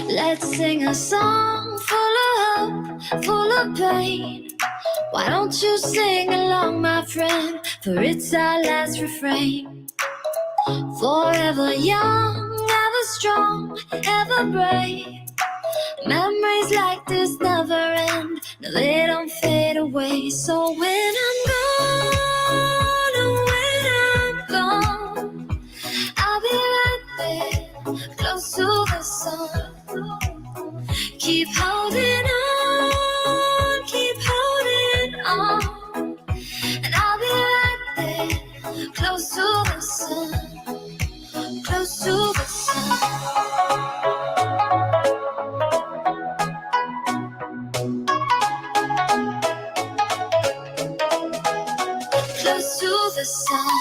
Let's sing a song full of hope, full of pain. Why don't you sing along, my friend? For it's our last refrain. Forever young, ever strong, ever brave. Memories like this never end. No, they don't fade away. So when I'm gone, oh, when I'm gone, I'll be right there, close to the sun. Keep holding on, keep holding on, and I'll be right there, close to the sun, close to the sun. Close to the sun.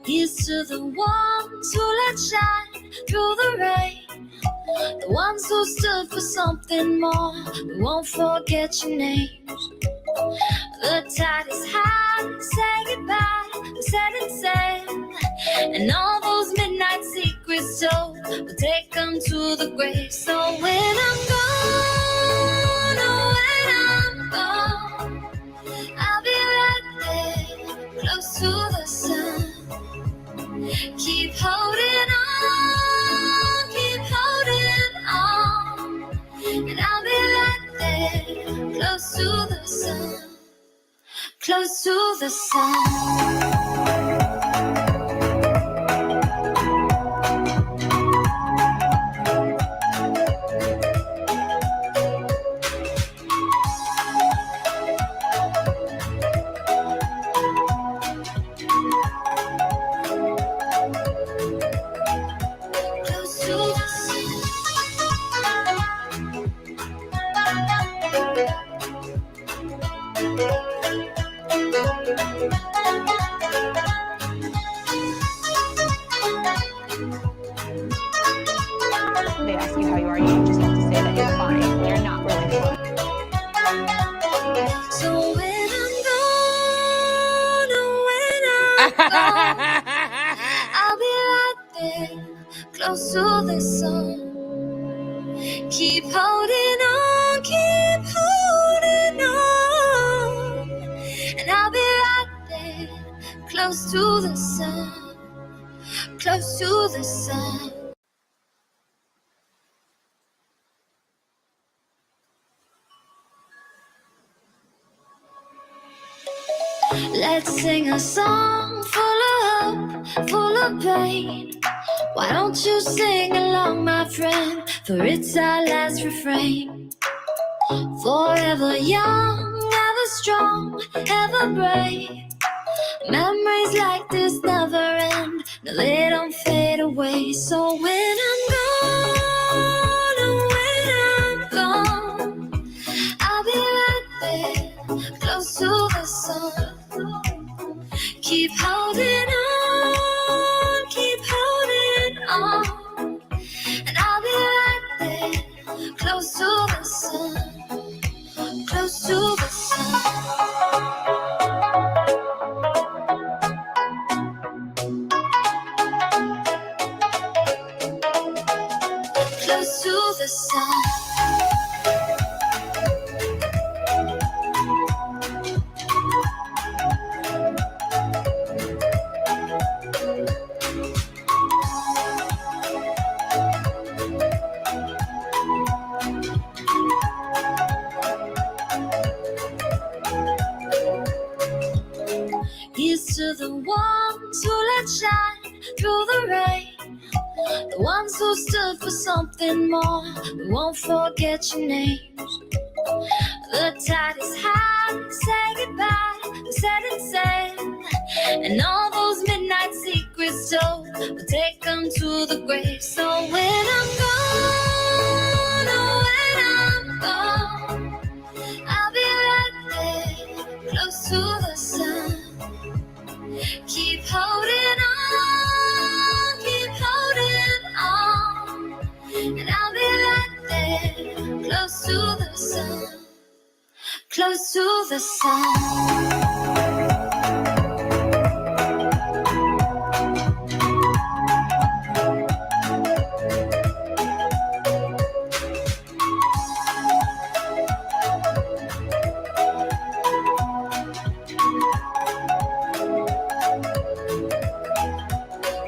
Here's to the ones who let shine through the rain, the ones who stood for something more. We won't forget your names. The tide is high, say goodbye, we set it sail, and all those midnight secrets told, we'll take them to the grave. So when I'm gone, oh, when I'm gone, I'll be right there, close to the sun. Keep holding on, keep holding on, and I'll be right there, close to the sun, close to the sun. They ask you how you are, you just have to say that you're fine. You're not really fine. So when I'm gone, oh, when I'm gone, I'll be right there, close to the sun. Keep holding on, keep holding on, and I'll be right there, close to the sun, close to the sun. Let's sing a song full of hope, full of pain. Why don't you sing along, my friend? For it's our last refrain. Forever young, ever strong, ever brave. Memories like this never end. No, they don't fade away. So when I'm gone, oh, when I'm gone, I'll be right there, close to the sun. Keep holding on, keep holding on, and I'll be right there, close to the sun, close to the sun. Close to the sun. Here's to the ones who let shine through the rain, the ones who stood for something more. We won't forget your names. The tide is high, say goodbye, we set it sail, and all those midnight secrets told, we'll take them to the grave. So when I'm gone, oh, when I'm gone, I'll be right there, close to the sun. Keep holding close to the sun, close to the sun.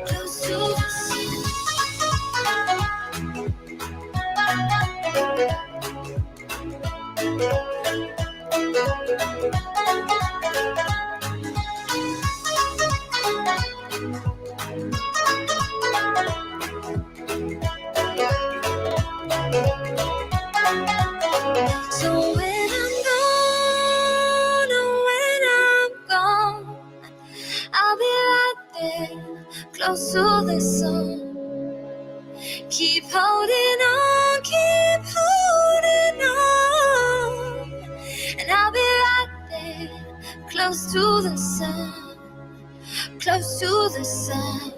Close to the So when I'm gone, oh, when I'm gone, I'll be right there, close to the sun. Keep holding on, and I'll be right there, close to the sun, close to the sun.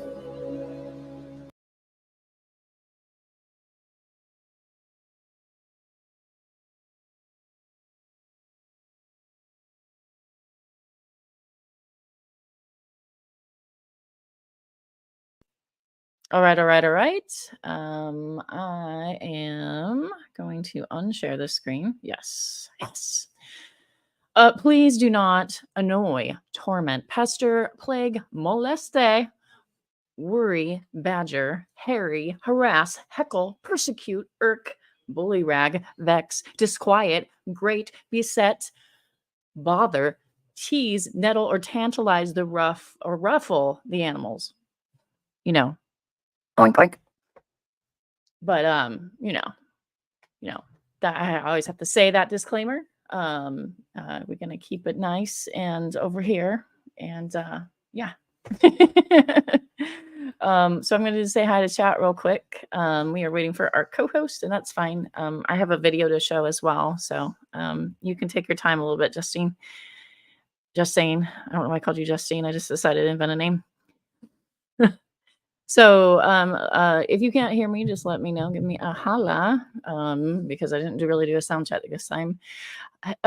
All right. I am going to unshare the screen. Yes. Please do not annoy, torment, pester, plague, moleste, worry, badger, harry, harass, heckle, persecute, irk, bullyrag, vex, disquiet, grate, beset, bother, tease, nettle, or tantalize the rough or ruffle the animals. Oink oink. But that I always have to say that disclaimer. We're gonna keep it nice and over here, and yeah. So I'm gonna say hi to chat real quick. We are waiting for our co-host, and that's fine. I have a video to show as well, so you can take your time a little bit, Justine. Justine, I don't know why I called you Justine. I just decided to invent a name. So, if you can't hear me, just let me know. Give me a holla, because I didn't really do a sound check this time.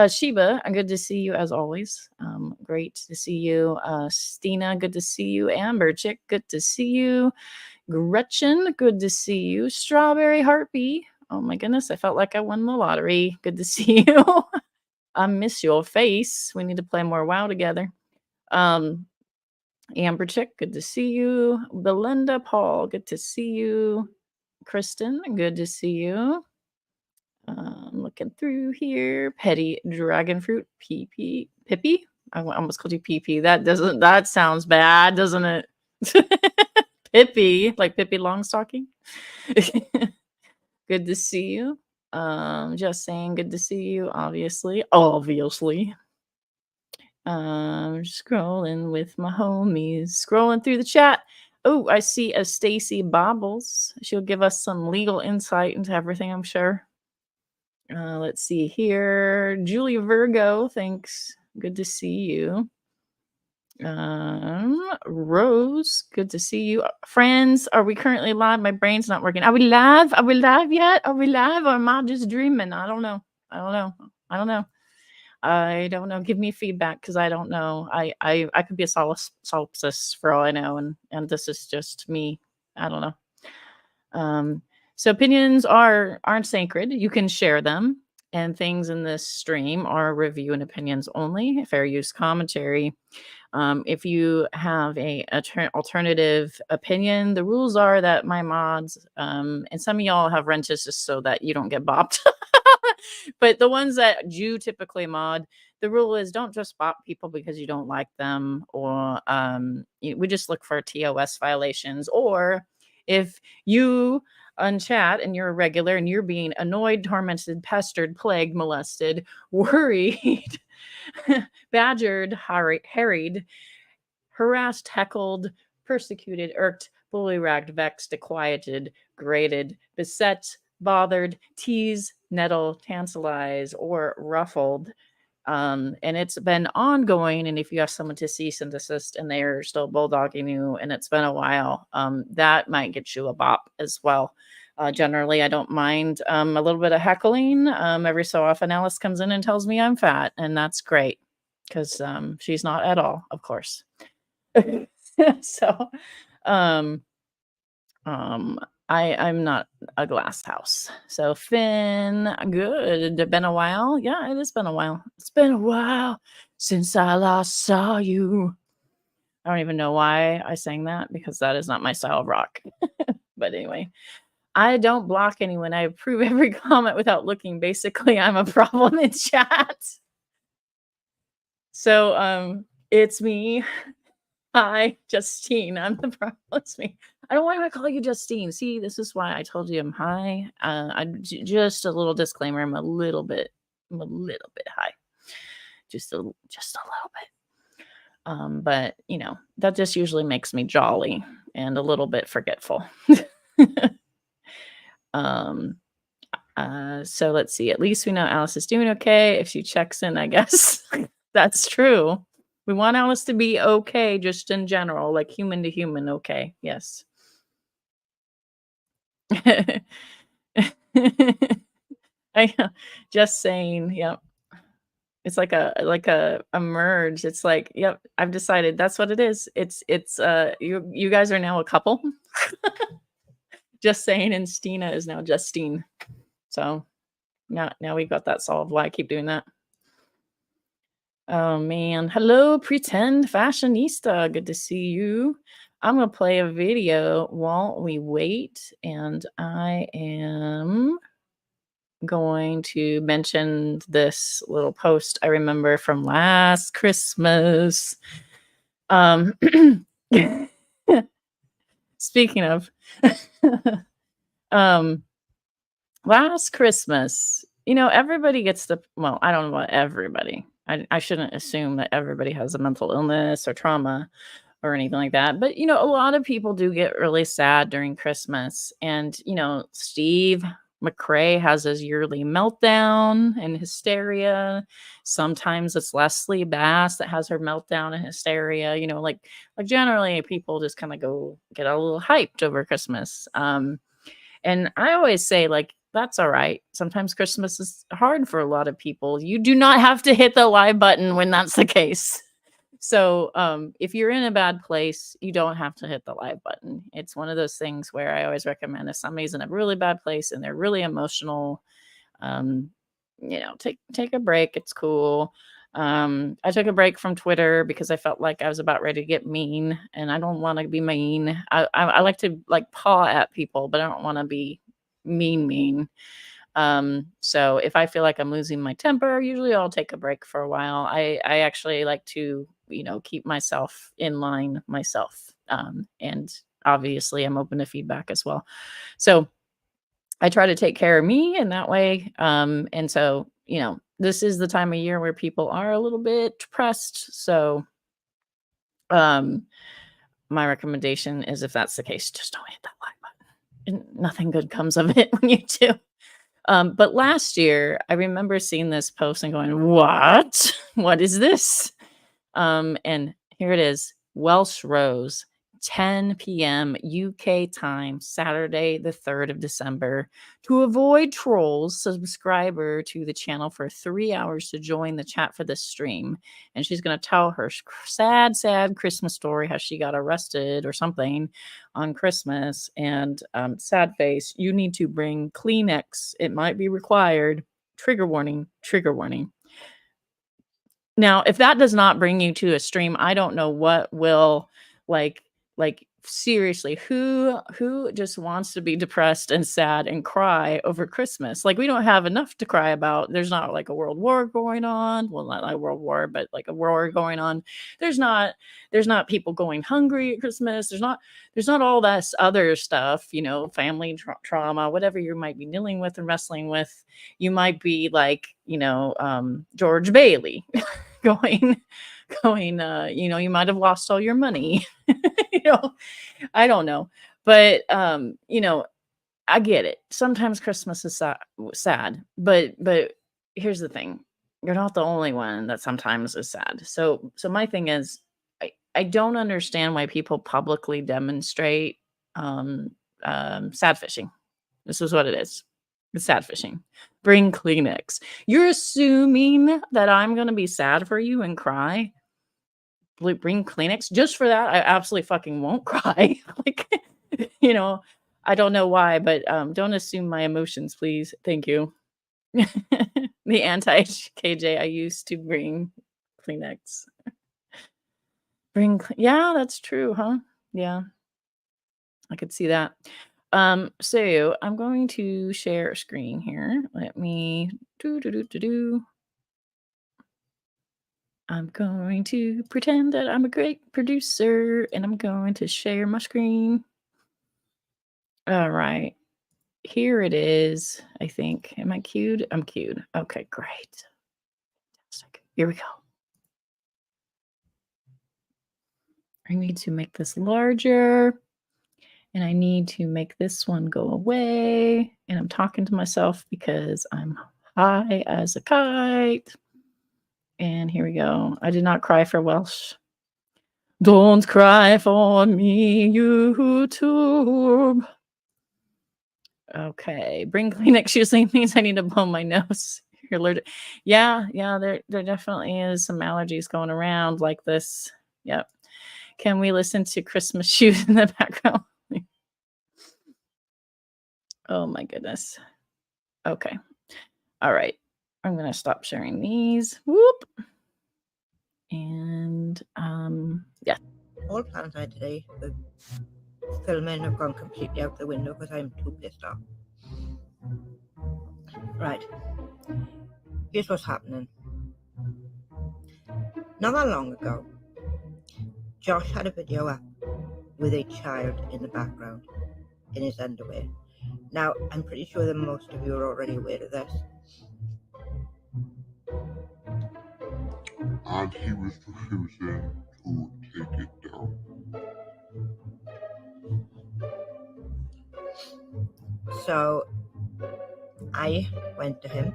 Sheba, good to see you as always. Great to see you. Stina, good to see you. Amber Chick, good to see you. Gretchen, good to see you. Strawberry Harpy, oh my goodness, I felt like I won the lottery. Good to see you. I miss your face. We need to play more WoW together. Amber Chick, good to see you. Belinda Paul, good to see you. Kristen, good to see you. Looking through here. Petty Dragon Fruit, PP. Pippi? I almost called you PP. That sounds bad, doesn't it? Pippi, like Pippi Longstocking. Good to see you. Just saying, good to see you, obviously. Scrolling with my homies, scrolling through the chat. Oh, I see a Stacy Bobbles. She'll give us some legal insight into everything, I'm sure. Let's see here. Julia Virgo, thanks. Good to see you. Rose, good to see you. Friends, are we currently live? My brain's not working. Are we live? Are we live yet? Or am I just dreaming? I don't know. I don't know. Give me feedback, because I don't know. I could be a solipsist for all I know, and this is just me. I don't know. So opinions aren't sacred. You can share them, and things in this stream are review and opinions only. Fair use commentary. If you have a alternative opinion, the rules are that my mods, and some of y'all have wrenches just so that you don't get bopped. But the ones that you typically mod, the rule is don't just bop people because you don't like them, or we just look for TOS violations. Or if you on chat and you're a regular and you're being annoyed, tormented, pestered, plagued, molested, worried, badgered, harried, harassed, heckled, persecuted, irked, bully-ragged, vexed, disquieted, grated, beset, bothered, teased, nettle, tantalize, or ruffled. And it's been ongoing. And if you have someone to cease and desist and they're still bulldogging you and it's been a while, that might get you a bop as well. Generally, I don't mind a little bit of heckling. Every so often, Alice comes in and tells me I'm fat, and that's great because she's not at all, of course. So, um, um, I'm not a glass house. So Finn, good. Been a while. Yeah, it has been a while. It's been a while since I last saw you. I don't even know why I sang that because that is not my style of rock. But anyway, I don't block anyone. I approve every comment without looking. Basically, I'm a problem in chat. So it's me. Hi, Justine. I'm the problem. It's me. I don't want to call you Justine. See, this is why I told you I'm high. Just a little disclaimer. I'm a little bit high. Just a little bit. But you know, that just usually makes me jolly and a little bit forgetful. So let's see. At least we know Alice is doing okay. If she checks in, I guess that's true. We want Alice to be okay, just in general, like human to human. Okay. Yes. I just saying. Yep. It's like a merge. It's like, yep, I've decided that's what it is. It's you guys are now a couple. Just saying, and Stina is now Justine. So now we've got that solved. Why I keep doing that. Oh man. Hello, pretend fashionista. Good to see you. I'm gonna play a video while we wait, and I am going to mention this little post I remember from last Christmas. Speaking of last Christmas, you know, everybody gets well, I don't know about everybody. I shouldn't assume that everybody has a mental illness or trauma or anything like that. But, you know, a lot of people do get really sad during Christmas. And, you know, Steve McRae has his yearly meltdown and hysteria. Sometimes it's Leslie Bass that has her meltdown and hysteria. You know, like generally people just kind of go get a little hyped over Christmas. And I always say, like, that's all right. Sometimes Christmas is hard for a lot of people. You do not have to hit the live button when that's the case. So if you're in a bad place, you don't have to hit the live button. It's one of those things where I always recommend if somebody's in a really bad place and they're really emotional, you know, take a break. It's cool. I took a break from Twitter because I felt like I was about ready to get mean, and I don't want to be mean. I like to like paw at people, but I don't want to be mean. So if I feel like I'm losing my temper, usually I'll take a break for a while. I actually like to, you know, keep myself in line myself. And obviously I'm open to feedback as well. So I try to take care of me in that way. And so, you know, this is the time of year where people are a little bit depressed. So, my recommendation is if that's the case, just don't hit that like button. And nothing good comes of it when you do. But last year, I remember seeing this post and going, what? What is this? And here it is, Welsh Rose, 10 p.m. UK time, Saturday, the 3rd of December. To avoid trolls, subscriber to the channel for 3 hours to join the chat for this stream. And she's going to tell her sad Christmas story, how she got arrested or something on Christmas. And sad face, you need to bring Kleenex. It might be required. Trigger warning, trigger warning. Now, if that does not bring you to a stream, I don't know what will. Like seriously, who just wants to be depressed and sad and cry over Christmas? Like, we don't have enough to cry about. There's not like a world war going on. Well, not like a world war, but like a war going on. There's not people going hungry at Christmas. There's not all this other stuff, you know, family trauma, whatever you might be dealing with and wrestling with. You might be like, you know, George Bailey going, you know, you might have lost all your money. You know, I don't know. But, you know, I get it. Sometimes Christmas is sad, but here's the thing. You're not the only one that sometimes is sad. So my thing is, I don't understand why people publicly demonstrate sad fishing. This is what it is. It's sad fishing. Bring Kleenex. You're assuming that I'm going to be sad for you and cry. Bring Kleenex just for that. I absolutely fucking won't cry. Like, you know, I don't know why, but don't assume my emotions, please. Thank you. The anti-KJ I used to bring Kleenex. Yeah, that's true, huh? Yeah. I could see that. So I'm going to share a screen here. Let me I'm going to pretend that I'm a great producer and I'm going to share my screen. All right. Here it is, I think. Am I cued? I'm cued. Okay, great. Fantastic. Here we go. I need to make this larger. And I need to make this one go away. And I'm talking to myself because I'm high as a kite. And here we go. I did not cry for Welsh. Don't cry for me, YouTube. Okay. Bring Kleenex usually means I need to blow my nose. You're allergic. Yeah, there definitely is some allergies going around like this. Yep. Can we listen to Christmas shoes in the background? Oh my goodness. Okay. All right. I'm going to stop sharing these. Whoop. And yeah. All plans I had today, the filming have gone completely out the window because I'm too pissed off. Right. Here's what's happening. Not that long ago, Josh had a video up with a child in the background in his underwear. Now, I'm pretty sure that most of you are already aware of this. And he was refusing to take it down. So, I went to him.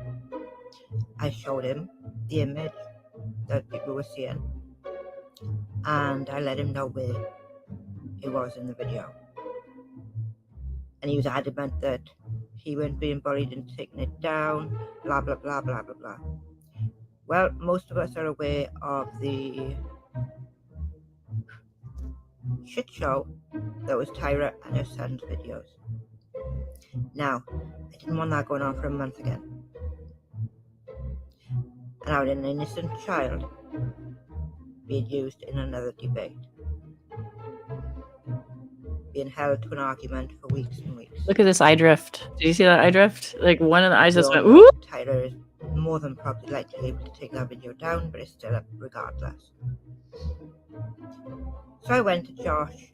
I showed him the image that people were seeing. And I let him know where it was in the video. And he was adamant that he wasn't being bullied and taking it down, blah, blah, blah, blah, blah, blah. Well, most of us are aware of the shit show that was Tyra and her son's videos. Now, I didn't want that going on for a month again. And I had an innocent child being used in another debate, being held to an argument for weeks and weeks. Look at this eye drift. Did you see that eye drift? Like one of the eyes just went, Ooh! ooh. Tyler is more than probably likely able to take that video down, but it's still up regardless. So I went to Josh.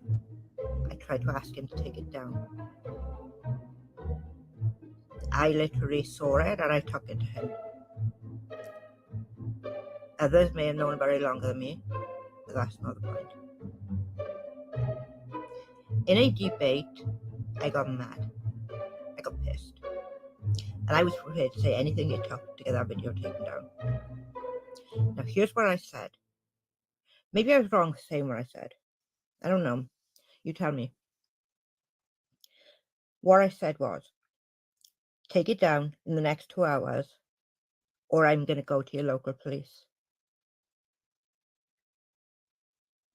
I tried to ask him to take it down. I literally saw it and I took it to him. Others may have known about it longer than me, but that's not the point. In a debate, I got mad. I got pissed. And I was prepared to say anything it took to get that video taken down. Now here's what I said. Maybe I was wrong saying what I said. I don't know. You tell me. What I said was, take it down in the next 2 hours, or I'm going to go to your local police.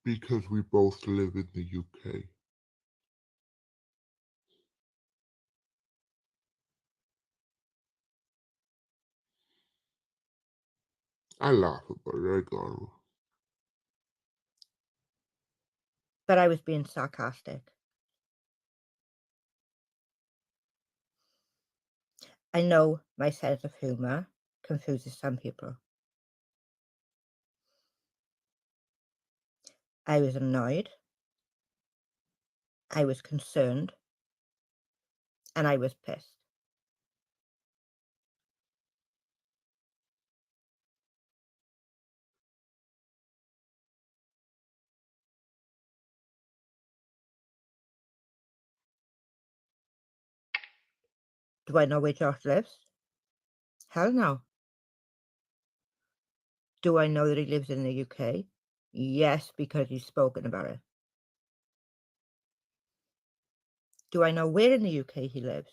Because we both live in the UK. I laugh about it, I got it. But I was being sarcastic. I know my sense of humor confuses some people. I was annoyed. I was concerned. And I was pissed. Do I know where Josh lives? Hell no. Do I know that he lives in the UK? Yes, because he's spoken about it. Do I know where in the UK he lives?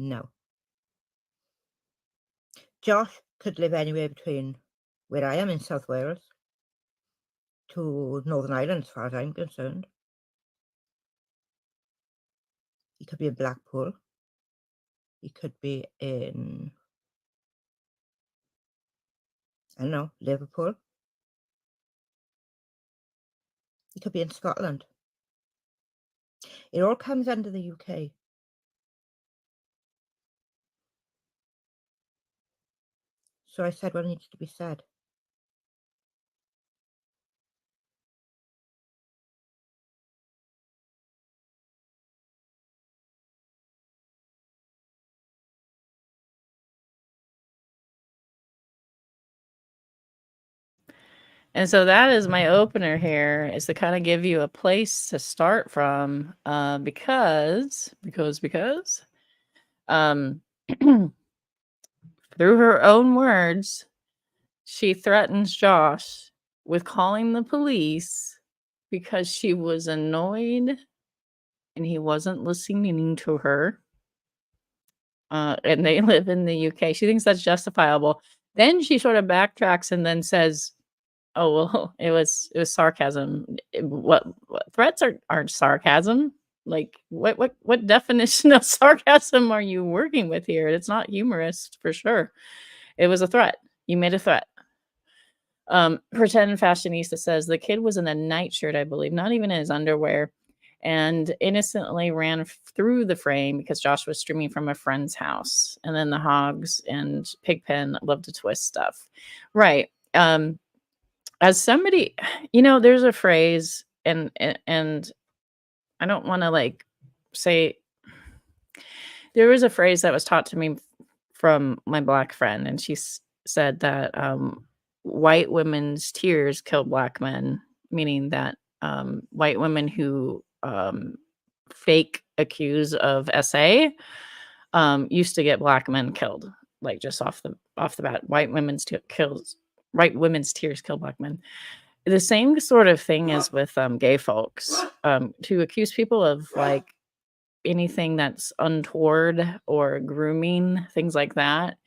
No. Josh could live anywhere between where I am in South Wales to Northern Ireland, as far as I'm concerned. He could be in Blackpool. He could be in, I don't know, Liverpool. He could be in Scotland. It all comes under the UK. So I said what needs to be said. And so that is my opener here, is to kind of give you a place to start from, because through her own words, she threatens Josh with calling the police because she was annoyed and he wasn't listening to her. And they live in the UK. She thinks that's justifiable. Then she sort of backtracks and then says, "Oh well, it was sarcasm. What threats aren't sarcasm? Like what definition of sarcasm are you working with here? It's not humorous for sure. It was a threat. You made a threat." Pretend Fashionista says the kid was in a nightshirt, I believe, not even in his underwear, and innocently ran through the frame because Josh was streaming from a friend's house. And then the Hogs and Pigpen love to twist stuff, right? As somebody, there's a phrase, and I don't want to like say, there was a phrase that was taught to me from my Black friend, and she said that white women's tears kill Black men, meaning that white women who fake accuse of SA used to get Black men killed, like just off the bat. White women's tears kill Black men. The same sort of thing as with gay folks. To accuse people of like anything that's untoward or grooming, things like that,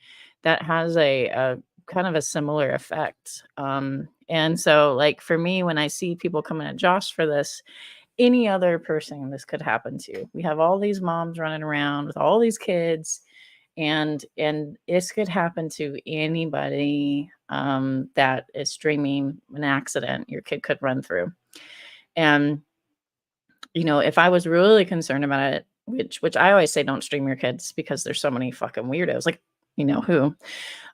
that has a kind of a similar effect. And so like for me, when I see people coming at Josh for this, any other person this could happen to. We have all these moms running around with all these kids, and this could happen to anybody that is streaming an accident your kid could run through. And if I was really concerned about it, which I always say, don't stream your kids because there's so many fucking weirdos, like who,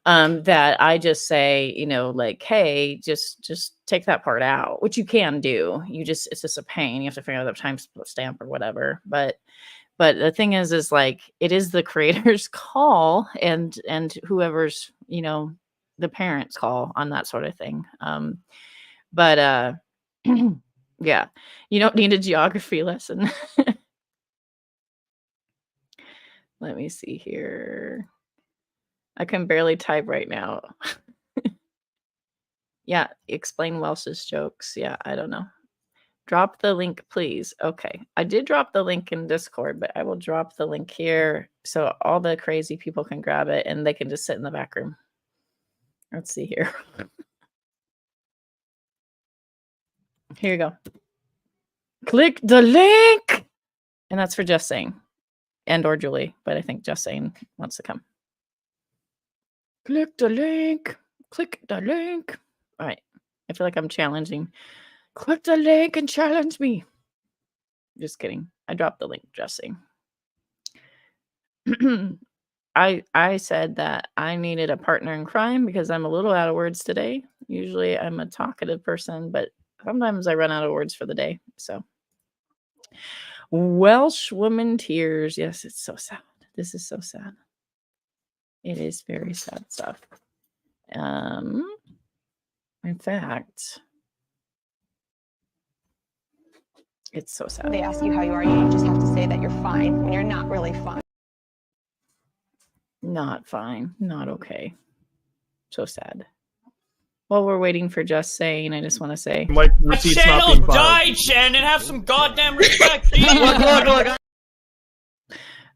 that I just say, like, hey, just take that part out, which you can do. It's just a pain. You have to figure out the timestamp or whatever. But the thing is like, it is the creator's call and whoever's, the parents' call on that sort of thing. Yeah, you don't need a geography lesson. Let me see here. I can barely type right now. Yeah, explain Welsh's jokes. Yeah, I don't know. Drop the link, please. Okay, I did drop the link in Discord, but I will drop the link here so all the crazy people can grab it and they can just sit in the back room. Let's see here. Here you go. Click the link! And that's for Just Saying. And or Julie, but I think Just Saying wants to come. Click the link. Click the link. All right. I feel like I'm challenging. Click the link and challenge me. Just kidding. I dropped the link, Just Saying. I said that I needed a partner in crime because I'm a little out of words today. Usually I'm a talkative person, but sometimes I run out of words for the day. So Welsh woman tears. Yes, it's so sad. This is so sad. It is very sad stuff. In fact, it's so sad. They ask you how you are, you just have to say that you're fine when you're not really fine. Not fine. Not okay. So sad. While we're waiting for Just Saying, I just want to say, Like, My channel died, Shannon. Have some goddamn respect.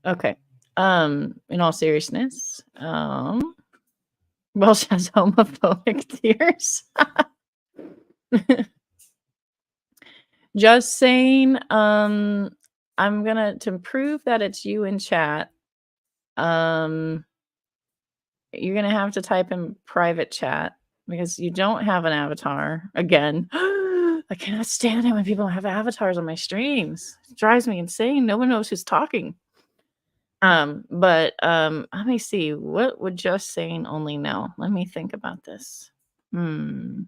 okay. In all seriousness, Welsh has homophobic tears. Just saying, I'm gonna, to prove that it's you in chat, you're gonna have to type in private chat because you don't have an avatar. Again, I cannot stand it when people have avatars on my streams. It drives me insane. No one knows who's talking. But let me see. What would just saying only know? Let me think about this. I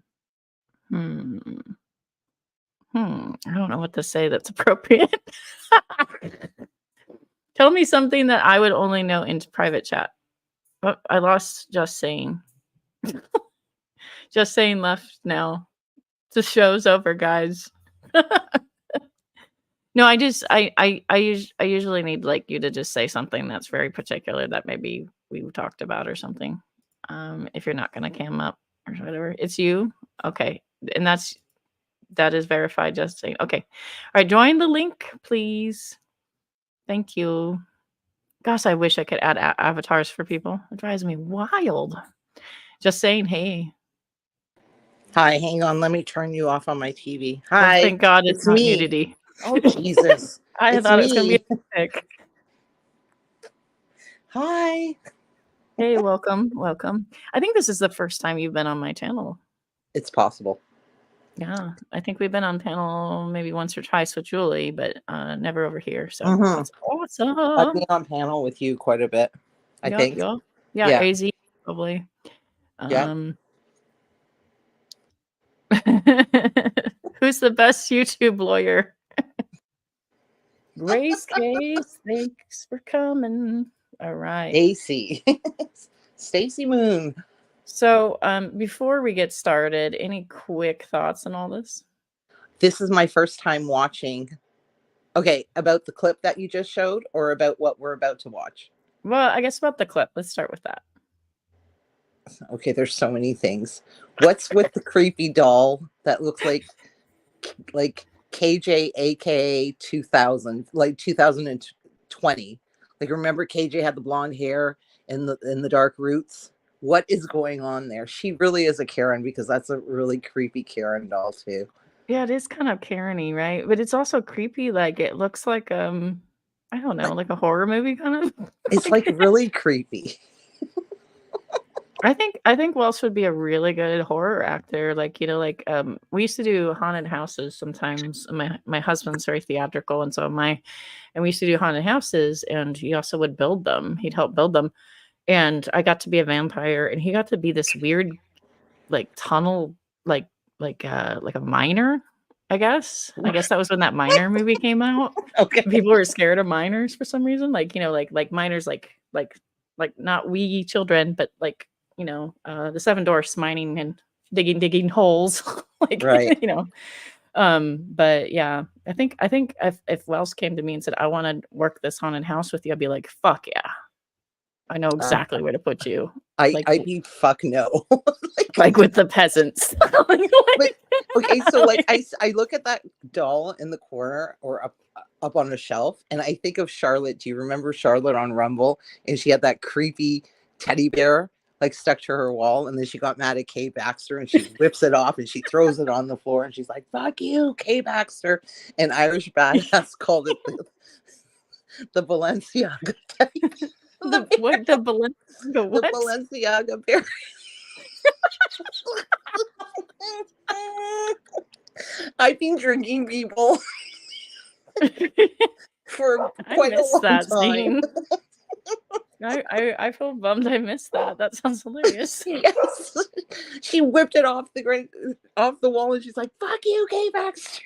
don't know what to say that's appropriate. Tell me something that I would only know in private chat. Oh, I lost just saying. Just saying left now. The show's over, guys. No, I usually need like you to just say something that's very particular that maybe we talked about or something. If you're not gonna cam up or whatever. It's you? Okay. And that is verified, just saying. Okay. All right, join the link, please. Thank you. Gosh, I wish I could add avatars for people. It drives me wild. Just saying, hey. Hi, hang on. Let me turn you off on my TV. Oh, Hi. thank God it's not me. nudity. Oh, Jesus. I It's thought it was going to me. be epic. Hi. Hey, welcome. Welcome. I think this is the first time you've been on my channel. It's possible. Yeah, I think we've been on panel maybe once or twice with Julie, but never over here. So that's awesome. I've been on panel with you quite a bit, I think. Yeah, Yeah. AZ probably. Yeah. Who's the best YouTube lawyer? Grace Case, thanks for coming. All right. Stacy. Stacy Moon. So before we get started, any quick thoughts on all this? This is my first time watching. Okay, about the clip that you just showed or about what we're about to watch? Well, I guess about the clip. Let's start with that. Okay, there's so many things. What's with the creepy doll that looks like KJ aka 2000, like 2020? Like, remember KJ had the blonde hair and the dark roots? What is going on there? She really is a Karen, because that's a really creepy Karen doll too. Yeah, it is kind of Karen-y, right? But it's also creepy. Like it looks like I don't know, like a horror movie kind of. It's like really creepy. I think Welsh would be a really good horror actor. Like, you know, like we used to do haunted houses sometimes. My husband's very theatrical, and so and we used to do haunted houses, and he also would build them. He'd help build them. And I got to be a vampire, and he got to be this weird like tunnel, like a miner, I guess. I guess that was when that miner movie came out. Okay. People were scared of miners for some reason. Like, you know, like miners, like not wee children, but like, you know, the Seven Dwarfs mining and digging holes. Like, right. You know. But yeah, I think if Welsh came to me and said, I want to work this haunted house with you, I'd be like, fuck yeah. I know exactly where to put you. I'd be fuck no. like with the peasants. But, okay, so like I look at that doll in the corner or up on a shelf, and I think of Charlotte. Do you remember Charlotte on Rumble? And she had that creepy teddy bear like stuck to her wall, and then she got mad at Kay Baxter and she rips it off and she throws it on the floor and she's like, fuck you, Kay Baxter. And Irish Badass called it the Balenciaga teddy bear. The Balenciaga what? The Balenciaga bear. I've been drinking, people, for quite a long time. Scene. I feel bummed I missed that. That sounds hilarious. Yes. She whipped it off the wall and she's like, fuck you, Kay Baxter.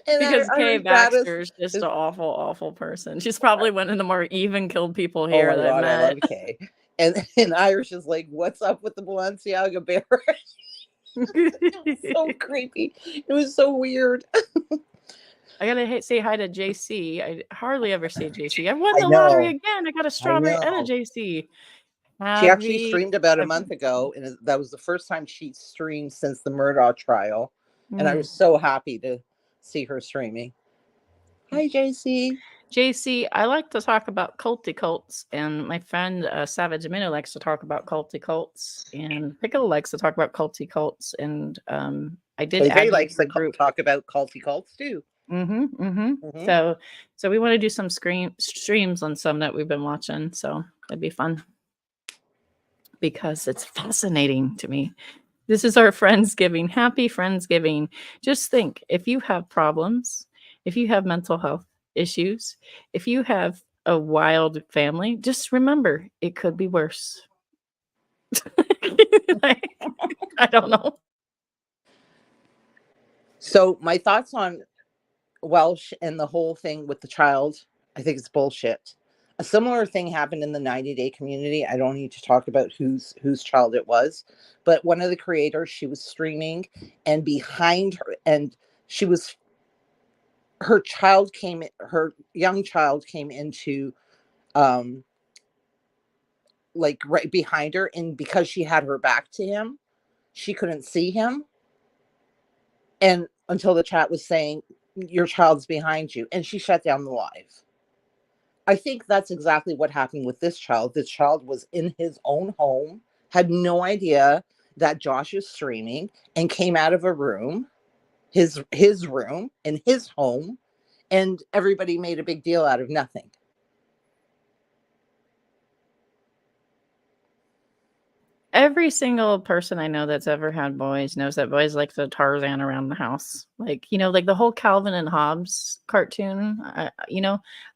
Because Kay Baxter is just an awful person. She's probably one of the more even-killed people here. Oh my God, I love Kay. And Irish is like, what's up with the Balenciaga bear? It was so creepy. It was so weird. I gotta say hi to JC. I hardly ever see JC. I won the lottery again. I got a strawberry and a JC. She actually streamed about a month ago, and that was the first time she streamed since the Murdoch trial. And I was so happy to see her streaming. Hi, JC. JC, I like to talk about culty cults, and my friend Savage Amino likes to talk about culty cults, and Pickle likes to talk about culty cults, and I did add KJ you likes to the to group. talk about culty cults too. So we want to do some streams on some that we've been watching, so it'd be fun because it's fascinating to me. This is our Friendsgiving. Happy Friendsgiving. Just think, if you have problems, if you have mental health issues, if you have a wild family, just remember it could be worse. I don't know. So my thoughts on Welsh and the whole thing with the child, I think it's bullshit. A similar thing happened in the 90-day community. I don't need to talk about whose child it was, but one of the creators, she was streaming, and behind her, and she was, her young child came into like right behind her, and because she had her back to him, she couldn't see him, and until the chat was saying your child's behind you, and she shut down the live. I think that's exactly what happened with this child. This child was in his own home, had no idea that Josh is streaming, and came out of a room, his room in his home, and everybody made a big deal out of nothing. Every single person I know that's ever had boys knows that boys like to Tarzan around the house. Like, like the whole Calvin and Hobbes cartoon. I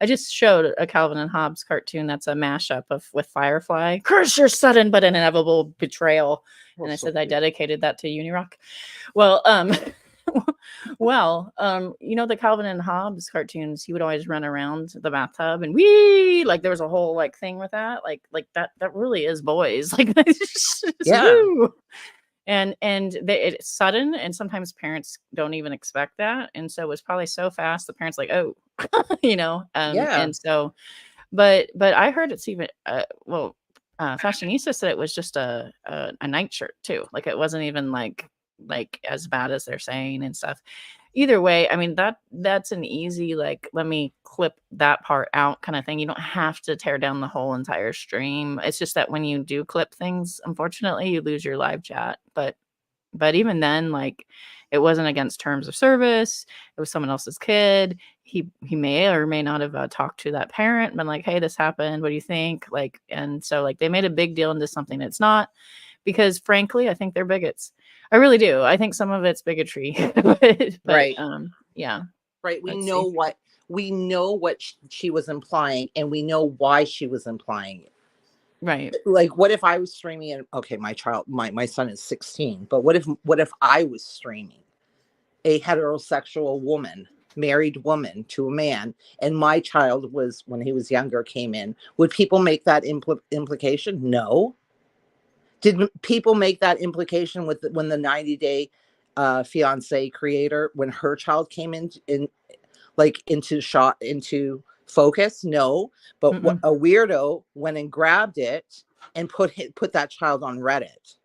just showed a Calvin and Hobbes cartoon that's a mashup with Firefly. Curse your sudden but inevitable betrayal. And I said I dedicated that to Unirock. Well, the Calvin and Hobbes cartoons, he would always run around the bathtub and like there was a whole like thing with that, like that really is boys, like Yeah. woo. And it's sudden, and sometimes parents don't even expect that, and so it was probably so fast the parents like, oh, Yeah. And so but I heard it's even Fashionista said it was just a nightshirt too, like it wasn't even like as bad as they're saying and stuff. Either way, I mean, that's an easy, like, let me clip that part out kind of thing. You don't have to tear down the whole entire stream. It's just that when you do clip things, unfortunately, you lose your live chat. But even then, like, it wasn't against terms of service. It was someone else's kid. He may or may not have talked to that parent and been like, hey, this happened, what do you think? Like, and so like they made a big deal into something it's not, because frankly, I think they're bigots. I really do. I think some of it's bigotry. but Right. Yeah. Right. We know what she was implying, and we know why she was implying it. Right. Like, what if I was streaming and okay, my son is 16, but what if I was streaming a heterosexual woman, married woman to a man, and my child was, when he was younger, came in? Would people make that implication? No. Did people make that implication when the 90-day fiance creator, when her child came into focus? No. But what a weirdo went and grabbed it and put that child on Reddit.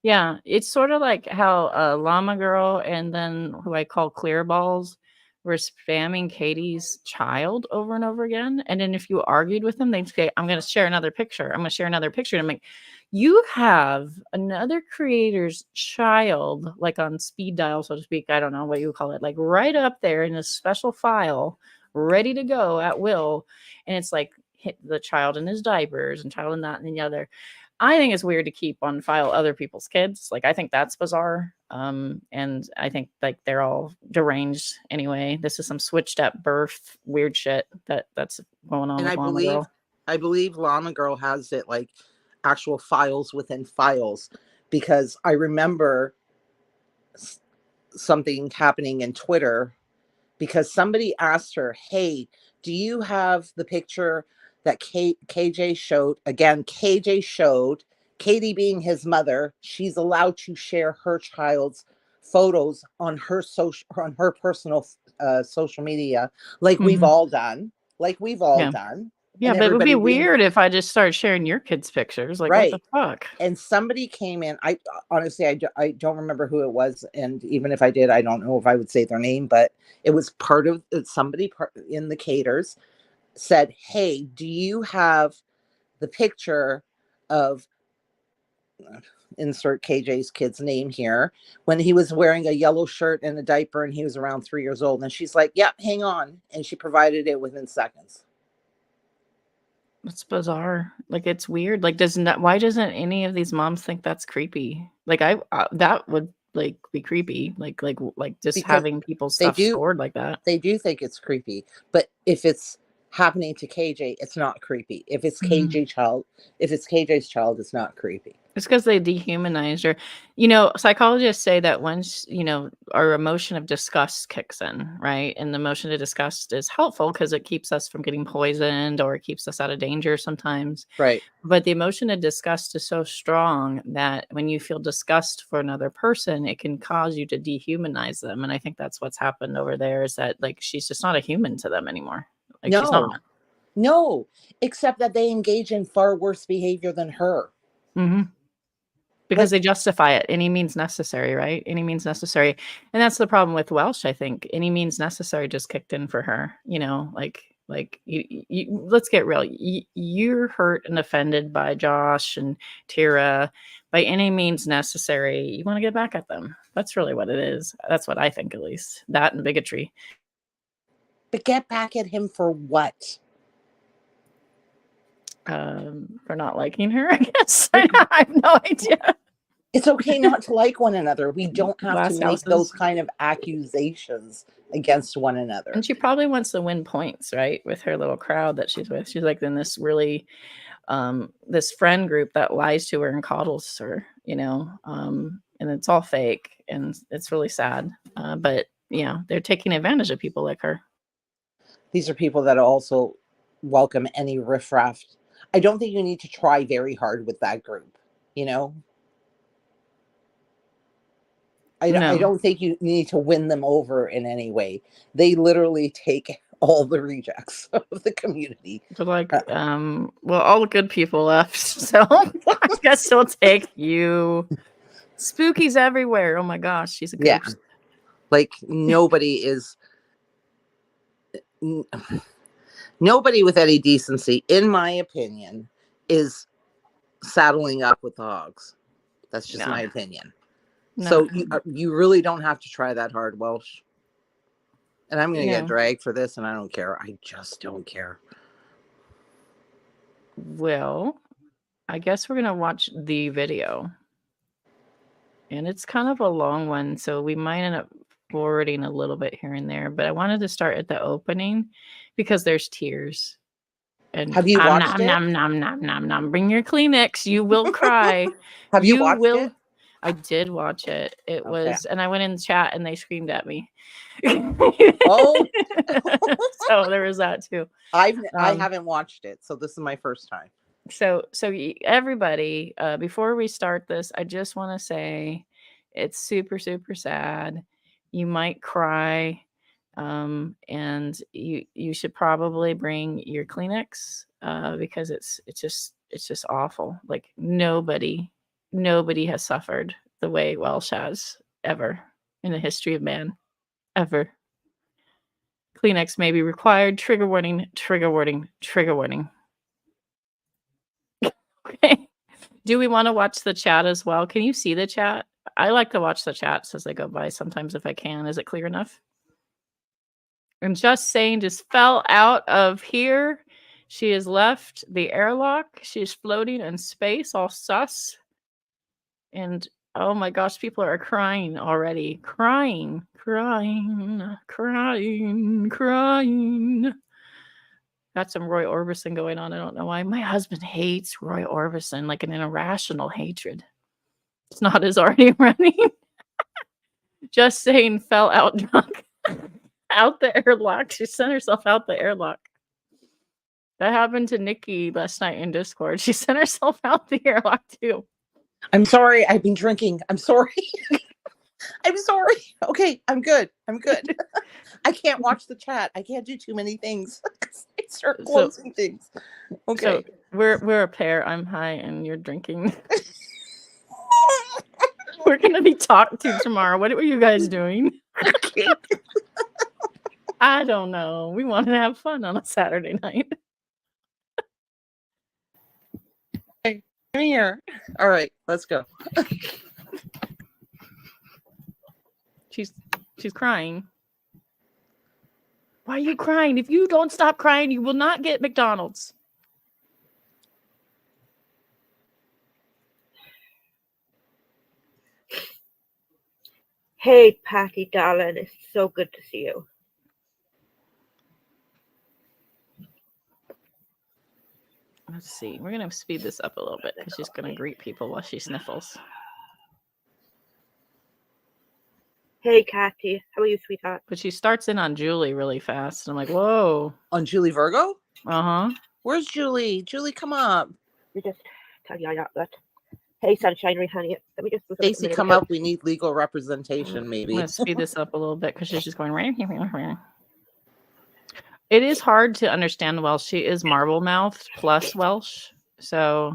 Yeah, it's sort of like how Llama Girl and then who I call Clear Balls were spamming Katie's child over and over again. And then if you argued with them, they'd say, I'm going to share another picture. I'm going to share another picture. And I'm like, you have another creator's child, like on speed dial, so to speak. I don't know what you call it, like right up there in a special file, ready to go at will. And it's like hit the child in his diapers and child in that and the other. I think it's weird to keep on file other people's kids. Like, I think that's bizarre. And I think like they're all deranged anyway. This is some switched at birth weird shit that's going on. And I believe Llama Girl has it like actual files within files, because I remember something happening in Twitter because somebody asked her, hey, do you have the picture that KJ showed? Again, KJ showed, Katie being his mother, she's allowed to share her child's photos on her personal social media, like we've all done. Yeah, and but it would be everybody weird if I just started sharing your kids' pictures. Like, what the fuck? And somebody came in. I honestly, I don't remember who it was, and even if I did, I don't know if I would say their name. But it was part of somebody in the caters said, "Hey, do you have the picture of insert KJ's kid's name here when he was wearing a yellow shirt and a diaper and he was around 3 years old?" And she's like, "Yeah, hang on," and she provided it within seconds. It's bizarre. Like, it's weird. Like, why doesn't any of these moms think that's creepy? Like, that would like be creepy. Like just Because having people's stuff stored like that. They do think it's creepy, but if it's happening to KJ, it's not creepy. If it's KJ's child, it's not creepy. It's because they dehumanized her. Psychologists say that once, our emotion of disgust kicks in, right? And the emotion of disgust is helpful because it keeps us from getting poisoned or it keeps us out of danger sometimes. Right. But the emotion of disgust is so strong that when you feel disgust for another person, it can cause you to dehumanize them. And I think that's what's happened over there is that, like, she's just not a human to them anymore. Like, she's not. No, except that they engage in far worse behavior than her. Mm-hmm. Because they justify it. Any means necessary, right? Any means necessary. And that's the problem with Welsh, I think. Any means necessary just kicked in for her. Let's get real. You're hurt and offended by Josh and Tira. By any means necessary, you want to get back at them. That's really what it is. That's what I think, at least. That and bigotry. But get back at him for what? For not liking her, I guess. I have no idea. It's okay not to like one another. We don't have to make houses. those kind of accusations against one another. And she probably wants to win points, right? With her little crowd that she's with. She's like in this really, this friend group that lies to her and coddles her, and it's all fake and it's really sad. But they're taking advantage of people like her. These are people that also welcome any riffraff. I don't think you need to try very hard with that group, I don't think you need to win them over in any way. They literally take all the rejects of the community. But all the good people left, so I guess they'll take you. Spookies everywhere. Oh my gosh, she's a ghost. Yeah. Like nobody with any decency, in my opinion, is saddling up with the hogs. That's just my opinion. No. So you really don't have to try that hard, Welsh. And I'm going to get dragged for this, and I don't care. I just don't care. Well, I guess we're going to watch the video. And it's kind of a long one, so we might end up forwarding a little bit here and there. But I wanted to start at the opening because there's tears. And have you watched it? Nom. Bring your Kleenex. You will cry. Have you watched it? I did watch it. It was, and I went in the chat and they screamed at me. Oh, so there was that too. I haven't watched it, so this is my first time. So everybody, before we start this, I just want to say it's super, super sad. You might cry, and you should probably bring your Kleenex because it's just awful. Like nobody has suffered the way Welsh has ever in the history of man, ever. Kleenex may be required. Trigger warning, trigger warning, trigger warning. Okay. Do we want to watch the chat as well? Can you see the chat? I like to watch the chats as they go by sometimes if I can. Is it clear enough? And just saying, just fell out of here. She has left the airlock. She's floating in space, all sus. And oh my gosh, people are crying already. Crying. Got some Roy Orbison going on. I don't know why. My husband hates Roy Orbison, like an irrational hatred. It's not as already running. Just saying, fell out drunk. Out the airlock. She sent herself out the airlock. That happened to Nikki last night in Discord. She sent herself out the airlock too. I'm sorry. I've been drinking. I'm sorry. I'm sorry. Okay, I'm good. I can't watch the chat. I can't do too many things. start closing things. Okay. So we're a pair. I'm high and you're drinking. We're gonna be talked to tomorrow. What were you guys doing? I don't know. We want to have fun on a Saturday night. Come here. All right, let's go. She's crying. Why are you crying? If you don't stop crying, you will not get McDonald's. Hey, Patty, darling, it's so good to see you. Let's see. We're going to speed this up a little bit because she's going to greet people while she sniffles. Hey, Catty, how are you, sweetheart? But she starts in on Julie really fast. And I'm like, whoa. On Julie Virgo? Uh-huh. Where's Julie? Julie, come up. We just tell you that. Hey, sunshine, honey. Let me just. Stacy, come up. We need legal representation, maybe. I'm going to speed this up a little bit because she's just going right here. It is hard to understand Welsh. She is marble mouthed plus Welsh. So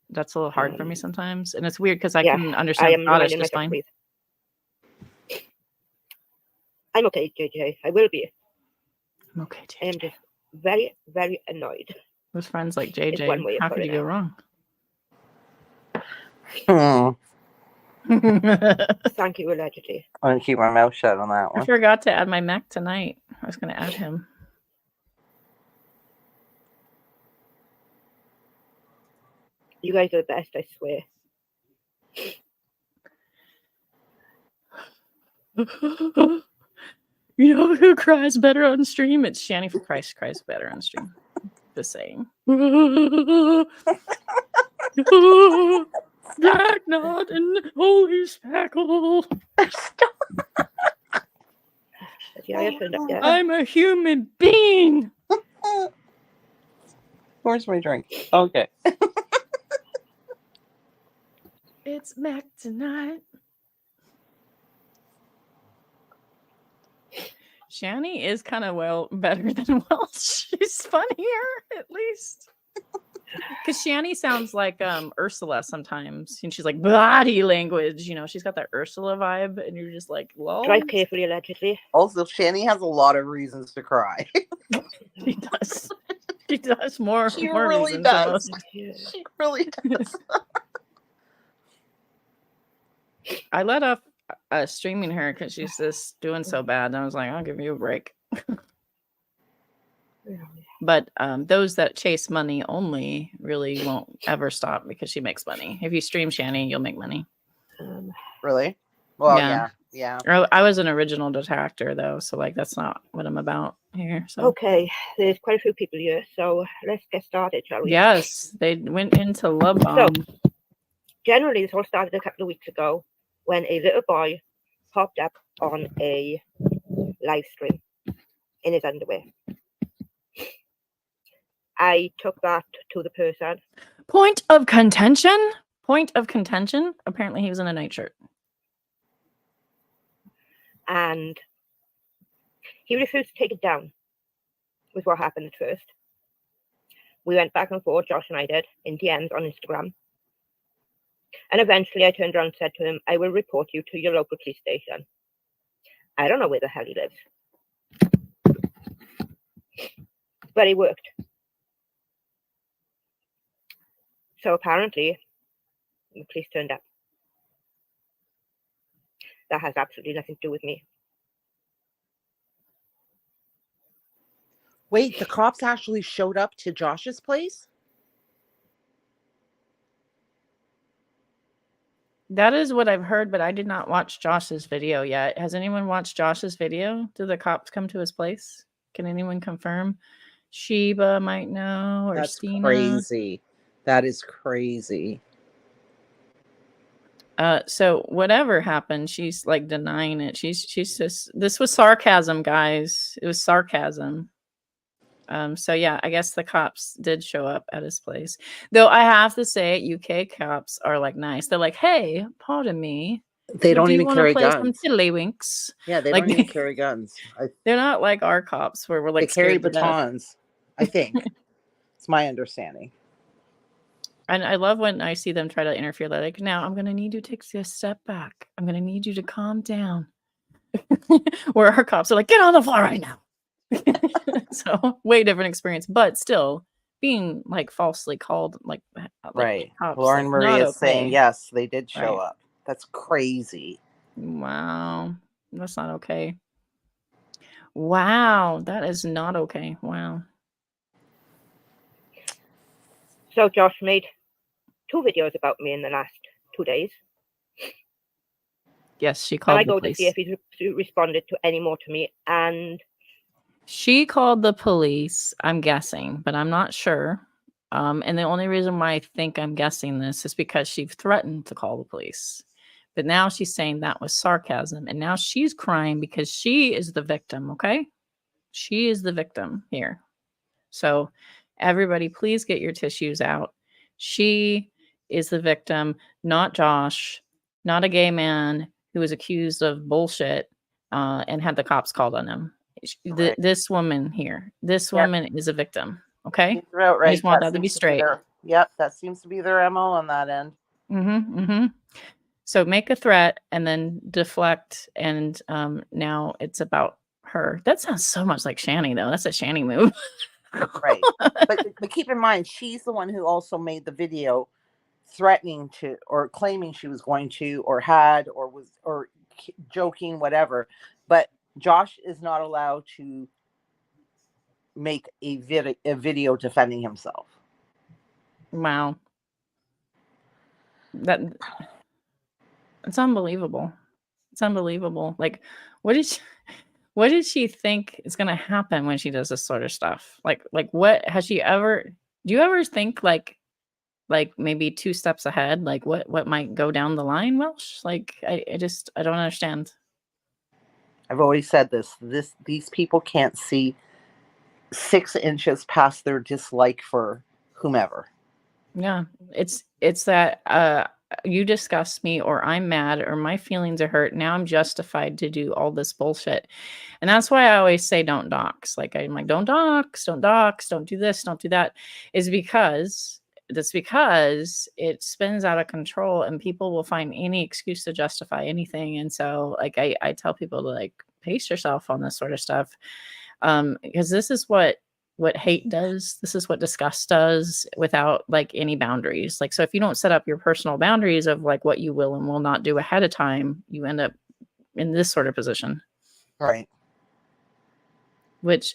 that's a little hard for me sometimes. And it's weird because I can understand Scottish just fine. Please. I'm okay, JJ. I will be. I'm okay, JJ. I am just very, very annoyed. With friends like JJ, how could you go wrong? Thank you, allegedly. I'm going to keep my mouth shut on that one. I forgot to add my Mac tonight. I was going to add him. You guys are the best, I swear. You know who cries better on stream? It's Shani for Christ cries better on stream. Just saying. Black knot and holy spackle. I'm a human being. Where's my drink? Okay. It's Mac tonight. Shani is kind of better than Welsh. She's funnier, at least. Because Shani sounds like Ursula sometimes. And she's like, body language. You know, she's got that Ursula vibe. And you're just like, lol. Drive carefully, allegedly. Also, Shani has a lot of reasons to cry. She does. She does more. She more really does. She really does. I let off streaming her because she's just doing so bad. And I was like, I'll give you a break. But those that chase money only really won't ever stop because she makes money. If you stream Shani, you'll make money. Really? Well, yeah. I was an original detractor though, so like that's not what I'm about here. So okay, there's quite a few people here, so let's get started, shall we? Yes, they went into Love Bomb. So, generally, this all started a couple of weeks ago when a little boy popped up on a live stream in his underwear. I took that to the person. Point of contention. Apparently he was in a nightshirt. And he refused to take it down, was what happened at first. We went back and forth, Josh and I did, in DMs on Instagram. And eventually I turned around and said to him, I will report you to your local police station. I don't know where the hell he lives. But it worked. So apparently, the police turned up. That has absolutely nothing to do with me. Wait, the cops actually showed up to Josh's place? That is what I've heard, but I did not watch Josh's video yet. Has anyone watched Josh's video? Did the cops come to his place? Can anyone confirm? Sheba might know, or That's Stina. Crazy. That is crazy. So whatever happened, she's like denying it. She's just, this was sarcasm, guys. It was sarcasm. So yeah, I guess the cops did show up at his place. Though I have to say, UK cops are like nice. They're like, hey, pardon me. They don't even carry play some guns. tiddlywinks? Yeah, they Like, don't even carry guns. They're not like our cops where we're like They carry scared to death. batons. I think. It's my understanding. And I love when I see them try to interfere. They're like, now I'm going to need you to take a step back. I'm going to need you to calm down. Where our cops are like, get on the floor right now. So way different experience, but still being like falsely called like Right. cops, Lauren like, Marie not is saying, okay. yes, they did show Right. up. That's crazy. Wow. That's not okay. Wow. That is not okay. Wow. So Josh made 2 videos about me in the last 2 days. Yes, she And called I the go police. to see if he's responded to any more to me. And She called the police, I'm guessing, but I'm not sure. And the only reason why I think I'm guessing this is because she threatened to call the police. But now she's saying that was sarcasm. And now she's crying because she is the victim, okay? She is the victim here. So everybody, please get your tissues out. She is the victim, not Josh, not a gay man who was accused of bullshit and had the cops called on him. Right. This woman here, this Yep. woman is a victim. Okay. Seems about I right. just want that to be seems straight. Yep, that seems to be their MO on that end. So make a threat and then deflect. And now it's about her. That sounds so much like Shani, though. That's a Shani move. Right. But keep in mind, she's the one who also made the video threatening to or claiming she was going to or had or was or joking, whatever. But Josh is not allowed to make a video defending himself. Wow. It's unbelievable. It's unbelievable. Like, what did she think is going to happen when she does this sort of stuff? Like what has she ever, do you ever think like maybe 2 steps ahead, like what might go down the line, Welsh? Like, I don't understand. I've always said these people can't see 6 inches past their dislike for whomever. Yeah, it's that you disgust me, or I'm mad, or my feelings are hurt. Now I'm justified to do all this bullshit. And that's why I always say don't dox. Like, I'm like, don't dox, don't do this, don't do that. Is because it spins out of control and people will find any excuse to justify anything. And so like I tell people to like pace yourself on this sort of stuff. Because this is what hate does. This is what disgust does without like any boundaries. Like, so if you don't set up your personal boundaries of like what you will and will not do ahead of time, you end up in this sort of position. Right. Which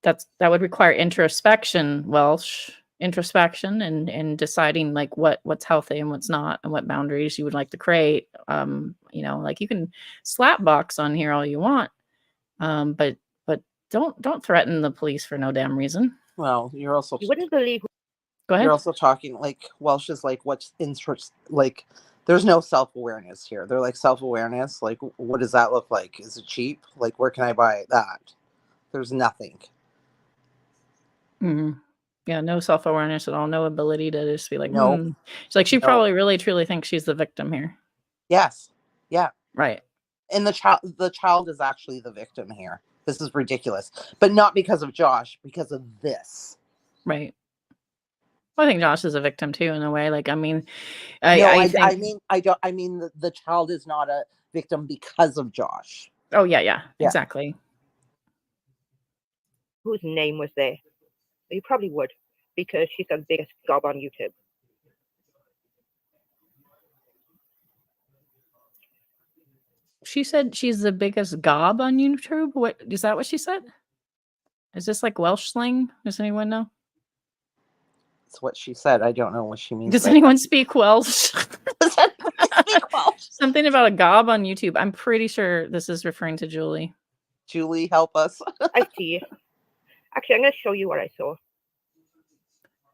that would require introspection, Welsh, and deciding like what's healthy and what's not, and what boundaries you would like to create. Like you can slap box on here all you want. But don't threaten the police for no damn reason. Well, you're also you wouldn't believe. Go ahead. You're also talking like Welsh is like what's interest like. There's no self-awareness here. They're like self-awareness. Like, what does that look like? Is it cheap? Like, where can I buy that? There's nothing. Mm-hmm. Yeah, no self-awareness at all. No ability to just be like, no. She's like, she probably really truly thinks she's the victim here. Yes. Yeah. Right. And the child is actually the victim here. This is ridiculous, but not because of Josh, because of this. Right. I think Josh is a victim too, in a way. Like, I mean, I mean, the child is not a victim because of Josh. Oh yeah, exactly. Whose name was there? You probably would, because she's the biggest gob on YouTube. She said she's the biggest gob on YouTube. What is that? What she said? Is this like Welsh slang? Does anyone know? It's what she said. I don't know what she means. Does anyone speak Welsh? Does anyone speak Welsh? Something about a gob on YouTube. I'm pretty sure this is referring to Julie. Julie, help us. I see. Actually, I'm going to show you what I saw.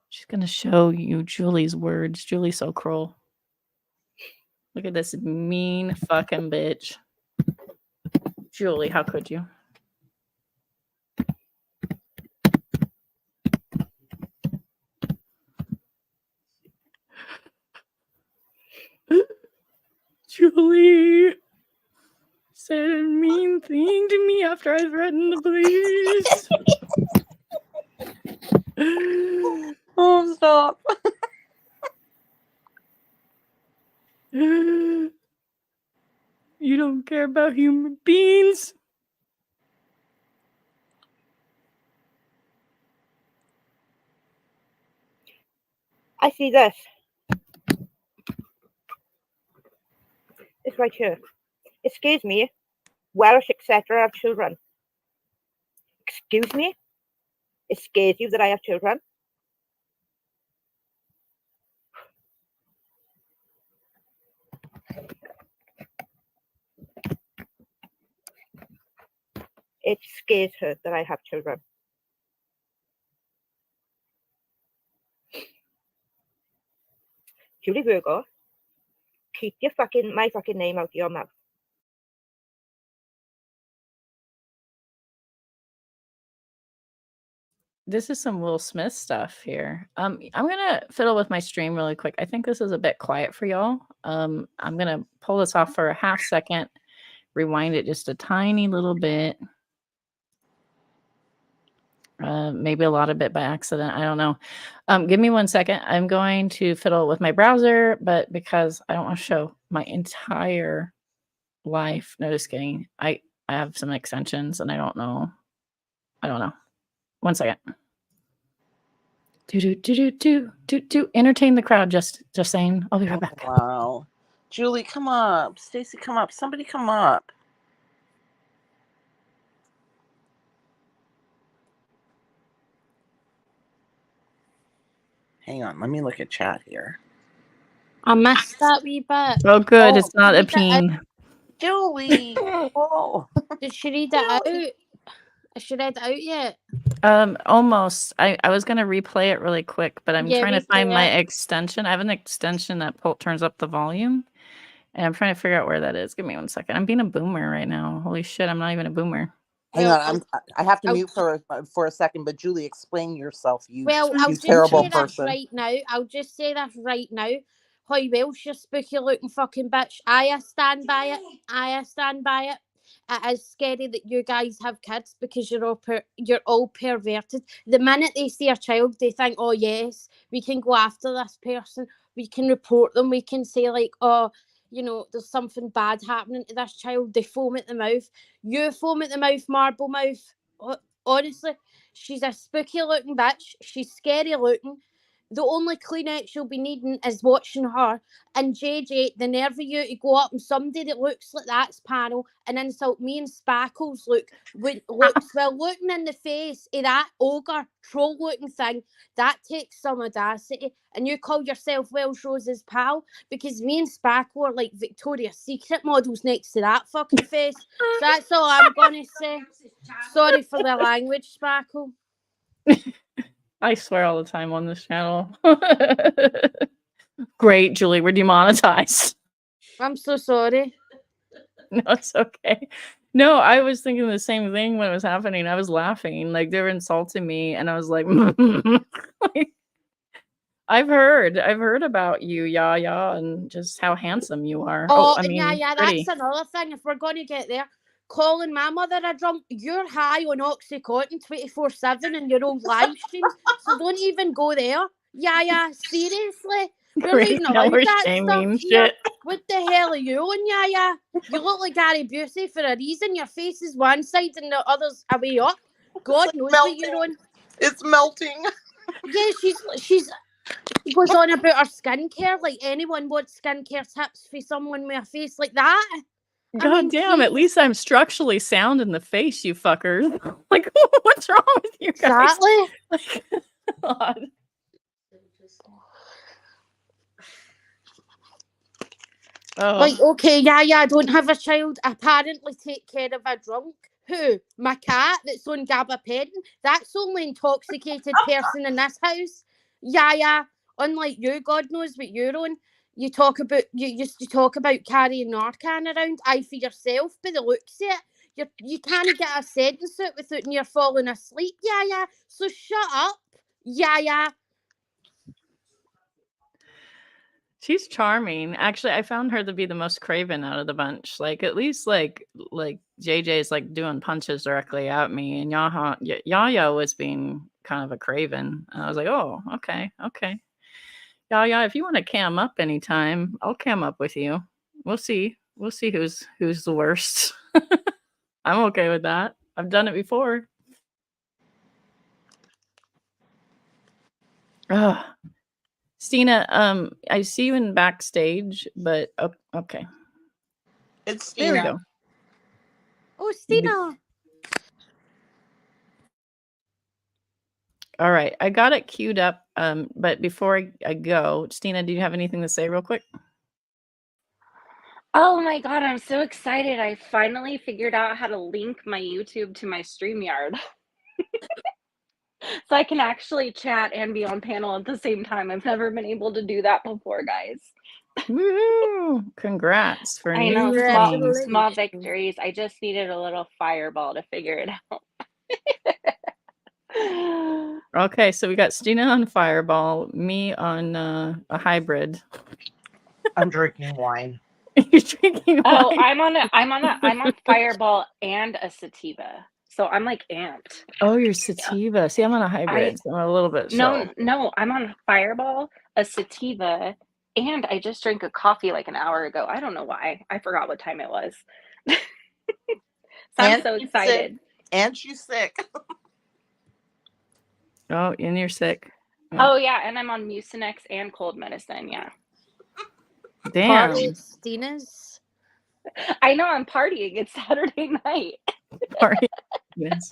She's going to show you Julie's words. Julie's so cruel. Look at this mean fucking bitch. Julie, how could you? Julie said a mean thing to me after I threatened the police. Oh, stop. You don't care about human beings. I see this. It's right here. Excuse me. Welsh, etc. have children. Excuse me? It scares you that I have children? It scares her that I have children. Julie Virgo, keep my fucking name out of your mouth. This is some Will Smith stuff here. I'm gonna fiddle with my stream really quick. I think this is a bit quiet for y'all. I'm gonna pull this off for a half second, rewind it just a tiny little bit. Maybe a lot of it by accident. I don't know. Give me 1 second. I'm going to fiddle with my browser, but because I don't want to show my entire life, no, just kidding. I have some extensions and I don't know. 1 second. Do entertain the crowd. Just saying. I'll be right back. Wow. Julie, come up. Stacy, come up. Somebody come up. Hang on. Let me look at chat here. I missed that wee bit. Oh, good. Oh, It's not a read it out. peen. Julie. Oh. Did she read it out? Has she read it out yet? Almost. I was gonna replay it really quick, but I'm Yeah, trying to find replay my it. extension. I have an extension that turns up the volume, and I'm trying to figure out where that is. Give me 1 second. I'm being a boomer right now. Holy shit! I'm not even a boomer. Hang Well, on. I have to I'll- mute for a second, but Julie, explain yourself. You Well, I'll you just terrible say this person. right now. I'll just say this right now. Hi, Welsh, you spooky looking fucking bitch. I stand by it. I stand by it. It is scary that you guys have kids because you're all perverted. The minute they see a child, they think, oh yes, we can go after this person. We can report them. We can say like, oh, you know, there's something bad happening to this child. They foam at the mouth. You foam at the mouth, marble mouth. Honestly, she's a spooky looking bitch. She's scary looking. The only Kleenex you'll be needing is watching her. And JJ, the nerve of you to go up and somebody that looks like that's panel and insult me and Spackles looks looking in the face of that ogre troll looking thing, that takes some audacity. And you call yourself Welsh Rose's pal because me and Spackle are like Victoria's Secret models next to that fucking face. So that's all I'm gonna say. Sorry for the language, Spackle. I swear all the time on this channel. Great, Julie. We're demonetized. I'm so sorry. No, it's okay. No, I was thinking the same thing when it was happening. I was laughing, like they were insulting me, and I was like, I've heard about you, Yaya, and just how handsome you are. Oh, I mean, yeah, pretty. that's another thing. If we're going to get there, calling my mother a drunk, you're high on Oxycontin 24/7 in your old live streams, so don't even go there. Yeah, seriously. We're Great, leaving now allowed we're that shaming stuff here. shit. What the hell are you on, yeah? You look like Gary Busey for a reason. Your face is one side and the other's a way up. God knows what you're on. It's melting. Yeah, she goes on about her skincare like anyone wants skincare tips for someone with a face like that. God damn, at least I'm structurally sound in the face, you fuckers. Like, what's wrong with you guys? Exactly. Like, God. Oh. Like, okay, yeah, I don't have a child. Apparently take care of a drunk. Who? My cat that's on gabapentin? That's the only intoxicated person in this house. Yeah. Unlike you, God knows what you're on. You used to talk about carrying Narcan around. I for yourself, by the looks of it. You can't get a sentence out without near falling asleep. Yeah. So shut up. Yeah. She's charming. Actually, I found her to be the most craven out of the bunch. Like at least like JJ's like doing punches directly at me, and Yaya was being kind of a craven. And I was like, oh, okay. Yaya, if you want to cam up anytime, I'll cam up with you. We'll see who's the worst. I'm okay with that. I've done it before. Ugh. Stina, I see you in backstage, but okay. It's There we Stina. go. Oh, Stina. All right, I got it queued up. But before I go, Stina, do you have anything to say real quick? Oh my God, I'm so excited. I finally figured out how to link my YouTube to my StreamYard. So I can actually chat and be on panel at the same time. I've never been able to do that before, guys. Woo! Congrats for I know, new Congratulations. things. small victories. I just needed a little fireball to figure it out. Okay, so we got Stina on Fireball, me on a hybrid. I'm drinking wine. You're drinking Oh, wine. I'm on Fireball and a sativa. So I'm like amped. Oh, you're sativa. See, I'm on a hybrid, so I'm a little bit slow. No, I'm on Fireball, a sativa, and I just drank a coffee like an hour ago. I don't know why. I forgot what time it was. So I'm And so she's excited. sick. And she's sick. Oh, and you're sick. Yeah. Oh yeah, and I'm on Mucinex and cold medicine. Yeah. Damn. Party at Stina's. I know I'm partying. It's Saturday night. Party. Yes.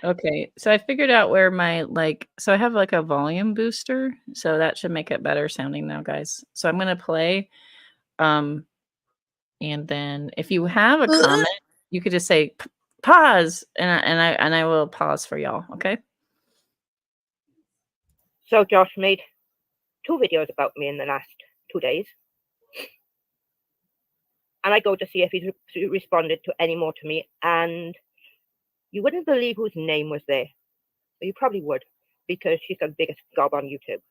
Okay, so I figured out where my so I have like a volume booster, so that should make it better sounding now, guys. So I'm gonna play, and then if you have a comment, you could just say pause, and I will pause for y'all. Okay. So Josh made 2 videos about me in the last 2 days. And I go to see if he's responded to any more to me, and you wouldn't believe whose name was there. But you probably would, because she's the biggest gob on YouTube.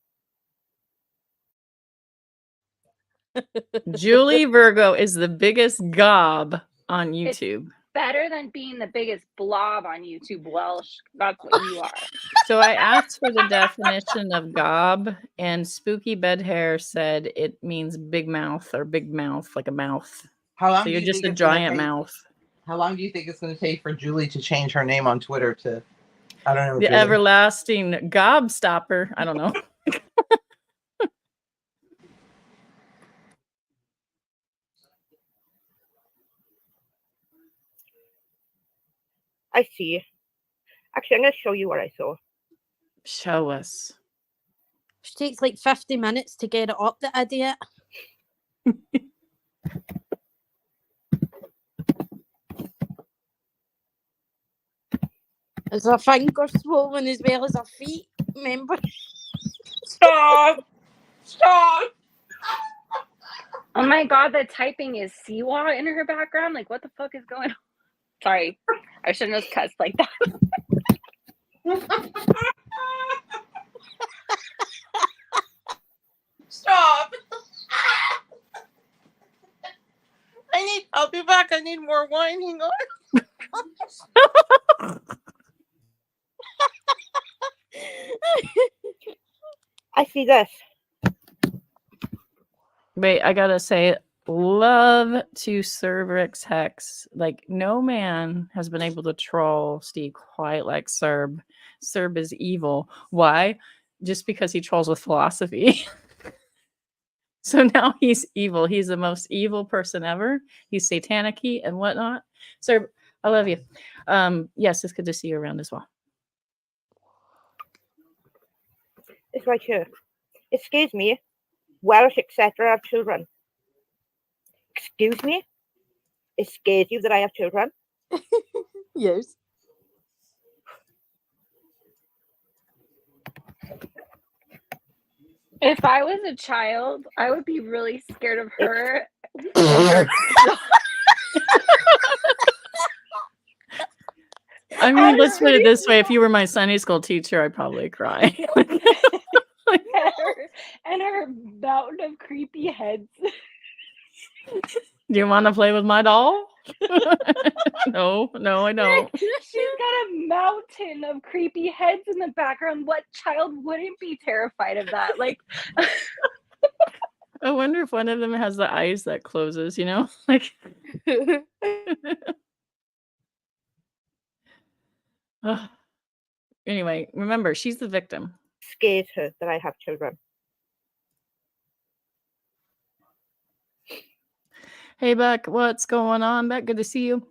Julie Virgo is the biggest gob on YouTube. Better than being the biggest blob on YouTube, Welsh. That's what you are. So I asked for the definition of gob, and Spooky Bed Hair said it means big mouth or big mouth, like a mouth. How long So you're do you just think a it's gonna giant take- mouth. How long do you think it's going to take for Julie to change her name on Twitter to, I don't know, The Julie? everlasting gob stopper. I don't know. I see. Actually, I'm going to show you what I saw. Show us. She takes like 50 minutes to get it up, the idiot. Is her finger swollen as well as her feet? Remember? Stop! Oh my God, the typing is Siwa in her background. Like, what the fuck is going on? Sorry, I shouldn't have cussed like that. Stop! I'll be back. I need more wine. Hang on. I see this. Wait, I gotta say, love to Cerberix Hex. Like, no man has been able to troll Steve quite like Serb. Serb is evil. Why? Just because he trolls with philosophy. So now he's evil. He's the most evil person ever. He's satanic-y and whatnot. Serb, I love you. Yes, it's good to see you around as well. It's right here. Excuse me. Welsh, etc. have children. Excuse me? It scares you that I have children? Yes. If I was a child, I would be really scared of her. I mean, let's put it this way. If you were my Sunday school teacher, I'd probably cry. and her mountain of creepy heads. Do you want to play with my doll? No, I don't. She's got a mountain of creepy heads in the background. What child wouldn't be terrified of that? Like, I wonder if one of them has the eyes that closes, you know? Like Ugh. Anyway, remember, she's the victim. Scares her that I have children. Hey, Beck, what's going on? Beck, good to see you.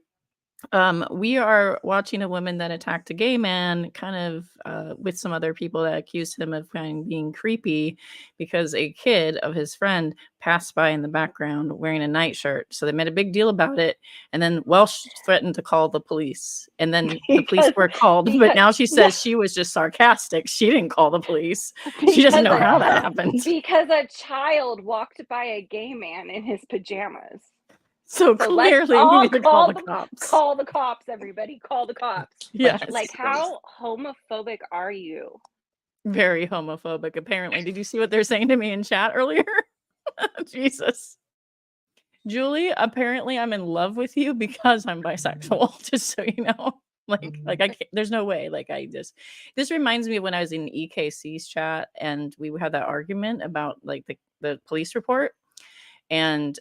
We are watching a woman that attacked a gay man, kind of with some other people that accused him of being creepy because a kid of his friend passed by in the background wearing a nightshirt. So they made a big deal about it. And then Welsh threatened to call the police. And then the police were called. But now she says she was just sarcastic. She didn't call the police. She doesn't know how that happened. Because a child walked by a gay man in his pajamas. So clearly we need to call the cops. Call the cops, everybody. Call the cops. Yes. Like, how homophobic are you? Very homophobic, apparently. Did you see what they're saying to me in chat earlier? Jesus. Julie, apparently I'm in love with you because I'm bisexual, just so you know. Like I can't, there's no way. Like this reminds me of when I was in EKC's chat and we had that argument about like the police report. And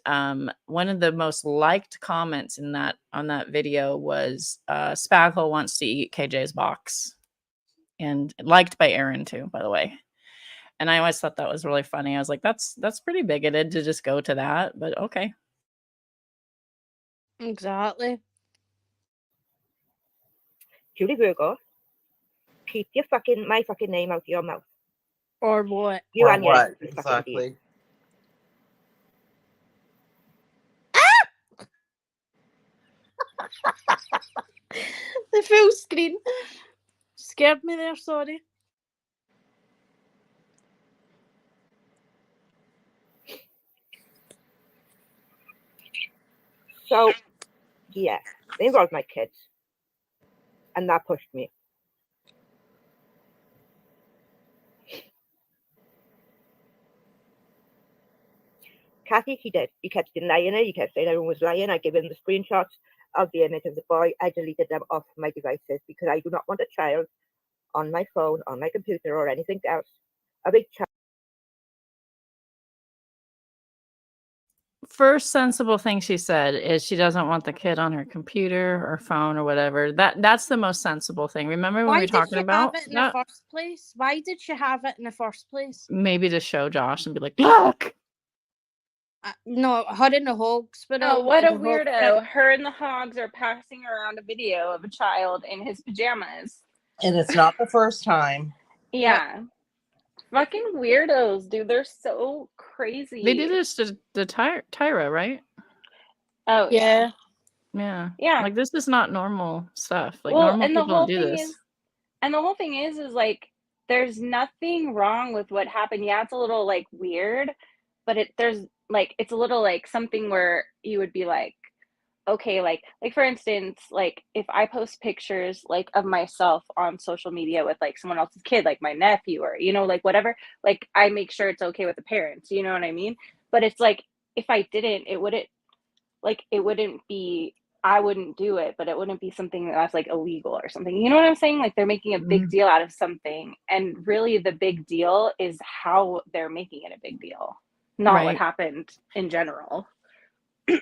one of the most liked comments on that video was Spaghole wants to eat KJ's box, and liked by Aaron too, by the way. And I always thought that was really funny. I was like, that's pretty bigoted to just go to that, but okay. Exactly. Julie Virgo, keep my fucking name out of your mouth. Or what? You Or and your what? fucking Exactly. deed. The full screen scared me there, sorry. So, yeah, they involved my kids. And that pushed me. Kathy, he did. He kept denying it. He kept saying everyone was lying. I gave him the screenshots of the image of the boy. I deleted them off my devices because I do not want a child on my phone, on my computer, or anything else. A big child. First sensible thing she said is she doesn't want the kid on her computer or phone or whatever. That's the most sensible thing. Remember when we were talking about have it in the first place? Why did she have it in the first place? Maybe to show Josh and be like, look. No, her and the hogs. But oh, what a weirdo. Her and the hogs are passing around a video of a child in his pajamas. And it's not the first time. Yeah. Fucking weirdos, dude. They're so crazy. They did this to Tyra, right? Oh, yeah. Yeah. Yeah. Like, this is not normal stuff. Like, well, normal people don't do this. And the whole thing is like, there's nothing wrong with what happened. Yeah, it's a little, like, weird. But it's a little, like, something where you would be like, okay, like for instance, like if I post pictures like of myself on social media with like someone else's kid, like my nephew or, you know, like whatever, like I make sure it's okay with the parents, you know what I mean? But it's like, if I didn't, I wouldn't do it, but it wouldn't be something that's like illegal or something. You know what I'm saying? Like they're making a big deal out of something. And really the big deal is how they're making it a big deal, not what happened in general.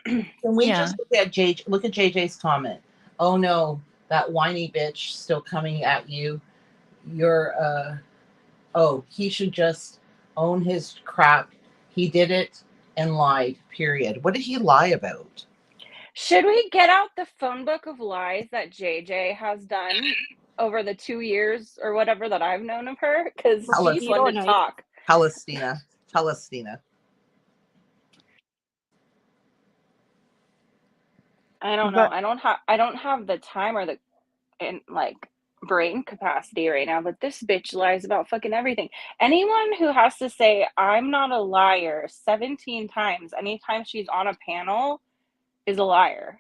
Can we just look at JJ's comment? Oh no, that whiny bitch still coming at you. You're he should just own his crap. He did it and lied, period. What did he lie about? Should we get out the phone book of lies that JJ has done over the 2 years or whatever that I've known of her? Because she's one to talk. Palestina. I don't know. I don't have the time or the brain capacity right now, but this bitch lies about fucking everything. Anyone who has to say I'm not a liar 17 times anytime she's on a panel is a liar.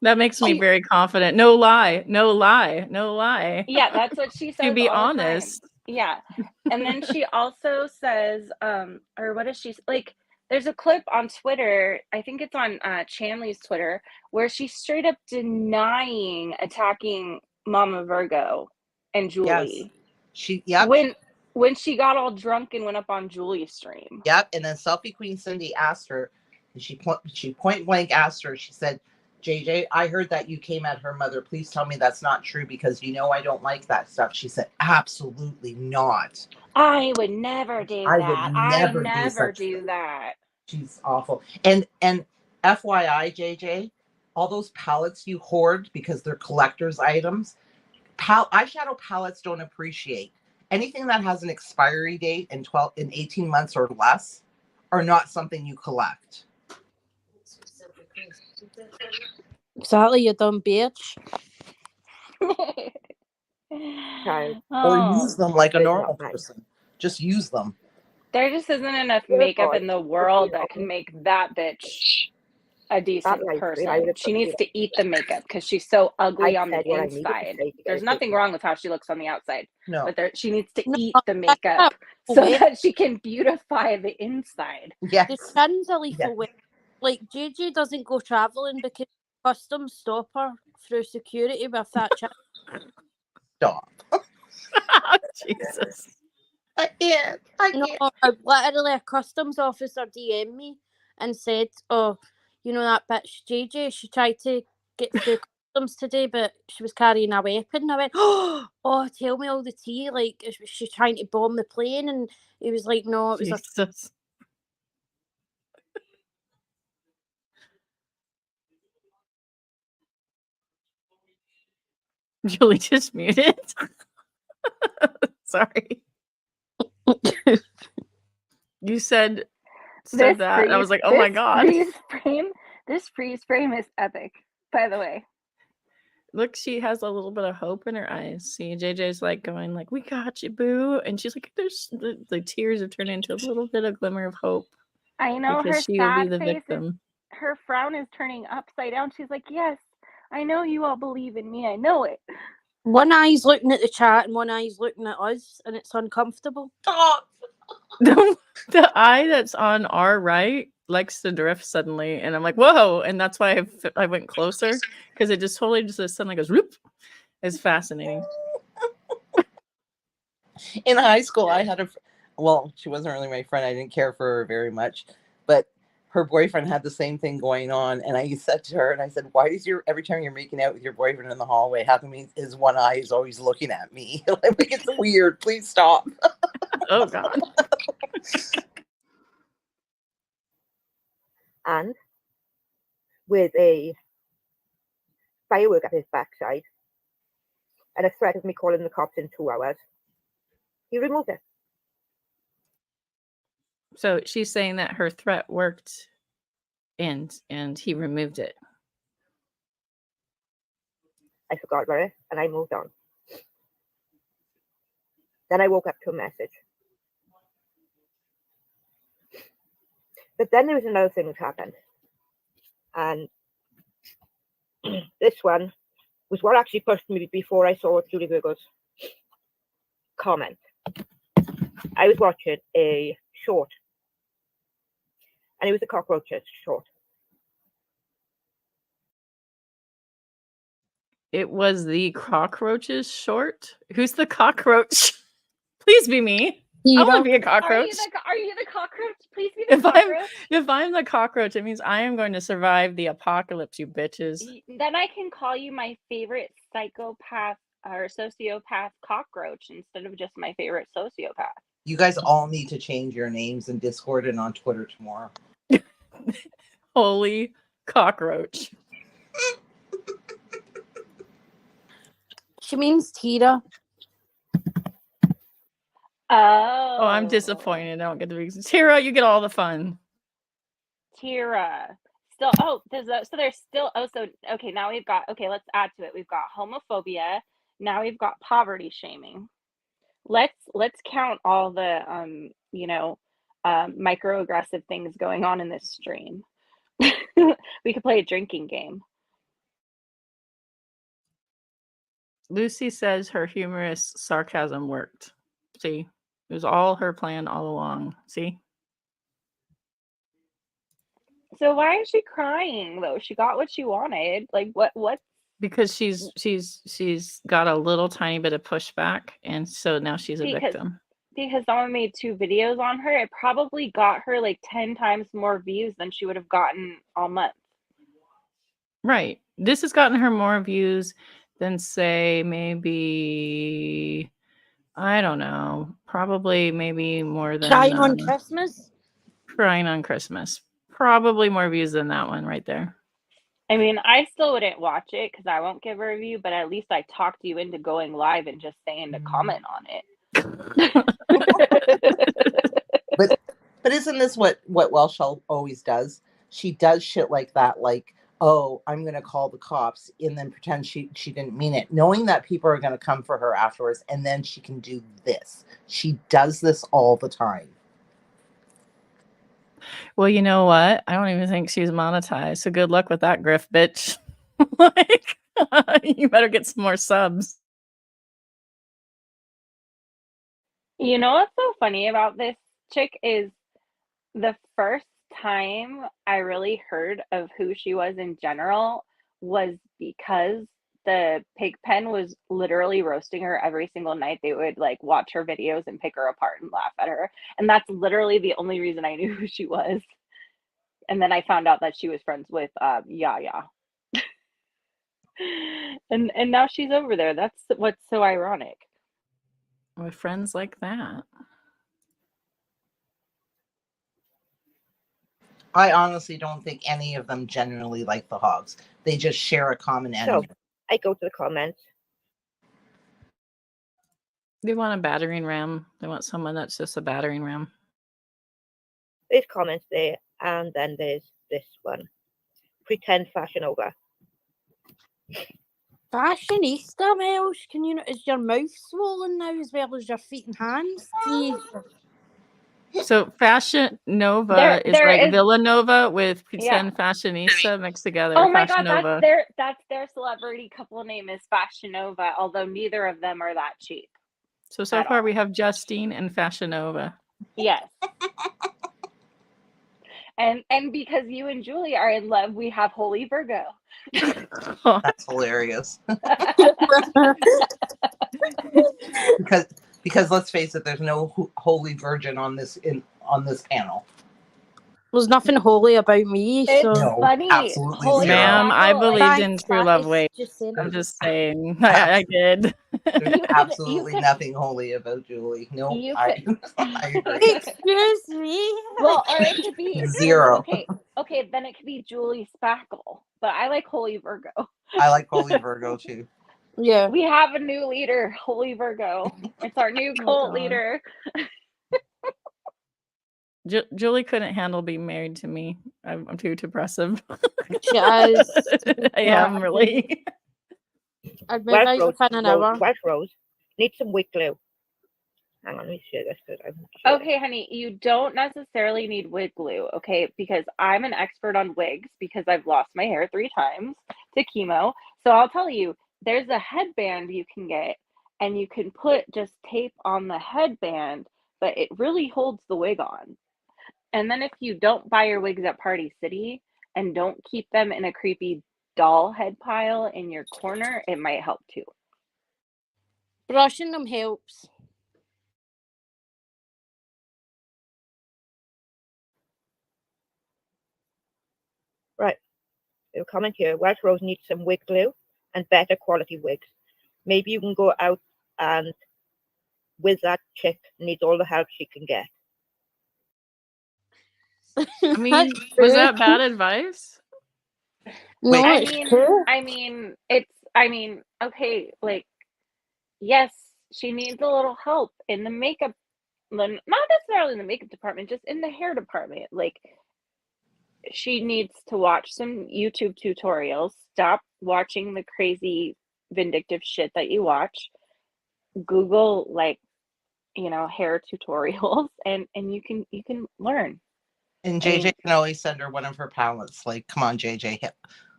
That makes me very confident. No lie. Yeah, that's what she says. To be all honest. Yeah. And then she also says, or what is she like? There's a clip on Twitter, I think it's on Chanley's Twitter, where she's straight up denying attacking Mama Virgo and Julie. Yep. When she got all drunk and went up on Julie's stream. Yep. And then Selfie Queen Cindy asked her, and she point blank asked her, she said, JJ, I heard that you came at her mother. Please tell me that's not true because you know I don't like that stuff. She said, absolutely not. I would never do that. I Would never do that. She's awful. And FYI, JJ, all those palettes you hoard because they're collector's items, eyeshadow palettes don't appreciate. Anything that has an expiry date in 18 months or less are not something you collect. Exactly, you dumb bitch. Or use them like a normal person. Just use them. There just isn't enough makeup in the world that can make that bitch a decent person. She needs to eat the makeup because she's so ugly on the inside. There's nothing wrong with how she looks on the outside. No. But she needs to eat the makeup so that she can beautify the inside. The chin's a lethal weapon. Like, JJ doesn't go travelling because customs stop her through security with that chin. Stop. Jesus. I can't. Literally, a customs officer DM'd me and said, oh, you know that bitch JJ, she tried to get through customs today, but she was carrying a weapon. I went, oh, tell me all the tea. Like, is she trying to bomb the plane? And he was like, no, it was Jesus. Julie just muted. Sorry. You said that. I was like, oh my God. This freeze frame is epic, by the way. Look, she has a little bit of hope in her eyes. See, JJ's like going like, we got you, boo. And she's like, there's the tears have turned into a little bit of glimmer of hope. I know because her she will be sad the face victim. Her frown is turning upside down. She's like, yes, I know you all believe in me. I know it. One eye's looking at the chat and one eye's looking at us, and it's uncomfortable. Stop. The eye that's on our right likes to drift suddenly, and I'm like, whoa! And that's why I went closer because it just totally just suddenly goes whoop. It's fascinating. In high school, I had she wasn't really my friend. I didn't care for her very much, but her boyfriend had the same thing going on. And I said to her, and I said, why is every time you're making out with your boyfriend in the hallway, how come his one eye is always looking at me? Like, it's weird. Please stop. Oh, God. And with a firework at his backside and a threat of me calling the cops in 2 hours, he removed it. So she's saying that her threat worked and he removed it. I forgot about it and I moved on. Then I woke up to a message. But then there was another thing that happened. And this one was what actually pushed me before I saw Julie Virgo's comment. I was watching a short. And it was a cockroaches short. It was the cockroaches short? Who's the cockroach? Please be me. I want to be a cockroach. Are you the cockroach? Please be the cockroach. If I'm the cockroach, it means I am going to survive the apocalypse, you bitches. Then I can call you my favorite psychopath or sociopath cockroach instead of just my favorite sociopath. You guys all need to change your names in Discord and on Twitter tomorrow. Holy cockroach. She means Tira. Oh, I'm disappointed. I don't get to be Tira. You get all the fun. Tira. Still, there's still, okay, now we've got, let's add to it. We've got homophobia. Now we've got poverty shaming. Let's count all the, microaggressive things going on in this stream. We could play a drinking game. Lucy says her humorous sarcasm worked. See, it was all her plan all along. See? So why is she crying though? She got what she wanted. Like what? Because she's got a little tiny bit of pushback, and so now she's a victim. Because someone made 2 videos on her, it probably got her like 10 times more views than she would have gotten all month. Right. This has gotten her more views than, say, maybe, I don't know, probably maybe more than Crying on Christmas. Crying on Christmas. Probably more views than that one right there. I mean, I still wouldn't watch it because I won't give a review, but at least I talked you into going live and just saying to comment on it. But isn't this what Welsh always does? She does shit like that, like, oh, I'm gonna call the cops, and then pretend she didn't mean it, knowing that people are gonna come for her afterwards, and then she can do this. She does this all the time. Well, you know what? I don't even think she's monetized. So good luck with that, Griff, bitch. Like, you better get some more subs. You know what's so funny about this chick is the first time I really heard of who she was in general was because the pig pen was literally roasting her every single night. They would like watch her videos and pick her apart and laugh at her. And that's literally the only reason I knew who she was. And then I found out that she was friends with Yaya. and now she's over there. That's what's so ironic. With friends like that. I honestly don't think any of them genuinely like the hogs. They just share a common enemy. So I go to the comments. They want a battering ram. They want someone that's just a battering ram. There's comments there, and then there's this one. Pretend fashion over. Fashionista, Welsh. Can you? Is your mouth swollen now as well as your feet and hands? So Fashion Nova is like Villanova with Pretend Yeah. Fashionista mixed together. Oh my Fashion god, Nova. that's their celebrity couple name is Fashion Nova, although neither of them are that cheap. So far we have Justine and Fashion Nova. Yes. And because you and Julie are in love, we have Holy Virgo. That's hilarious. because let's face it, there's no holy virgin on this panel. There's nothing holy about me. It's so funny. Absolutely Holy zero. Ma'am, I believed in Thanks, true that love. is Wait, just saying. I'm just saying. I did. There's absolutely nothing holy about Julie. No, I agree. Excuse me. Well, or it could be Zero. Okay, then it could be Julie Spackle. But I like Holy Virgo. I like Holy Virgo too. Yeah. We have a new leader, Holy Virgo. It's our new cult leader. Julie couldn't handle being married to me. I'm too depressive. She is. I am really. I'd move out within an hour. Welsh Rose. Need some wig glue. Hang on, let me share this because I'm sure. Okay, honey, you don't necessarily need wig glue, okay? Because I'm an expert on wigs because I've lost my hair 3 times to chemo. So I'll tell you, there's a headband you can get, and you can put just tape on the headband, but it really holds the wig on. And then if you don't buy your wigs at Party City and don't keep them in a creepy doll head pile in your corner, it might help too. Brushing them helps. Right. They'll comment here. Welsh Rose needs some wig glue and better quality wigs. Maybe you can go out and with that chick needs all the help she can get. I mean, was that bad advice? No, I mean, okay, like, yes, she needs a little help in the makeup, not necessarily in the makeup department, just in the hair department. Like, she needs to watch some YouTube tutorials, stop watching the crazy vindictive shit that you watch, Google, like, you know, hair tutorials, and you can learn. And JJ can always send her one of her palettes. Like, come on, JJ,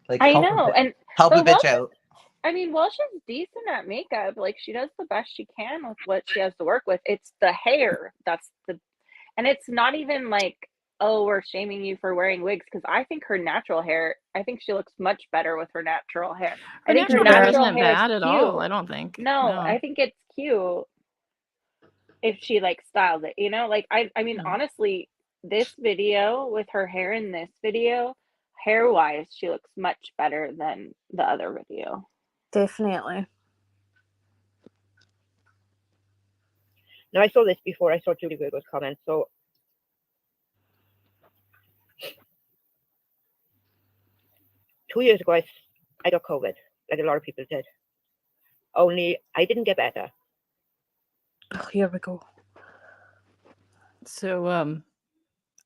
like I know, and help a bitch out. I mean, Welsh is decent at makeup. Like, she does the best she can with what she has to work with. It's the hair and it's not even like, oh, we're shaming you for wearing wigs, because I think her natural hair, I think she looks much better with her natural hair. Her I think her natural hair natural isn't hair is bad at cute. all, I don't think. No, No. I think it's cute if she like styles it, like I mean, No. honestly, this video with her hair in this video, hair wise, she looks much better than the other video. Definitely. Now, I saw this before I saw Julie Virgo's comment. So, 2 years ago, I got COVID, like a lot of people did. Only I didn't get better. Oh, here we go. So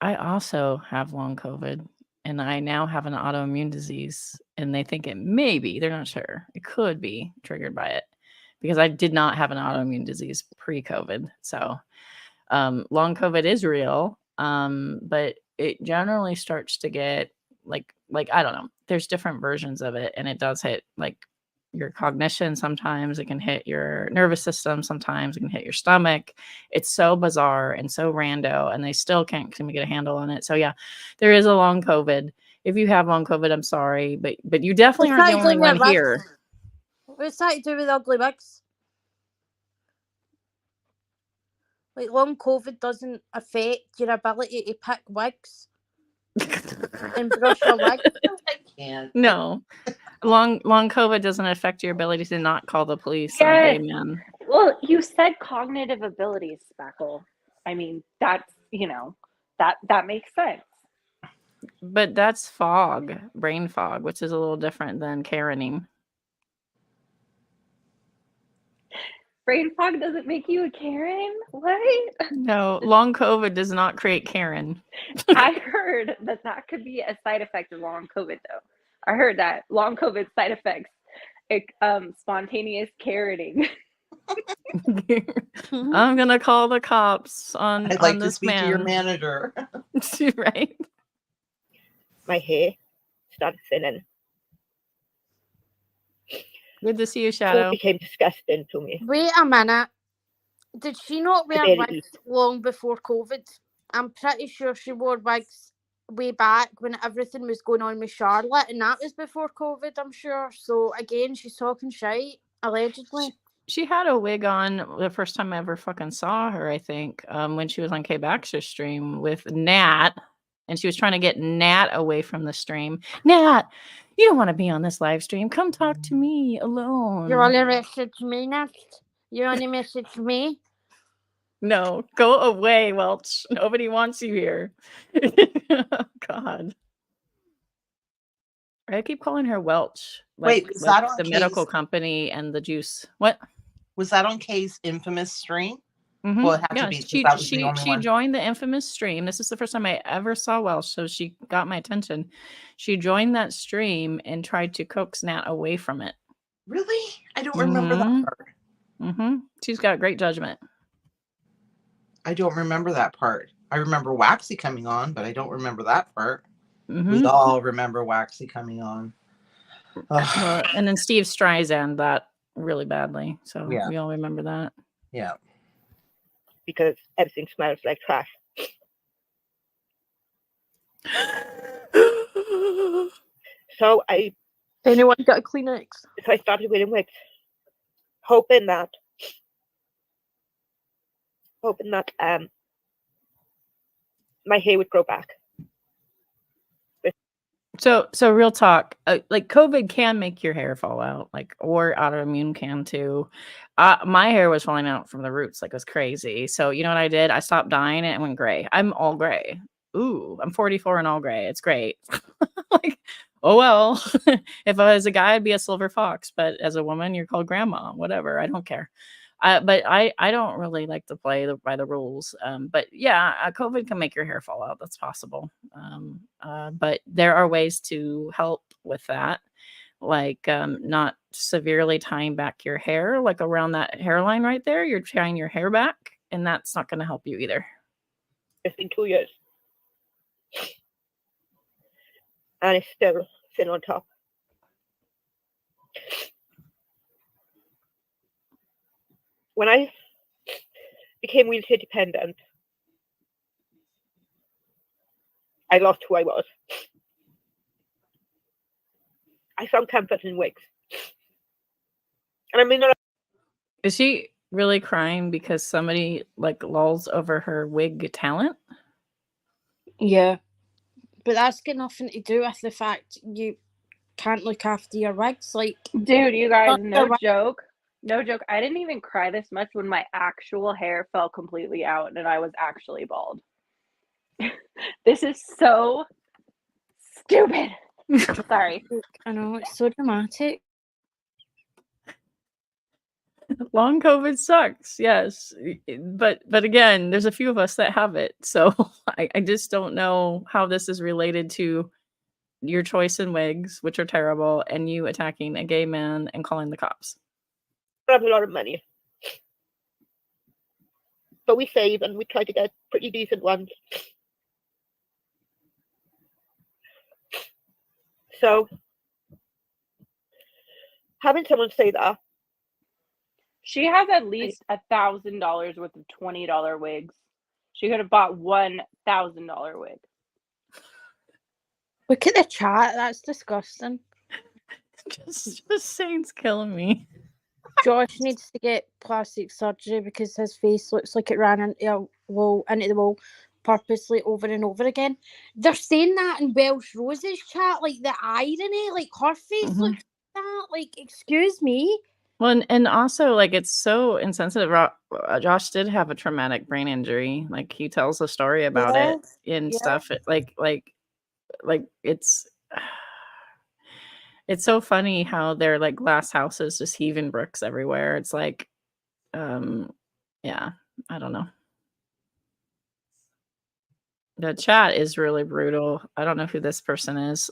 I also have long COVID, and I now have an autoimmune disease, and they think it may be, they're not sure. It could be triggered by it because I did not have an autoimmune disease pre-COVID. So long COVID is real, but it generally starts to get like I don't know. There's different versions of it, and it does hit like your cognition. Sometimes it can hit your nervous system. Sometimes it can hit your stomach. It's so bizarre and so rando, and they still can't seem to get a handle on it. So yeah, there is a long COVID. If you have long COVID, I'm sorry, but you definitely aren't the only one here. What's that to do with ugly wigs? Like, long COVID doesn't affect your ability to pick wigs and brush your wig. I can't. No. Long COVID doesn't affect your ability to not call the police on Yes. gay men. Well, you said cognitive abilities, Spackle. I mean, that's, that makes sense. But that's fog, brain fog, which is a little different than Karening. Brain fog doesn't make you a Karen? What? No, long COVID does not create Karen. I heard that could be a side effect of long COVID, though. I heard that long COVID side effects, spontaneous Karening. I'm gonna call the cops on I'd like to this speak man. to your manager. Right? My hair started thinning. Good to see you, It Shadow. became disgusting to me. Wait a minute. Did she not wear barely wigs long before COVID? I'm pretty sure she wore wigs way back when everything was going on with Charlotte, and that was before COVID, I'm sure. So again, she's talking shite, allegedly. She had a wig on the first time I ever fucking saw her, I think, when she was on Kay Baxter's stream with Nat, and she was trying to get Nat away from the stream. Nat, you don't want to be on this live stream. Come talk to me alone. You want to message me next? You want to message me? No, go away, Welch. Nobody wants you here. God. I keep calling her Welch. Wait, was that on the medical Kay's- company and the juice. What? Was that on Kay's infamous stream? Mm-hmm. Well, it had Yeah, to be. 'Cause that was the only she one. joined the infamous stream. This is the first time I ever saw Welsh, so she got my attention. She joined that stream and tried to coax Nat away from it. Really? I don't remember that part. Mm-hmm. She's got great judgment. I don't remember that part. I remember Waxy coming on, but I don't remember that part. Mm-hmm. We all remember Waxy coming on. Well, and then Steve Streisand that really badly. So Yeah. we all remember that. Yeah. Because everything smells like trash. So Anyone got a Kleenex? So I started wearing wigs, hoping that my hair would grow back. So real talk, like COVID can make your hair fall out, like, or autoimmune can too. My hair was falling out from the roots, like it was crazy. So you know what I did? I stopped dyeing it and went gray. I'm all gray. Ooh, I'm 44 and all gray. It's great. Like, oh well. If I was a guy, I'd be a silver fox. But as a woman, you're called grandma. Whatever. I don't care. But I don't really like to play by the rules. But yeah, COVID can make your hair fall out. That's possible. But there are ways to help with that, like not severely tying back your hair, like around that hairline right there. You're tying your hair back, and that's not going to help you either. It's been 2 years. And it's still thin on top. when I became wheelchair dependent, I lost who I was. I found comfort in wigs. And I mean, Is she really crying because somebody like lulls over her wig talent? Yeah. But that's got nothing to do with the fact you can't look after your wigs. Like, Dude, you guys, your no wig- joke. No joke. I didn't even cry this much when my actual hair fell completely out and I was actually bald. This is so stupid. Sorry. I know, it's so dramatic. Long COVID sucks, yes. But again, there's a few of us that have it. So I just don't know how this is related to your choice in wigs, which are terrible, and you attacking a gay man and calling the cops. I have a lot of money. But we save and we try to get pretty decent ones. So, having someone say that, She has at least $1,000 worth of $20 wigs. She could have bought $1,000 wig. Look at the chat. That's disgusting. Just saying's killing me. Josh needs to get plastic surgery because his face looks like it ran into the wall purposely over and over again. They're saying that in Welsh Rose's chat, like the irony, like her face looks like that. Like, excuse me. Well, and also, like, it's so insensitive. Josh did have a traumatic brain injury. Like, he tells a story about it and stuff. Like it's so funny how they're like glass houses just heaving bricks everywhere. It's like, yeah, I don't know. The chat is really brutal. I don't know who this person is.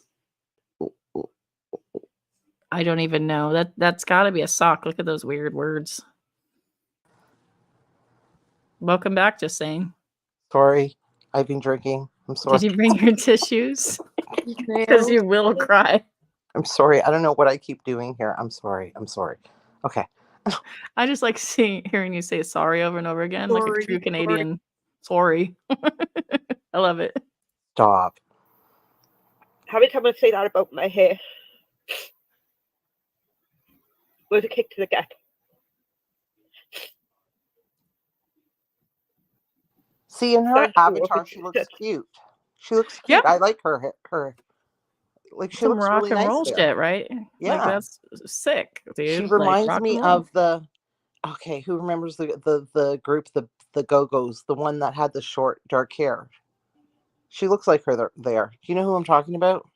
I don't even know. That's got to be a sock. Look at those weird words. Welcome back, just saying. Sorry, I've been drinking. I'm sorry. Did you bring your tissues? Because you will cry. I'm sorry. I don't know what I keep doing here. I'm sorry. Okay. I just like hearing you say sorry over and over again, like a true Canadian. Sorry. I love it. Stop. having someone say that about my hair was a kick to the gut. See, in her Thank you. avatar, she looks cute. She looks cute. I like her. Like, she Some looks rock really and nice roll there. shit, right? Yeah. Like, that's sick, dude. She Like, reminds rock me and roll. of the, okay, who remembers the group, the Go-Go's, the one that had the short, dark hair? She looks like her there. Do you know who I'm talking about?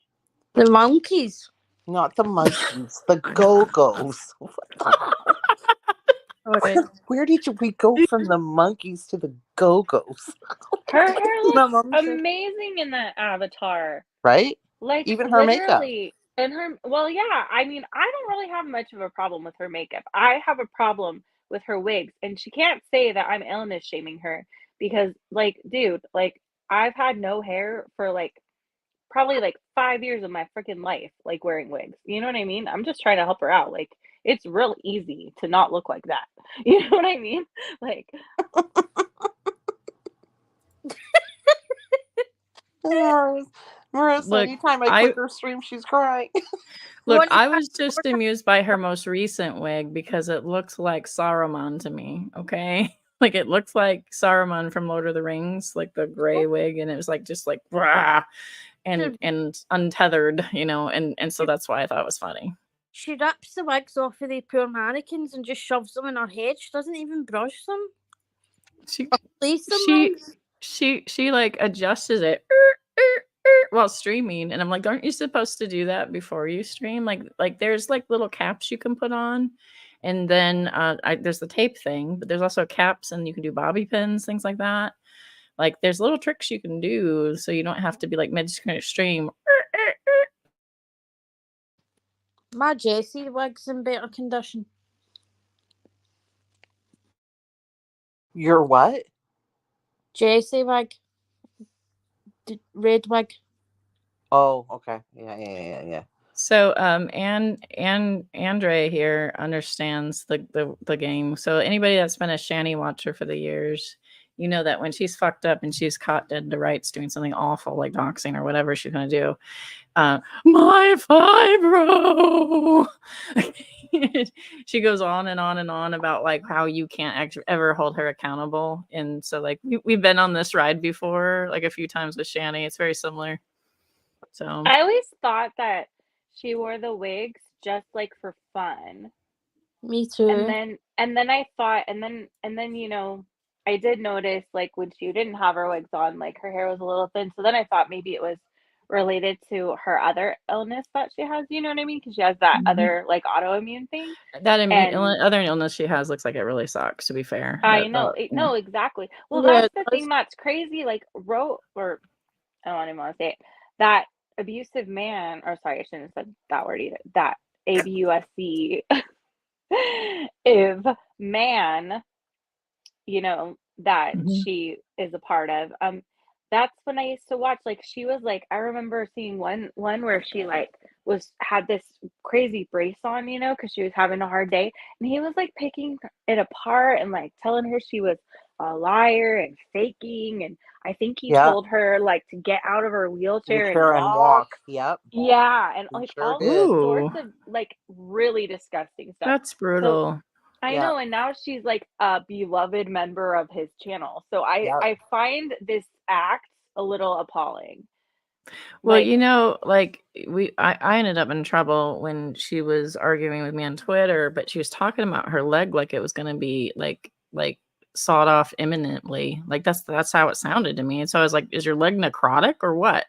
The monkeys. Not the monkeys, the Go-Go's. Where did we go from the monkeys to the Go-Go's? Her hair looks amazing in that avatar. Right? Like, even her makeup. And her, well, yeah, I mean, I don't really have much of a problem with her makeup. I have a problem with her wigs, and she can't say that I'm illness shaming her because, like, dude, like, I've had no hair for, like, probably, like, 5 years of my freaking life, like, wearing wigs. You know what I mean? I'm just trying to help her out. Like, it's real easy to not look like that. You know what I mean? Like... Marissa, Look, anytime I click her stream, she's crying. Look, I was just amused by her most recent wig because it looks like Saruman to me, okay? Like, it looks like Saruman from Lord of the Rings, like the gray wig, and it was like just like rah, and untethered, you know, and so that's why I thought it was funny. She rips the wigs off of the poor mannequins and just shoves them in her head. She doesn't even brush them. She like adjusted it while streaming, and I'm like, aren't you supposed to do that before you stream? Like there's like little caps you can put on, and then there's the tape thing, but there's also caps, and you can do bobby pins, things like that. Like, there's little tricks you can do so you don't have to be like mid-stream. My Jessie wig's in better condition. Your what? Jessie wig. The red wig. Oh, okay. Yeah. So and Andre here understands the game. So anybody that's been a Shanny watcher for the years, you know that when she's fucked up and she's caught dead to rights doing something awful like doxing or whatever she's gonna do, my fibro. She goes on and on and on about like how you can't ever hold her accountable. And so like we've been on this ride before, like a few times with Shanny. It's very similar. So I always thought that she wore the wigs just like for fun. Me too. And then I thought and then you know, I did notice like when she didn't have her wigs on, like her hair was a little thin. So then I thought maybe it was related to her other illness that she has, you know what I mean? Because she has that other like autoimmune thing. that And other illness she has looks like it really sucks, to be fair. I know. No, exactly. Well, Yeah, that's the thing that's crazy. Like, or I don't even want to say it. That abusive man, or sorry, I shouldn't have said that word either. That ABUSC if man, you know, that she is a part of. That's when I used to watch. Like, she was like, I remember seeing one where she like had this crazy brace on, you know, because she was having a hard day, and he was like picking it apart and like telling her she was a liar and faking, and I think he told her like to get out of her wheelchair and walk. Yep. Yeah, and He like sure all did. sorts of like really disgusting stuff. That's brutal. I Yeah. know, and now she's like a beloved member of his channel. So I find this act a little appalling. Well, Like, you know, like I ended up in trouble when she was arguing with me on Twitter, but she was talking about her leg like it was going to be like sawed off imminently. Like that's how it sounded to me. And so I was like, is your leg necrotic or what?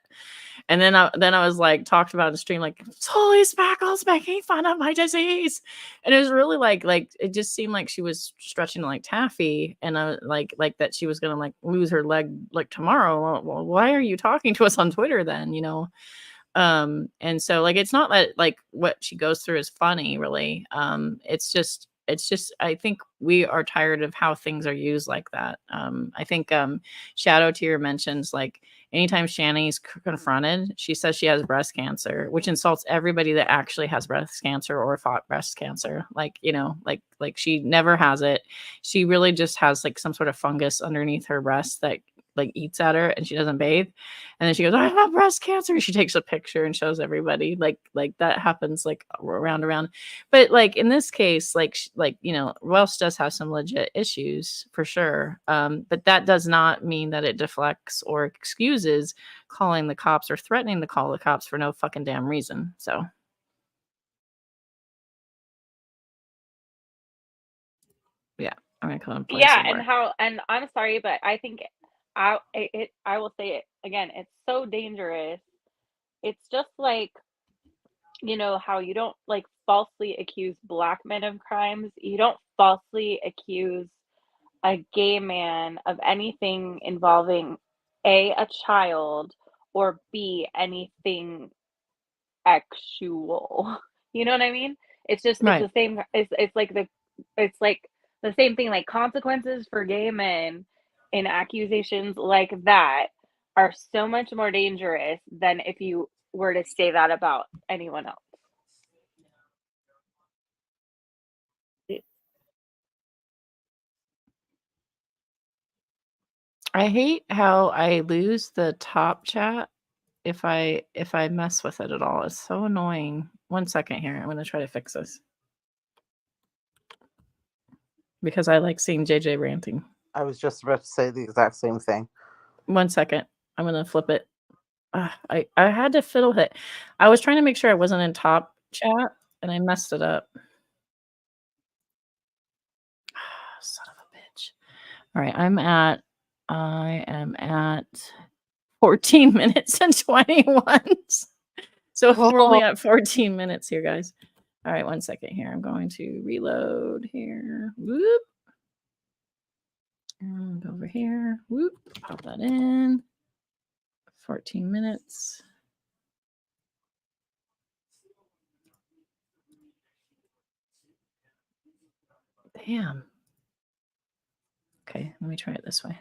And then I was like talked about in the stream, like, holy Spackles making fun of my disease. And it was really like it just seemed like she was stretching like taffy, and like that she was gonna like lose her leg like tomorrow. Well, why are you talking to us on Twitter then? You know? And so like it's not that like what she goes through is funny, really. It's just I think we are tired of how things are used like that. I think Shadow Tier mentions like anytime Shanny's confronted, she says she has breast cancer, which insults everybody that actually has breast cancer or fought breast cancer. Like, you know, like she never has it. She really just has like some sort of fungus underneath her breast that like eats at her, and she doesn't bathe. And then she goes, I have breast cancer. And she takes a picture and shows everybody. Like that happens like around. But like in this case, like you know, Welsh does have some legit issues for sure. But that does not mean that it deflects or excuses calling the cops or threatening to call the cops for no fucking damn reason. So yeah, I'm gonna call him. yeah, and I'm sorry, but I think I will say it again. It's so dangerous. It's just like, you know, how you don't like falsely accuse black men of crimes. You don't falsely accuse a gay man of anything involving a child, or B, anything actual. You know what I mean? It's just Right. it's the same. It's like the same thing. Like, consequences for gay men in accusations like that are so much more dangerous than if you were to say that about anyone else. I hate how I lose the top chat if I mess with it at all. It's so annoying. 1 second here. I'm going to try to fix this. Because I like seeing JJ ranting. I was just about to say the exact same thing. 1 second. I'm going to flip it. I had to fiddle with it. I was trying to make sure I wasn't in top chat, and I messed it up. Son of a bitch. All right, I am at 14 minutes and 21. So we're only at 14 minutes here, guys. All right, 1 second here. I'm going to reload here. Whoop. And over here. Whoop. Pop that in. 14 minutes. Damn. Okay, let me try it this way.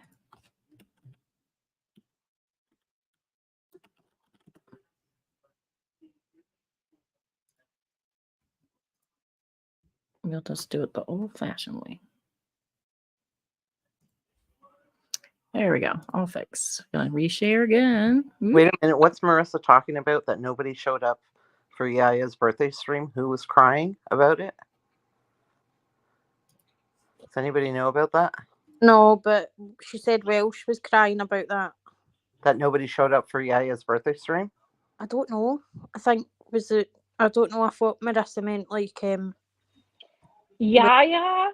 We'll just do it the old-fashioned way. There we go. All fixed. Gonna reshare again. Wait a minute. What's Marissa talking about that nobody showed up for Yaya's birthday stream? Who was crying about it? Does anybody know about that? No, but she said Welsh was crying about that. That nobody showed up for Yaya's birthday stream? I don't know. I think was it. I don't know. I thought Marissa meant like Yaya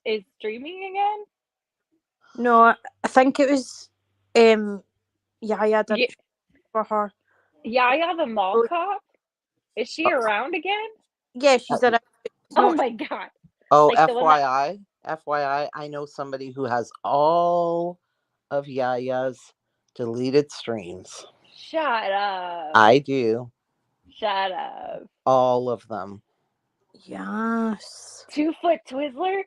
is streaming again. No, I think it was Yaya did Ye- for her. Yaya the mall cop. Is she around again? Yeah, she's around. Oh my god. Oh, Like the one that- FYI, I know somebody who has all of Yaya's deleted streams. Shut up. I do. Shut up. All of them. Yes. 2-foot Twizzler?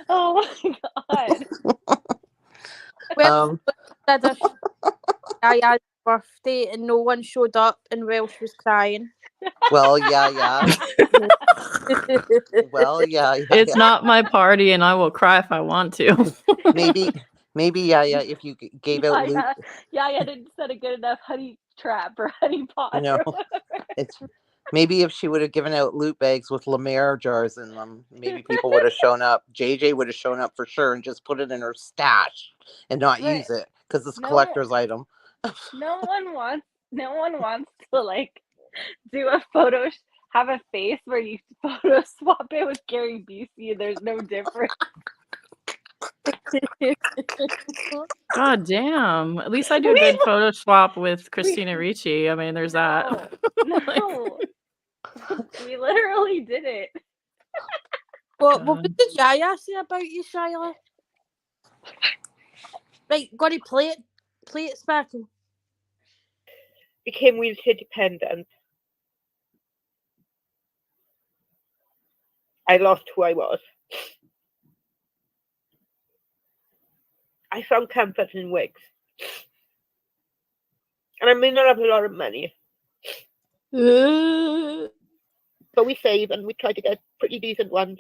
Oh my god. Well, did a Yaya's birthday and no one showed up and Welsh was crying. Well, yeah. Well, yeah. It's not my party, and I will cry if I want to. Maybe, Yaya, if you gave out loot. Yaya didn't set a good enough honey trap or honey pot. No, it's maybe if she would have given out loot bags with La Mer jars in them, maybe people would have shown up. JJ would have shown up for sure and just put it in her stash and not use it because it's a collector's item. No one wants to like do a photo, have a face where you photo swap it with Gary Busey and there's no difference. God damn. At least I do a good photo swap with Christina Ricci. I mean, there's that. No. We literally did it. What did Yaya say about you, Shyla? Right, got to play it, Sparkle. Became wheelchair dependent. I lost who I was. I found comfort in wigs. And I may not have a lot of money. But we save and we try to get pretty decent ones.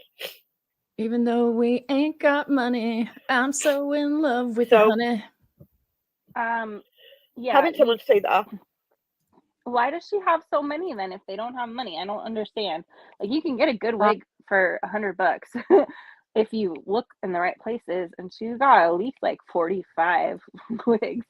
Even though we ain't got money, I'm so in love with you, honey. Yeah. Having someone say that. Why does she have so many then if they don't have money? I don't understand. Like you can get a good wig for $100 if you look in the right places, and she's got at least like 45 wigs.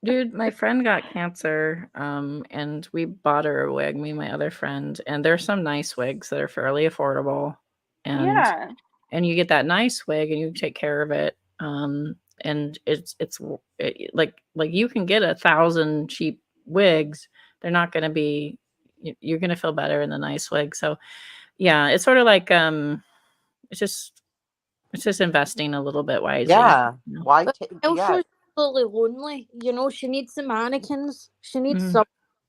Dude, my friend got cancer, and we bought her a wig, me and my other friend, and there's some nice wigs that are fairly affordable, and you get that nice wig and you take care of it, and it's like you can get 1,000 cheap wigs. They're not going to be, you're going to feel better in the nice wig. So yeah, it's sort of like it's just investing a little bit wisely. Yeah. Why Elsha's totally lonely. You know, she needs the mannequins. She needs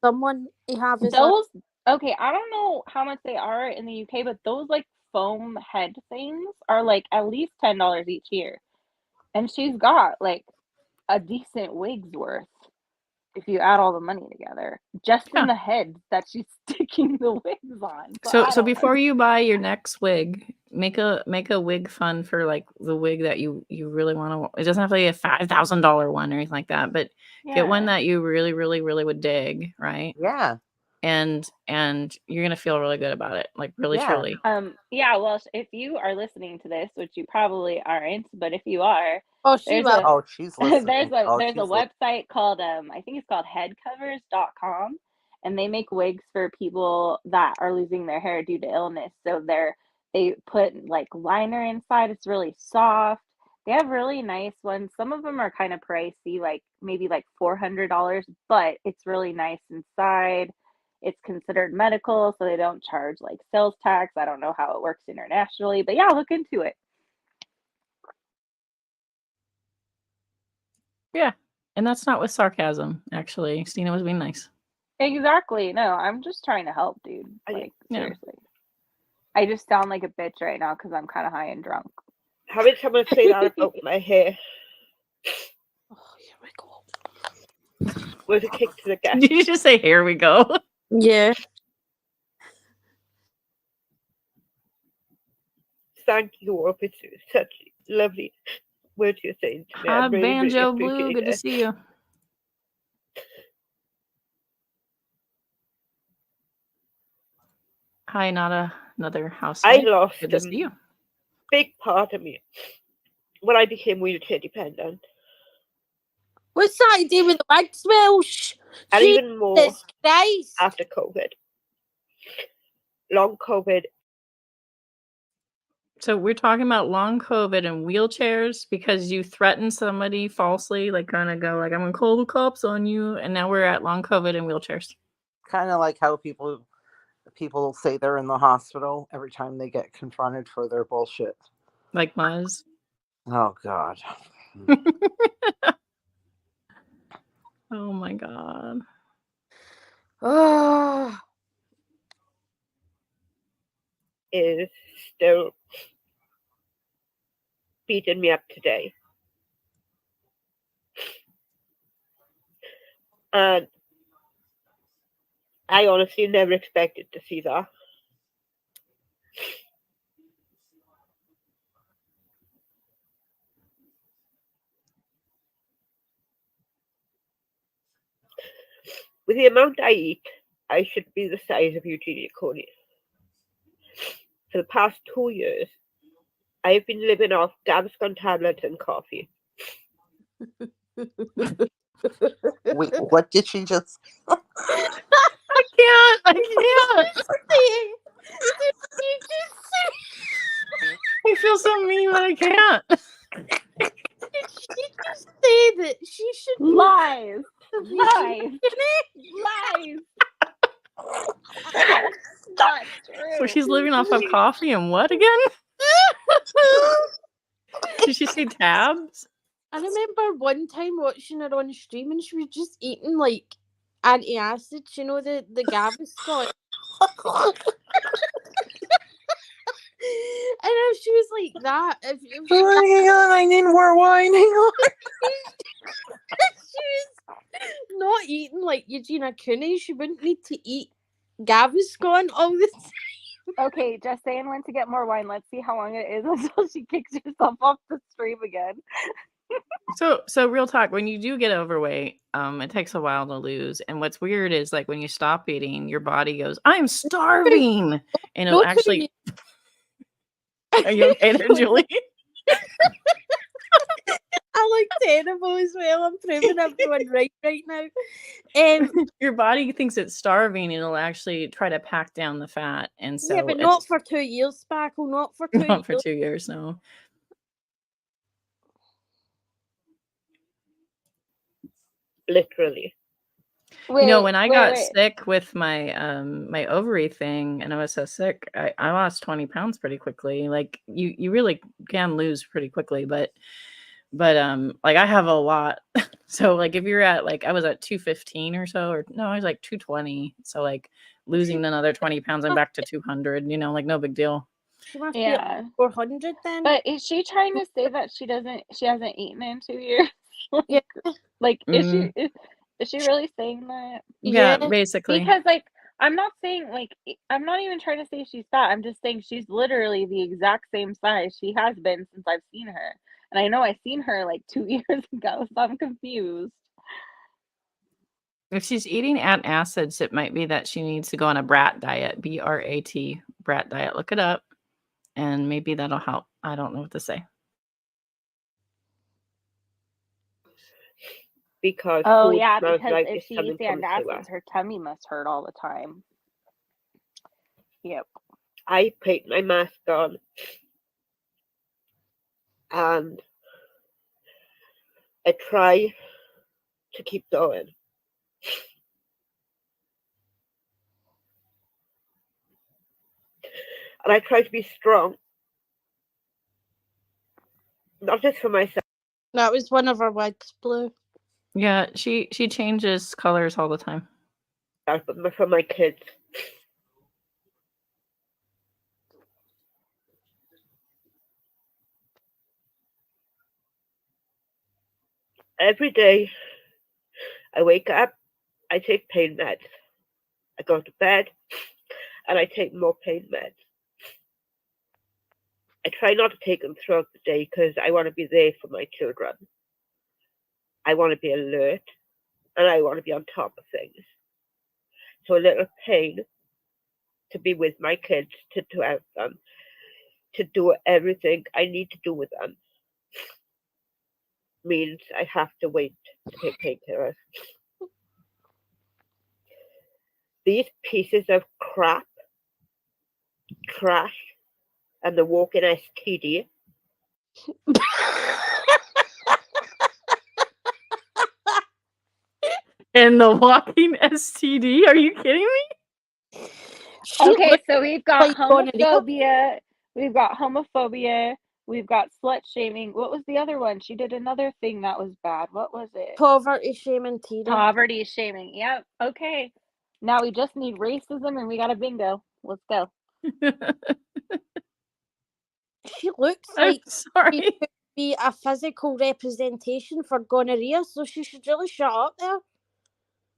someone to have those. Okay, I don't know how much they are in the UK, but those like foam head things are like at least $10 each year, and she's got like a decent wig's worth if you add all the money together, just in the heads that she's sticking the wigs on. So before you buy your next wig, make a wig fund for like the wig that you really want to. It doesn't have to be a $5,000 one or anything like that, but get one that you really, really, really would dig, right? Yeah. And you're gonna feel really good about it, like really truly. Well, if you are listening to this, which you probably aren't, but if you are, she's listening. There's a website called I think it's called headcovers.com, and they make wigs for people that are losing their hair due to illness. So they put like liner inside. It's really soft. They have really nice ones. Some of them are kind of pricey, like maybe like $400, but it's really nice inside. It's considered medical, so they don't charge like sales tax. I don't know how it works internationally, but yeah, look into it. Yeah, and that's not with sarcasm. Actually, Stina was being nice. Exactly. No, I'm just trying to help, dude. Like seriously, I just sound like a bitch right now because I'm kind of high and drunk. Having someone say that about my hair. was a kick to the gut. Did you just say, here we go? Yeah. Thank you all for such lovely words you're saying to me. I Hi, really, really Banjo Blue. appreciate Good to it. see you. Hi, Nada. Another house. I lost Good to a see you. big part of me when I became wheelchair dependent. What's that to do with the wigs, Welsh? And even more Jesus Christ. after COVID. Long COVID. So we're talking about long COVID and wheelchairs because you threatened somebody falsely, like kind of go like, I'm gonna call the cops on you, and now we're at long COVID and wheelchairs. Kind of like how people say they're in the hospital every time they get confronted for their bullshit. Like Muzz. Oh God. Oh my God. Oh. Is still beating me up today. And I honestly never expected to see that. With the amount I eat, I should be the size of Eugenia Coney. For the past 2 years, I've been living off Gaviscon tablets and coffee. Wait, what did she just? I can't. I feel so mean, but I can't. Did she just say that she should Lies. Lies. Lies. Not true. So she's living off of coffee and what again? Did she say tabs? I remember one time watching her on stream and she was just eating like antacids, you know, the Gaviscon. And if she was like that, if she Hang on, I need more wine. Hang on. was not eating like Eugenia Cooney, she wouldn't need to eat Gaviscon all the time. Okay, just saying when to get more wine. Let's see how long it is until she kicks herself off the stream again. So real talk, when you do get overweight, it takes a while to lose. And what's weird is like when you stop eating, your body goes, I'm starving. And it'll Don't actually. Are you okay there, Julie? I look terrible as well. I'm proving everyone right now. Your body thinks it's starving and it'll actually try to pack down the fat. And so yeah, but not for 2 years, Sparkle. Not for 2 years. not for 2 years, no. Literally. Wait, You know, when I got wait. sick with my my ovary thing and I was so sick, I lost 20 pounds pretty quickly. Like you really can lose pretty quickly, but like I have a lot. So like if you're at like I was at 215 or so, or no, I was like 220. So like losing another 20 pounds, I'm back to 200, you know, like no big deal. She must Yeah. be 400 then. But is she trying to say that she hasn't eaten in 2 years? Yeah. Like, is she really saying that? Yeah, Yeah. basically. Because like I'm not saying like I'm not even trying to say she's fat. I'm just saying she's literally the exact same size she has been since I've seen her. And I know I seen her like 2 years ago, so I'm confused. If she's eating acids, it might be that she needs to go on a brat diet, BRAT, brat diet. Look it up, and maybe that'll help. I don't know what to say. Because Oh food yeah, smells because like if it's she coming eats from sewer. antacids, her tummy must hurt all the time. Yep. I put my mask on and I try to keep going. And I try to be strong. Not just for myself. That was one of her wigs, Blue. Yeah, she changes colors all the time. But for my kids. Every day I wake up I take pain meds. I go to bed and I take more pain meds. I try not to take them throughout the day because I want to be there for my children. I want to be alert and I want to be on top of things. So a little pain to be with my kids, to help them, to do everything I need to do with them means I have to wait to take painkillers. These pieces of crap, trash, and the walking STD And the walking STD? Are you kidding me? She Okay, looks so we've got like gonorrhea. homophobia, we've got homophobia, we've got slut shaming. What was the other one? She did another thing that was bad. What was it? Poverty shaming Tina. Poverty shaming. Yep. Okay. Now we just need racism and we got a bingo. Let's go. She looks I'm like she sorry. could be a physical representation for gonorrhea, so she should really shut up there.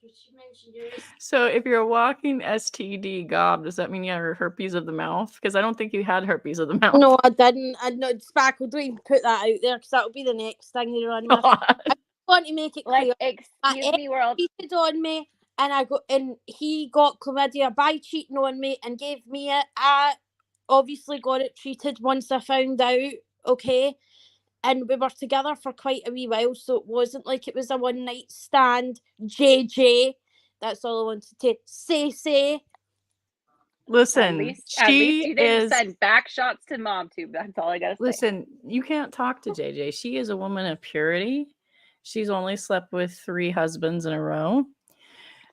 Did she mention yours? So if you're a walking STD gob, does that mean you have herpes of the mouth? Because I don't think you had herpes of the mouth. No, I didn't. I know Sparkle, don't even put that out there because that'll be the next thing they run with. God. I want to make it clear. Like, My excuse me, world. cheated on me, and he got chlamydia by cheating on me and gave me it. I obviously got it treated once I found out. Okay, and we were together for quite a wee while, so it wasn't like it was a one night stand. JJ, that's all I wanted to say. Listen, At least she you didn't is. send back shots to mom tube. That's all I gotta say. Listen, you can't talk to JJ. She is a woman of purity. She's only slept with 3 husbands in a row.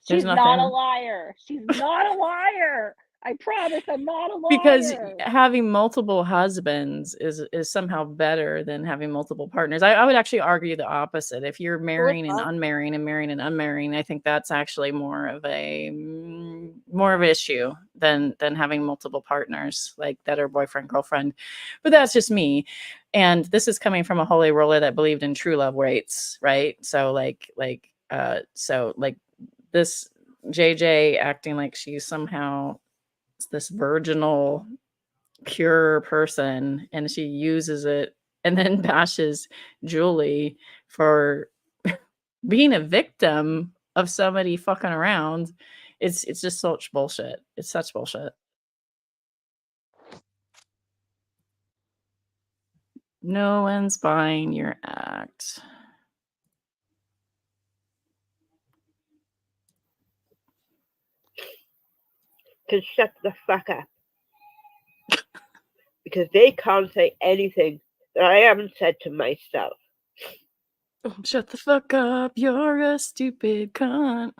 There's She's not a nothing liar. She's not a liar. I promise I'm not a liar. because having multiple husbands is somehow better than having multiple partners. I would actually argue the opposite. If you're marrying and unmarrying and marrying and unmarrying, I think that's actually more of an issue than having multiple partners like that are boyfriend, girlfriend. But that's just me. And this is coming from a holy roller that believed in true love rates, right? So like this JJ acting like she's somehow this virginal pure person and she uses it and then bashes Julie for being a victim of somebody fucking around. It's just such bullshit. It's such bullshit. No one's buying your act. can shut the fuck up. Because they can't say anything that I haven't said to myself. Shut the fuck up. You're a stupid cunt.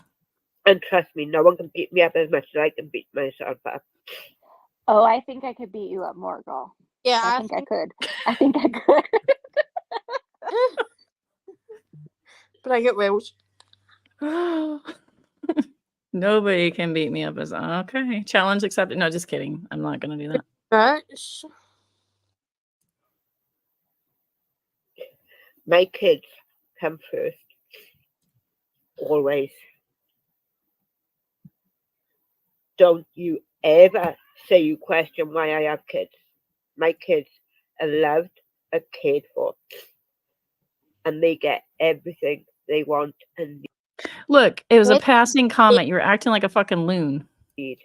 And trust me, no one can beat me up as much as I can beat myself up. Oh, I think I could beat you up more, girl. Yeah, I think I could. I think I could. But I get Welsh. Nobody can beat me up as okay. Challenge accepted. No, just kidding. I'm not gonna do that. Bitch. My kids come first. Always. Don't you ever say you question why I have kids. My kids are loved, are cared for, and they get everything they want and Look, it was a passing comment. You're acting like a fucking loon. need.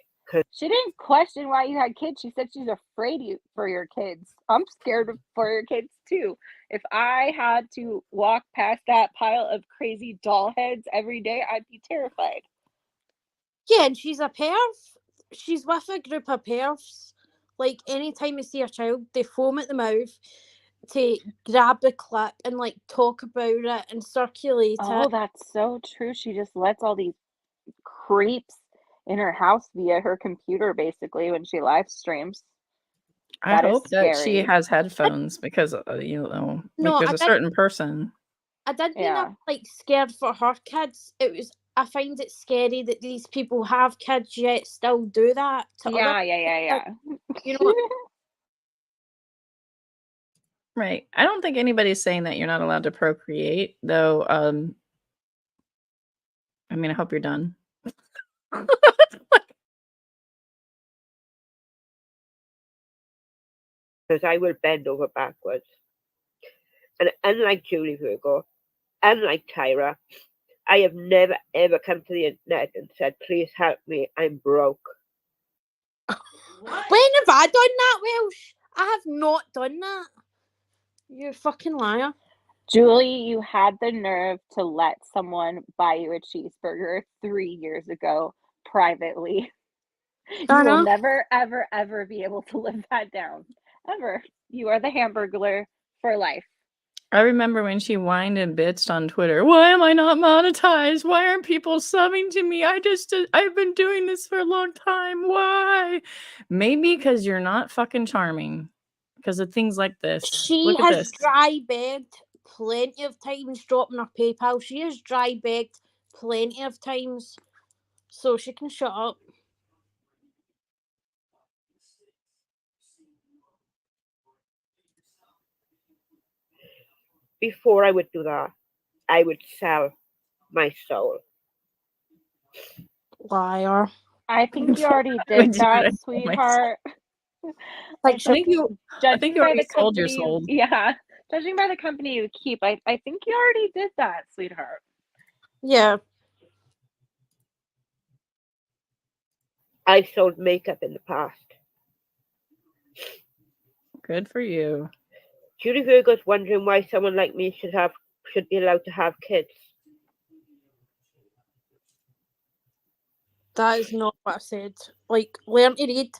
She didn't question why you had kids. She said she's afraid for your kids. I'm scared for your kids too. If I had to walk past that pile of crazy doll heads every day, I'd be terrified. Yeah, and she's a perv. She's with a group of pervs. Like, anytime you see a child, they foam at the mouth to grab the clip and, like, talk about it and circulate Oh, it. that's so true. She just lets all these creeps in her house via her computer, basically, when she live streams. I hope that she has headphones because, No, there's a certain person. I didn't mean I'm, like, scared for her kids. It was, I find it scary that these people have kids yet still do that to other people. You know what? Right. I don't think anybody's saying that you're not allowed to procreate, though. I mean, I hope you're done. Because I will bend over backwards. And unlike Julie Virgo, unlike Tyra, I have never ever come to the internet and said, please help me, I'm broke. When have I done that, Welsh? I have not done that. You're a fucking liar. Julie, you had the nerve to let someone buy you a cheeseburger 3 years ago privately. You I will know. never, ever, ever be able to live that down. Ever. You are the Hamburglar for life. I remember when she whined and bitched on Twitter. Why am I not monetized? Why aren't people subbing to me? I've been doing this for a long time. Why? Maybe because you're not fucking charming. Because of things like this. She Look at has this. dry begged plenty of times dropping her PayPal. She has dry begged plenty of times. So she can shut up. Before I would do that, I would sell my soul. Liar. I think you already did that, sweetheart. Like, I think you Judging by already the sold your company soul. yeah. Judging by the company you keep, I think you already did that, sweetheart. yeah. I've sold makeup in the past. Good for you. Julie Virgo's wondering why someone like me should be allowed to have kids. That is not what I said. Like, learn to read.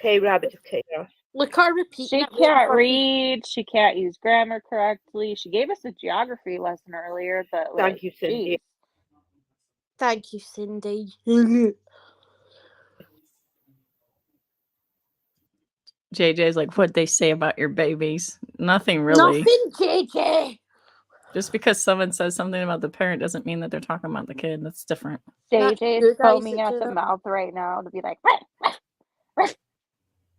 Hey, Rabbit of Chaos. Look at her repeating She it. can't read. She can't use grammar correctly. She gave us a geography lesson earlier, but like, Thank you, Cindy. geez. Thank you, Cindy. JJ's like, what'd they say about your babies? Nothing really. Nothing, JJ. Just because someone says something about the parent doesn't mean that they're talking about the kid. That's different. That's JJ you is guys foaming that at do the that. mouth right now to be like, "Ruff, ruff, ruff."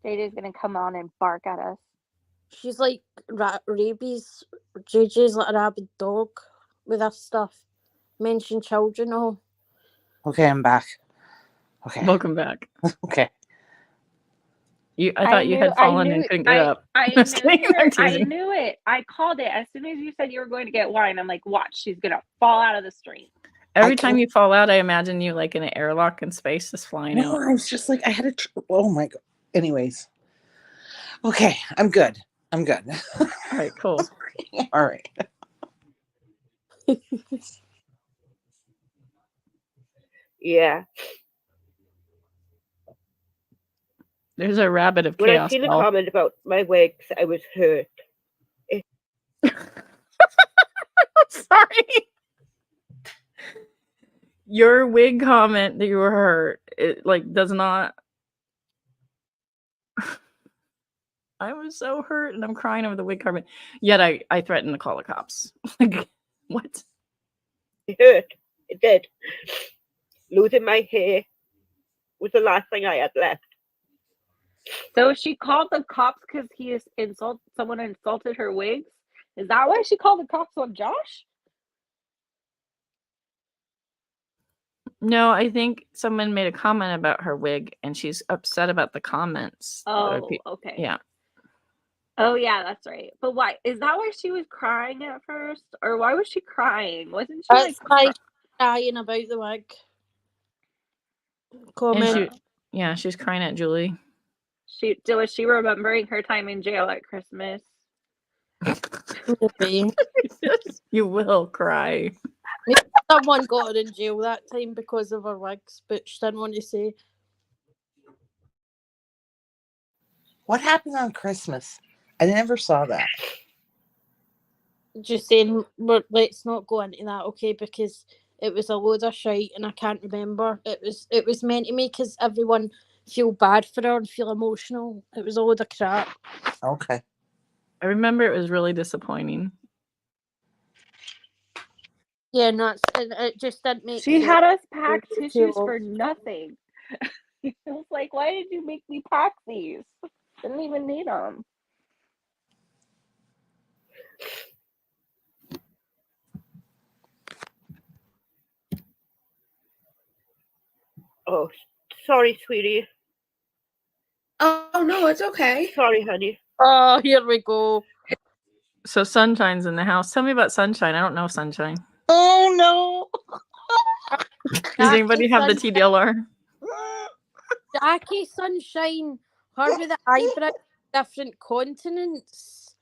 JJ's gonna come on and bark at us. She's like rabies. JJ's like a rabid dog with that stuff. Mention children. Oh, Okay, I'm back. Okay. Welcome back. Okay. I thought you had fallen and couldn't get up. I Just kidding, I'm teasing. knew it. I called it as soon as you said you were going to get wine. I'm like, watch, she's gonna fall out of the stream. Every time you fall out, I imagine you like in an airlock in space just flying No, out. I was just like, I had to. Oh my god. Anyways. Okay, I'm good. I'm good. All right, cool. All right. Yeah. There's a rabbit of When I chaos. seen a doll. comment about my wigs, I was hurt. Sorry. Your wig comment that you were hurt, it like does not. I was so hurt and I'm crying over the wig comment. Yet I threatened to call the cops. Like, what? It hurt. It did. Losing my hair was the last thing I had left. So she called the cops because someone insulted her wigs? Is that why she called the cops on Josh? No, I think someone made a comment about her wig and she's upset about the comments. Oh, okay. Yeah. Oh, yeah, that's right. But why? Is that why she was crying at first? Or why was she crying? Wasn't she that's like crying about the wig. Comment. She's crying at Julie. Was she remembering her time in jail at Christmas? Maybe. You will cry. Maybe someone got her in jail that time because of her wigs, but she didn't want to say. What happened on Christmas? I never saw that. Just saying, let's not go into that, okay? Because it was a load of shite, and I can't remember. It was meant to make everyone feel bad for her and feel emotional. It was a load of crap. Okay. I remember it was really disappointing. Yeah, no, it just didn't make She sense. had us pack tissues for nothing. It was like, why did you make me pack these? Didn't even need them. Oh, sorry, sweetie. Oh no, it's okay. Sorry, honey. Oh, here we go. So Sunshine's in the house. Tell me about Sunshine. I don't know Sunshine. Oh no. Does anybody have the Sunshine. TDLR? Jackie Sunshine, her with the eyebrow, different continents.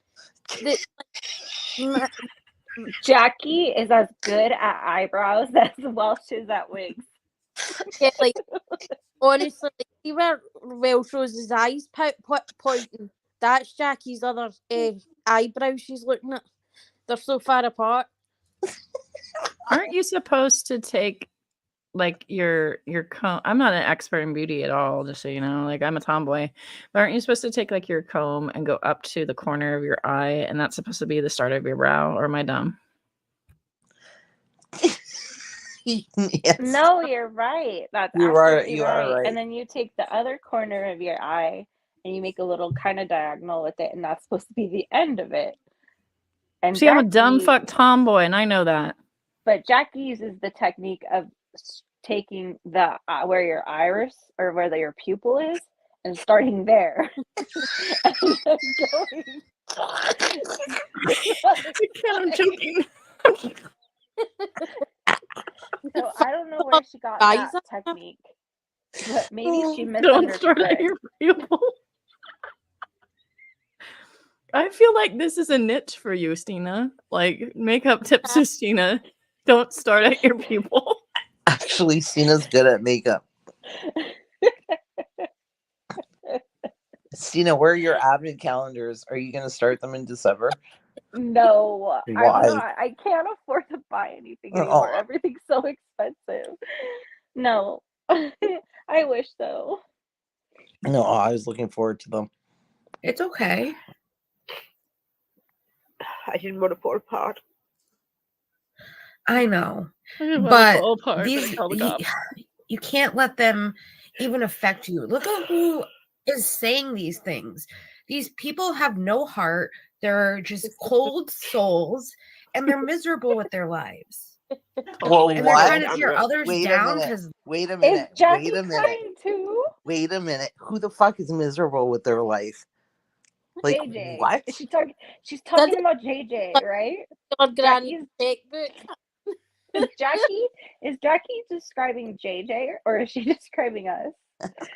Jackie is as good at eyebrows as Welsh is at wigs. Yeah, like honestly, see where Welsh Rose's eyes pointing? That's Jackie's other eyebrows she's looking at. They're so far apart. Aren't you supposed to take like your comb? I'm not an expert in beauty at all, just so you know. Like I'm a tomboy, but aren't you supposed to take like your comb and go up to the corner of your eye, and that's supposed to be the start of your brow? Or am I dumb? Yes. No, you're right. That's You are- absolutely you are right. And then you take the other corner of your eye and you make a little kind of diagonal with it, and that's supposed to be the end of it. And See, I'm a dumb Jackie- fuck tomboy, and I know that. But Jackie uses the technique of taking the where your iris or where your pupil is and starting there. And then going. I'm joking. So I don't know where she got that technique, but maybe she Don't start at misunderstood. your pupil. I feel like this is a niche for you, Stina. Like makeup tips to Stina. Don't start at your pupil. Actually, Stina's good at makeup. Stina, where are your advent calendars? Are you going to start them in December? No, Why? I'm not. I can't afford to buy anything anymore. Oh. Everything's so expensive. No, I wish so. No, I was looking forward to them. It's okay. I didn't want to fall apart. I know. I didn't wanna But fall apart. these Call the cops. you can't let them even affect you. Look at who is saying these things. These people have no heart. They're just cold souls, and they're miserable with their lives. Well, And they're what? trying to tear others Wait a down minute. because Wait a minute. Is Jackie Wait a minute. crying too? Wait a minute. Who the fuck is miserable with their life? Like JJ. what? She's talking about JJ, right? Granny's checkbook. Is Jackie describing JJ or is she describing us?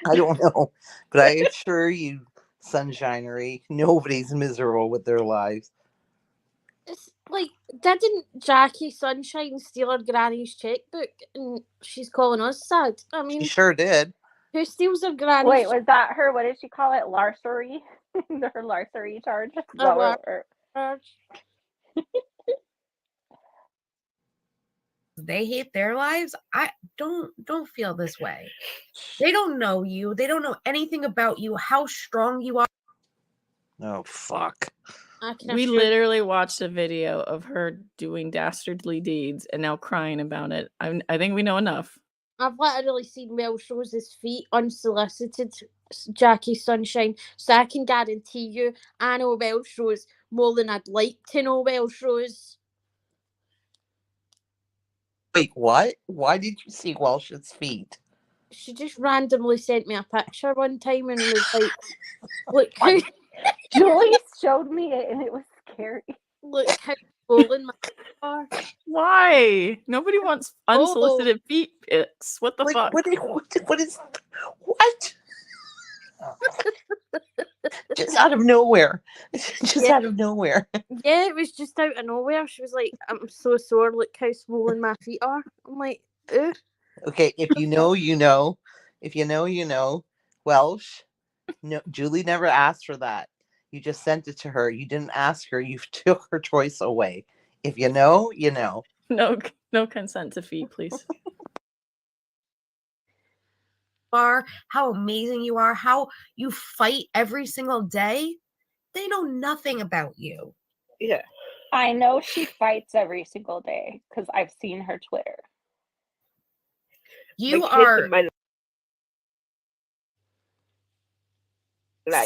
I don't know, but I assure you, Sunshinery, nobody's miserable with their lives. It's like, didn't Jackie Sunshine steal her granny's checkbook and she's calling us sad? I mean, She sure did. who steals her granny's Wait, was that her? What did she call it? Larceny? Her larceny charge? Is that what- they hate their lives? I don't feel this way. They don't know you. They don't know anything about you, how strong you are. Oh fuck. We literally watched a video of her doing dastardly deeds and now crying about it. I think we know enough. I've literally seen Welsh Rose's feet unsolicited, Jackie Sunshine. So I can guarantee you, I know Welsh Rose more than I'd like to know Welsh Rose. Wait, what? Why did you see Welsh's feet? She just randomly sent me a picture one time and was like, "Look how Julie showed me it and it was scary. Look how swollen my feet are." Why? Nobody wants unsolicited feet pics. What the fuck? What is just out of nowhere? Just out of nowhere. Yeah, it was just out of nowhere. She was like, "I'm so sore. Look how swollen my feet are." I'm like, "Ugh." Okay, if you know, you know. If you know, you know. Welsh, no, Julie never asked for that. You just sent it to her. You didn't ask her. You took her choice away. If you know, you know. No consent to feet, please. Are how amazing you are, how you fight every single day. They know nothing about you. Yeah. I know she fights every single day because I've seen her Twitter. You are life.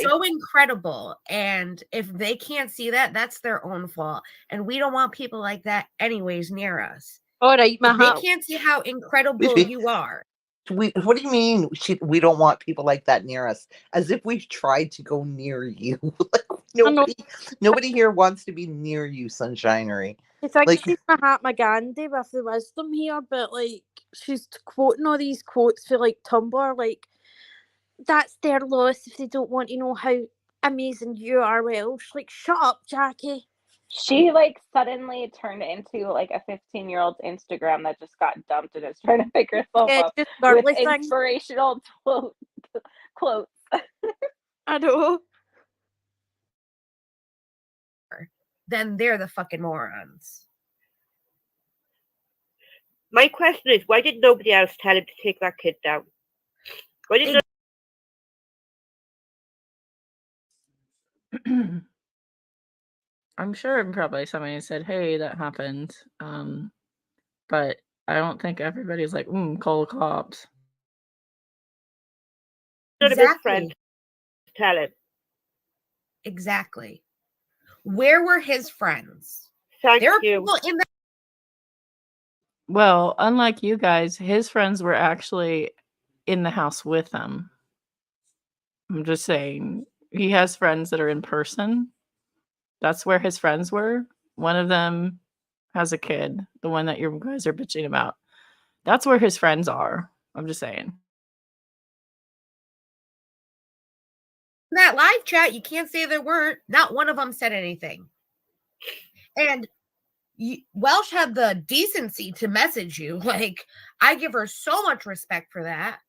so incredible, and if they can't see that, that's their own fault, and we don't want people like that anyways near us. All right, If they can't see how incredible you are, What do you mean we don't want people like that near us? As if we've tried to go near you. Like nobody here wants to be near you, Sunshinery. I think Like she's my Gandhi with the wisdom here, but like she's quoting all these quotes for like Tumblr, like that's their loss if they don't want to know how amazing you are, Welsh. Like, shut up, Jackie. She like suddenly turned into like a 15-year-old's Instagram that just got dumped and is trying to pick herself Yeah, up just with girly thing. inspirational quotes. I know. Then they're the fucking morons. My question is, why did nobody else tell him to take that kid down? Why did I'm sure probably somebody said, "Hey, that happened," but I don't think everybody's like, "Call cops." none of his friends tell him? Exactly. Where were his friends? Thank There are you. people in that. Well, unlike you guys, his friends were actually in the house with him. I'm just saying, he has friends that are in person. That's where his friends were. One of them has a kid, the one that you guys are bitching about. That's where his friends are. I'm just saying. That live chat, you can't say there weren't. Not one of them said anything. And Welsh had the decency to message you. Like, I give her so much respect for that.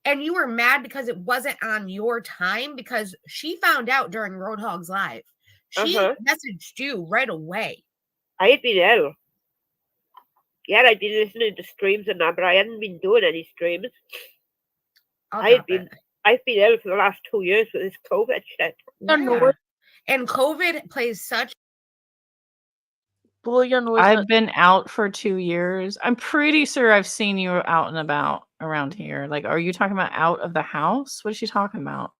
And you were mad because it wasn't on your time because she found out during Roadhog's Live. She messaged you right away. I had been ill. Yeah, I'd been listening to streams and that, but I hadn't been doing any streams. I've been ill for the last 2 years with this COVID shit. Yeah. And COVID plays such. Blow your nose. I've been out for 2 years. I'm pretty sure I've seen you out and about around here. Like, are you talking about out of the house? What is she talking about?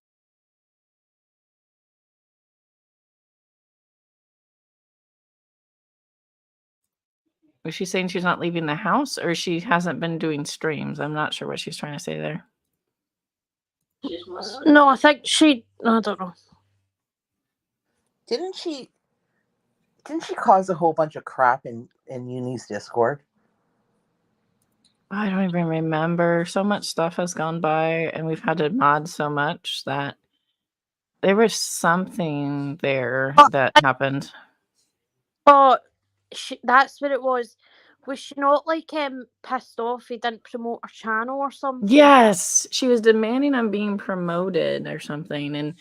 Was she saying she's not leaving the house or she hasn't been doing streams? I'm not sure what she's trying to say there. No, I think I don't know. didn't she cause a whole bunch of crap in Uni's Discord? I don't even remember. So much stuff has gone by and we've had to mod so much that there was something there that happened. But that's what it was. Was she not like pissed off he didn't promote her channel or something? Yes, she was demanding I'm being promoted or something, and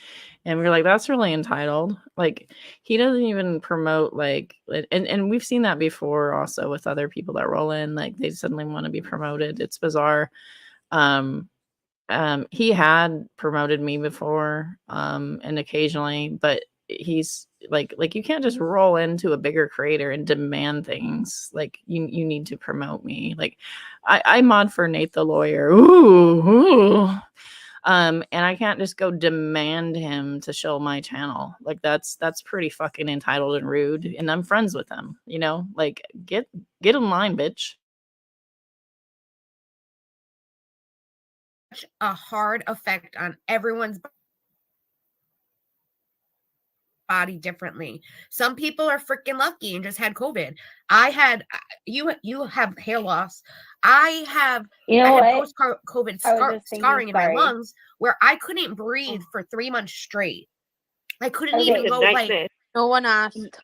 we were like, that's really entitled. Like, he doesn't even promote, like, and we've seen that before also with other people that roll in, like they suddenly want to be promoted. It's bizarre. He had promoted me before, and occasionally, but he's like you can't just roll into a bigger creator and demand things. Like, you need to promote me. Like, I mod for Nate the Lawyer. Ooh. And I can't just go demand him to show my channel. Like, that's pretty fucking entitled and rude. And I'm friends with him, you know? Like, get in line, bitch. A hard effect on everyone's body differently. Some people are freaking lucky and just had COVID. I had you have hair loss. I had post-COVID scarring in my lungs where I couldn't breathe for 3 months straight. I couldn't even go like. No one asked.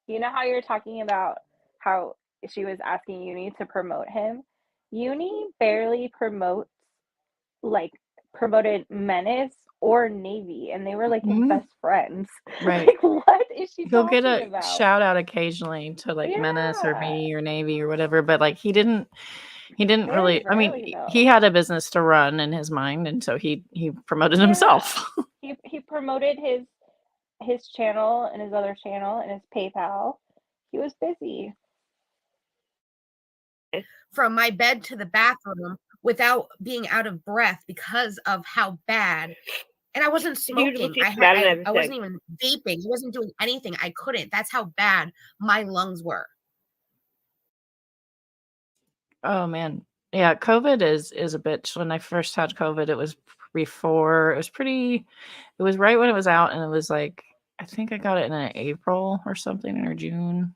You know how you're talking about how she was asking Uni to promote him? Uni barely promoted Menace or Navy, and they were like his best friends. Right. Like, what is she He'll talking get a about? shout out occasionally to like Menace or me or Navy or whatever, but like he didn't really. I mean, he had a business to run in his mind, and so he promoted himself. He promoted his channel and his other channel and his PayPal. He was busy. From my bed to the bathroom without being out of breath because of how bad. And I wasn't smoking. I wasn't even vaping. I wasn't doing anything. I couldn't. That's how bad my lungs were. Oh man, Yeah, COVID is a bitch. When I first had COVID, it was it was right when it was out, and it was like, I think I got it in April or something, or June.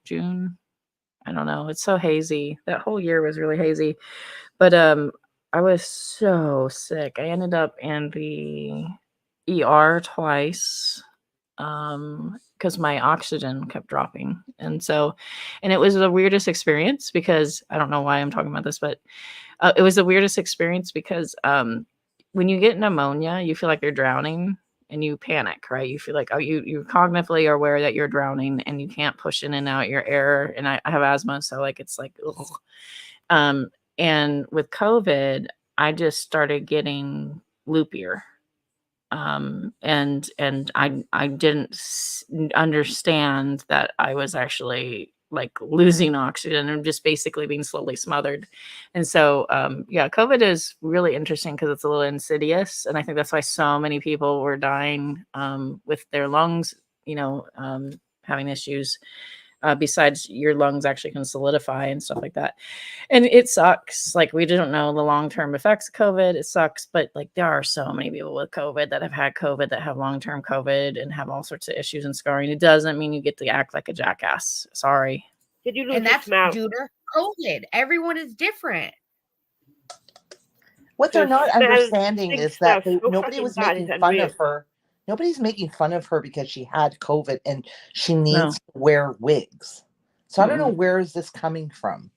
I don't know. It's so hazy. That whole year was really hazy. But I was so sick. I ended up in the ER twice because my oxygen kept dropping. And it was the weirdest experience because I don't know why I'm talking about this, but it was the weirdest experience because when you get pneumonia, you feel like you're drowning and you panic, right? You feel like, you cognitively are aware that you're drowning and you can't push in and out your air. And I have asthma, so like it's like, ugh. And with COVID, I just started getting loopier. And I didn't understand that I was actually like losing oxygen and just basically being slowly smothered. And so, yeah, COVID is really interesting because it's a little insidious. And I think that's why so many people were dying with their lungs, having issues. Besides, your lungs actually can solidify and stuff like that. And it sucks. Like, we don't know the long-term effects of COVID. It sucks. But like, there are so many people with COVID that have had COVID, that have long-term COVID and have all sorts of issues and scarring. It doesn't mean you get to act like a jackass. Sorry. Did you lose And your that's smell? due to COVID. Everyone is different. What they're The not smell understanding stinks is that now so nobody fucking was bad, making it's fun unreal. of her. Nobody's making fun of her because she had COVID and she needs No. to wear wigs. So I don't know Mm-mm. where is this coming from.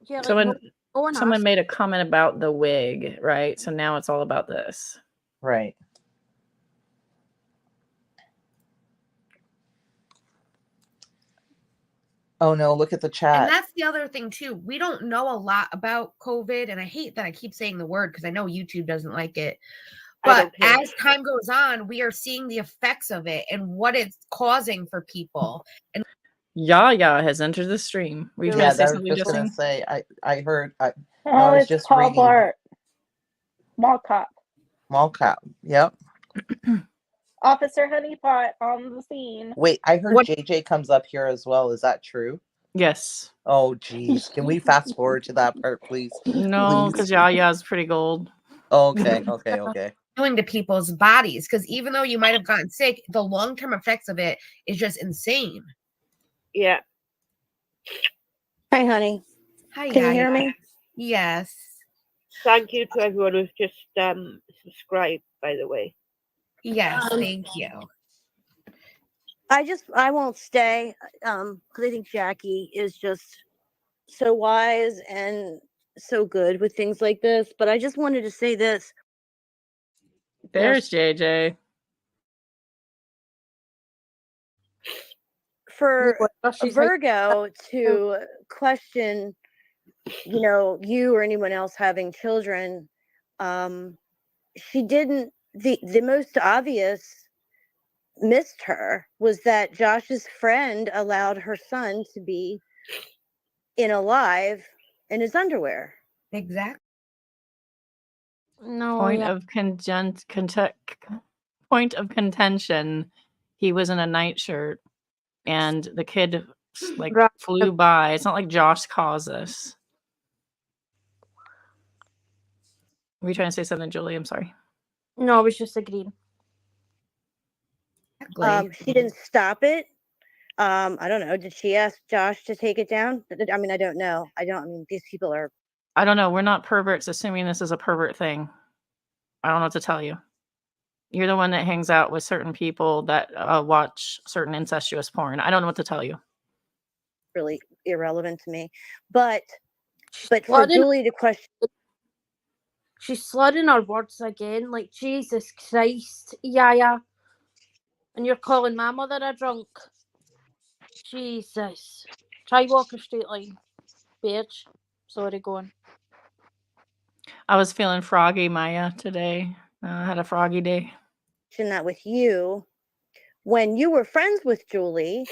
Yeah, like, Someone asked. made a comment about the wig, right? So now it's all about this. Right. Oh no, look at the And chat. that's the other thing too. We don't know a lot about COVID, and I hate that I keep saying the word because I know YouTube doesn't like it. I But don't care. as time goes on, we are seeing the effects of it and what it's causing for people. And Yaya has entered the stream. Were you trying Yeah, to say I was something, just gonna Justin? say I heard I Oh, was it's just Paul reading Blart. Mall cop. Mall Cop. Yep. Officer Honeypot on the scene. Wait, I heard What- JJ comes up here as well. Is that true? Yes. Oh geez. Can we fast forward to that part, please? No, Please. because Yaya's pretty gold. Okay. doing to people's bodies, because even though you might have gotten sick, the long-term effects of it is just insane. Yeah. Hi, honey. Hi, Can you Yaya. hear me? Yes. Thank you to everyone who's just subscribed, by the way. Yes, thank you. I won't stay because I think Jackie is just so wise and so good with things like this. But I just wanted to say this. There's JJ. For a She's Virgo to question, you or anyone else having children, she didn't. The most obvious missed her was that Josh's friend allowed her son to be alive in his underwear. Exactly. No, Point yeah. of contention. He was in a nightshirt, and the kid like Right. flew by. It's not like Josh caused this. Were you trying to say something, Julie? I'm sorry. No, I was just agreeing. She didn't stop it. I don't know. Did she ask Josh to take it down? I mean, I don't know. I mean, these people are. I don't know. We're not perverts assuming this is a pervert thing. I don't know what to tell you. You're the one that hangs out with certain people that watch certain incestuous porn. I don't know what to tell you. Really irrelevant to me. But for Well, Julie to question. she's slurring her words again. Like, Jesus Christ, Yaya. And you're calling my mother a drunk. Jesus. Try walk a straight line, bitch. Sorry, go on. I was feeling froggy, Maya, today. I had a froggy day. That with you, when you were friends with Julie,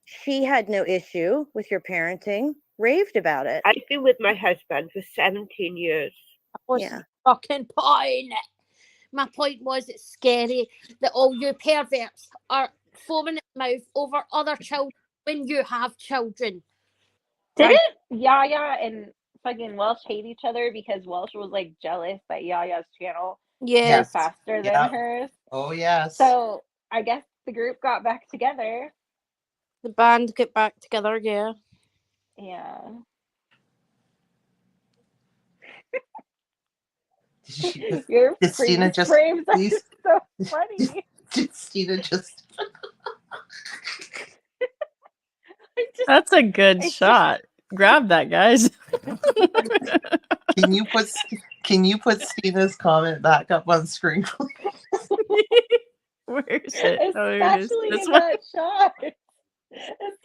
she had no issue with your parenting, raved about it. I've been with my husband for 17 years. What's the fucking point? My point was, it's scary that all you perverts are foaming at the mouth over other children when you have children. Didn't Yaya and fucking Welsh hate each other because Welsh was like jealous that Yaya's channel grew Yes. faster than Yeah. hers. Oh yes. So I guess the group got back together. The band get back together, yeah. Yeah. Your Did Stina freeze just frames are please? so funny. Did Stina just? That's a good shot. Grab that, guys. Can you put Stina's comment back up on screen, please? Where is it? Oh, here it is. Especially This in one. that shot.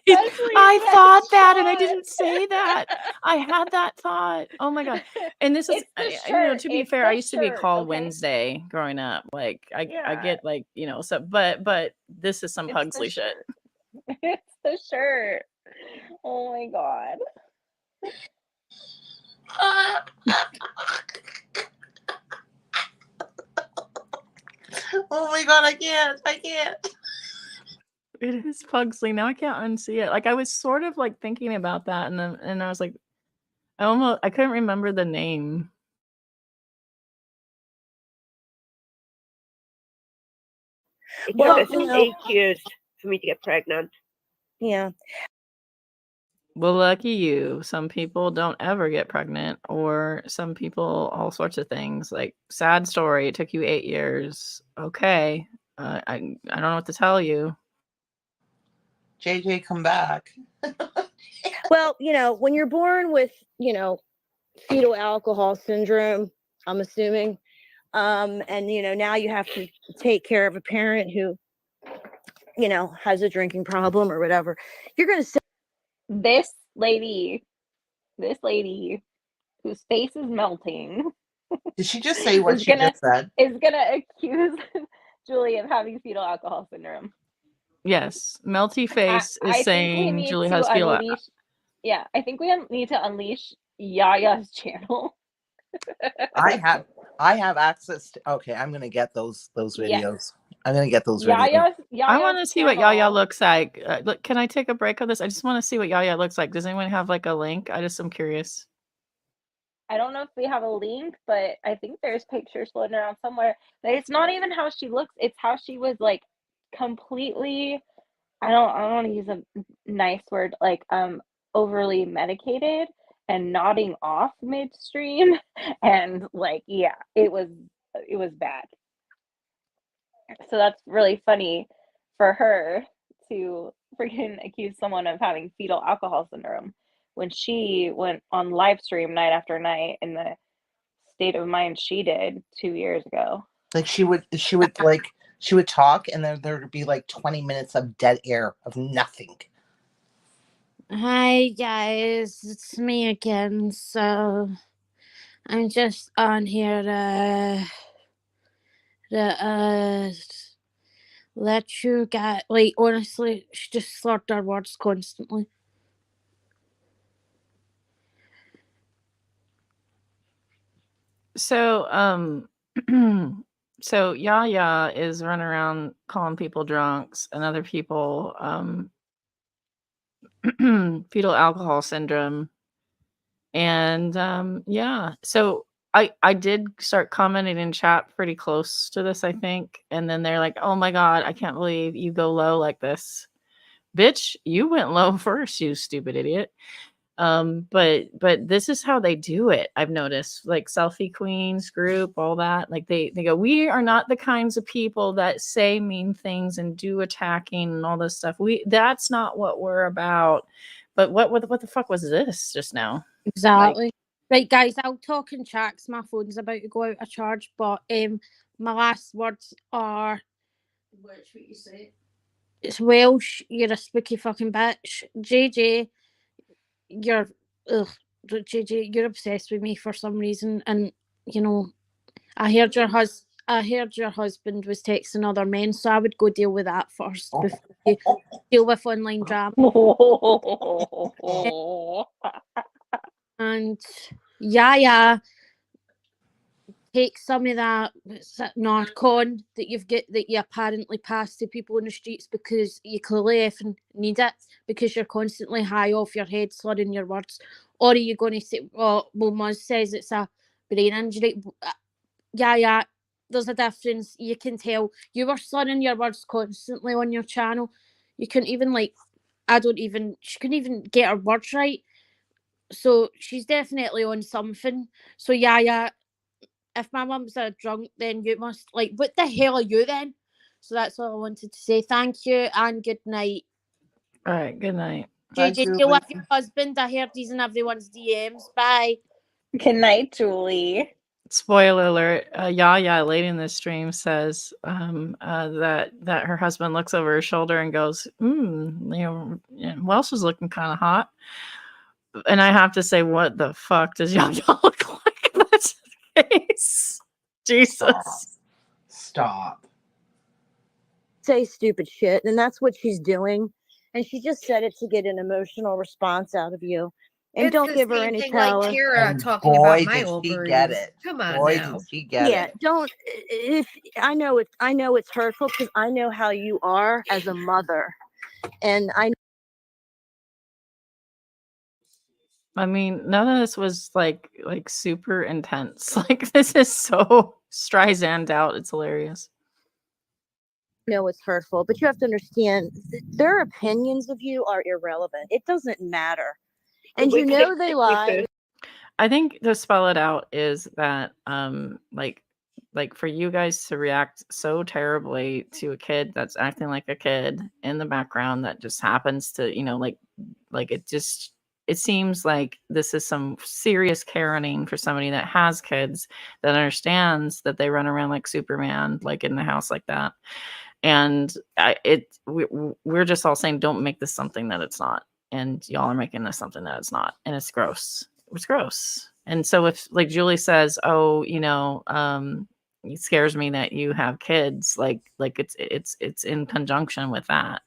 Especially I in thought that, and I shot. didn't say that. I had that thought. Oh my god! And this is, It's the you know, shirt. to be It's fair, the I used to be shirt, called okay? Wednesday growing up. Like I Yeah. get like, you know, so but this is some It's Pugsley the shit. shirt. It's the shirt. Oh my god. Oh my god, I can't. It is Pugsley. Now I can't unsee it. Like I was sort of like thinking about that, and then I was like, I couldn't remember the name. It Well, took us you know, 8 years for me to get pregnant. yeah. Well, lucky you. Some people don't ever get pregnant, or some people, all sorts of things. Like, sad story. It took you 8 years. Okay. I don't know what to tell you. JJ, come back. Well, you know, when you're born with, you know, fetal alcohol syndrome, I'm assuming, and you know, now you have to take care of a parent who, you know, has a drinking problem or whatever. You're going to say, This lady whose face is melting Did she just say what is she gonna just said? accuse Julie of having fetal alcohol syndrome. Yes. Melty Face is I think we saying need Julie to has fetal. unleash. Yeah, I think we need to unleash Yaya's channel. I have access to. Okay, I'm gonna get those Yeah. videos. I'm gonna get those videos. I want to Yaya's see what Yaya channel. looks like. Look, can I take a break of this? I just want to see what Yaya looks like. Does anyone have like a link? I just am curious. I don't know if we have a link, but I think there's pictures floating around somewhere. But it's not even how she looks, it's how she was like completely, I don't want to use a nice word, like overly medicated and nodding off midstream and like, yeah, it was bad. So that's really funny for her to freaking accuse someone of having fetal alcohol syndrome when she went on live stream night after night in the state of mind she did 2 years ago. Like she would talk, and then there would be like 20 minutes of dead air of nothing. Hi guys, it's me again. So I'm just on here to let you guys, like, honestly, she just slurred her words constantly. So, so Yaya is running around calling people drunks and other people fetal alcohol syndrome. And yeah, so I did start commenting in chat pretty close to this, I think. And then they're like, oh my God, I can't believe you go low like this. Bitch, you went low first, you stupid idiot. But this is how they do it. I've noticed, like Selfie Queens group, all that. Like they go, we are not the kinds of people that say mean things and do attacking and all this stuff. That's not what we're about. But what the fuck was this just now? Exactly. Right, guys, I'll talk in chat 'cause my phone's about to go out of charge. But my last words are, which what you say? It's Welsh. You're a spooky fucking bitch. JJ, JJ, you're obsessed with me for some reason, and you know, I heard your husband was texting other men, so I would go deal with that first before you deal with online drama. And Yaya, take some of that narcon that you've got that you apparently pass to people in the streets because you clearly effing need it because you're constantly high off your head, slurring your words, or are you going to say, well, Muz says it's a brain injury? Yeah, there's a difference. You can tell. You were slurring your words constantly on your channel. You couldn't even she couldn't even get her words right. So she's definitely on something. So yeah. If my mum's a drunk, then you must what the hell are you then? So that's all I wanted to say. Thank you and good night. All right, good night. Bye, JJ, Julie. deal with your husband. I heard he's in everyone's DMs. Bye. Good night, Julie. Spoiler alert, Yaya late in this stream says that her husband looks over her shoulder and goes, Welsh is looking kind of hot. And I have to say, what the fuck does Yaya look like? That's his face. Jesus. Stop. Say stupid shit, and that's what she's doing. And she just said it to get an emotional response out of you. And It's don't the give her same any thing power. like Tara And talking boy, about my did she ovaries. get it. Come on Boy, now. did she get Yeah, it. don't. If I know it's hurtful because I know how you are as a mother, and I mean, none of this was like super intense. Like this is so Streisand out. It's hilarious. know it's hurtful, but you have to understand their opinions of you are irrelevant. It doesn't matter, and you know they lie. I think to spell it out is that like for you guys to react so terribly to a kid that's acting like a kid in the background that just happens to, like it seems like this is some serious caring for somebody that has kids that understands that they run around like Superman, like in the house like that. And we're just all saying, don't make this something that it's not. And y'all are making this something that it's not. And it's gross. It's gross. And so if like Julie says, oh, it scares me that you have kids, like it's in conjunction with that.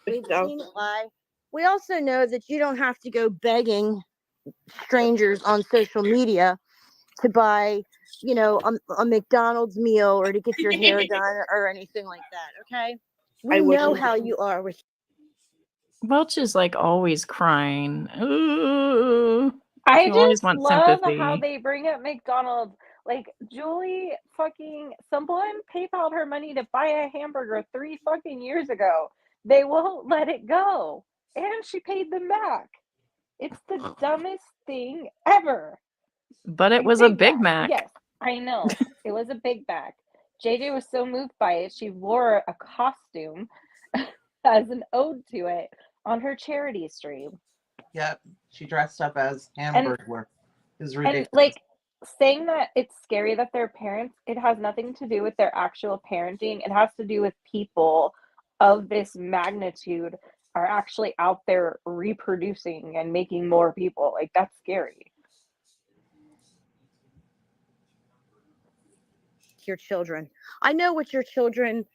We've seen it lie. We also know that you don't have to go begging strangers on social media to buy, a McDonald's meal or to get your hair done or anything like that. Okay, we know how you are with. Welch is like always crying. Ooh. I You always just want love sympathy. how they bring up McDonald's. Like Julie someone PayPal'd her money to buy a hamburger 3 fucking years ago. They won't let it go. And she paid them back. It's the dumbest thing ever. But it was a Big Mac. Yes, I know. It was a Big Mac. JJ was so moved by it, she wore a costume as an ode to it on her charity stream. Yep, she dressed up as Hamburglar. It was ridiculous. And like saying that it's scary that they're parents, it has nothing to do with their actual parenting. It has to do with people of this magnitude are actually out there reproducing and making more people. Like that's scary. Your children. I know what your children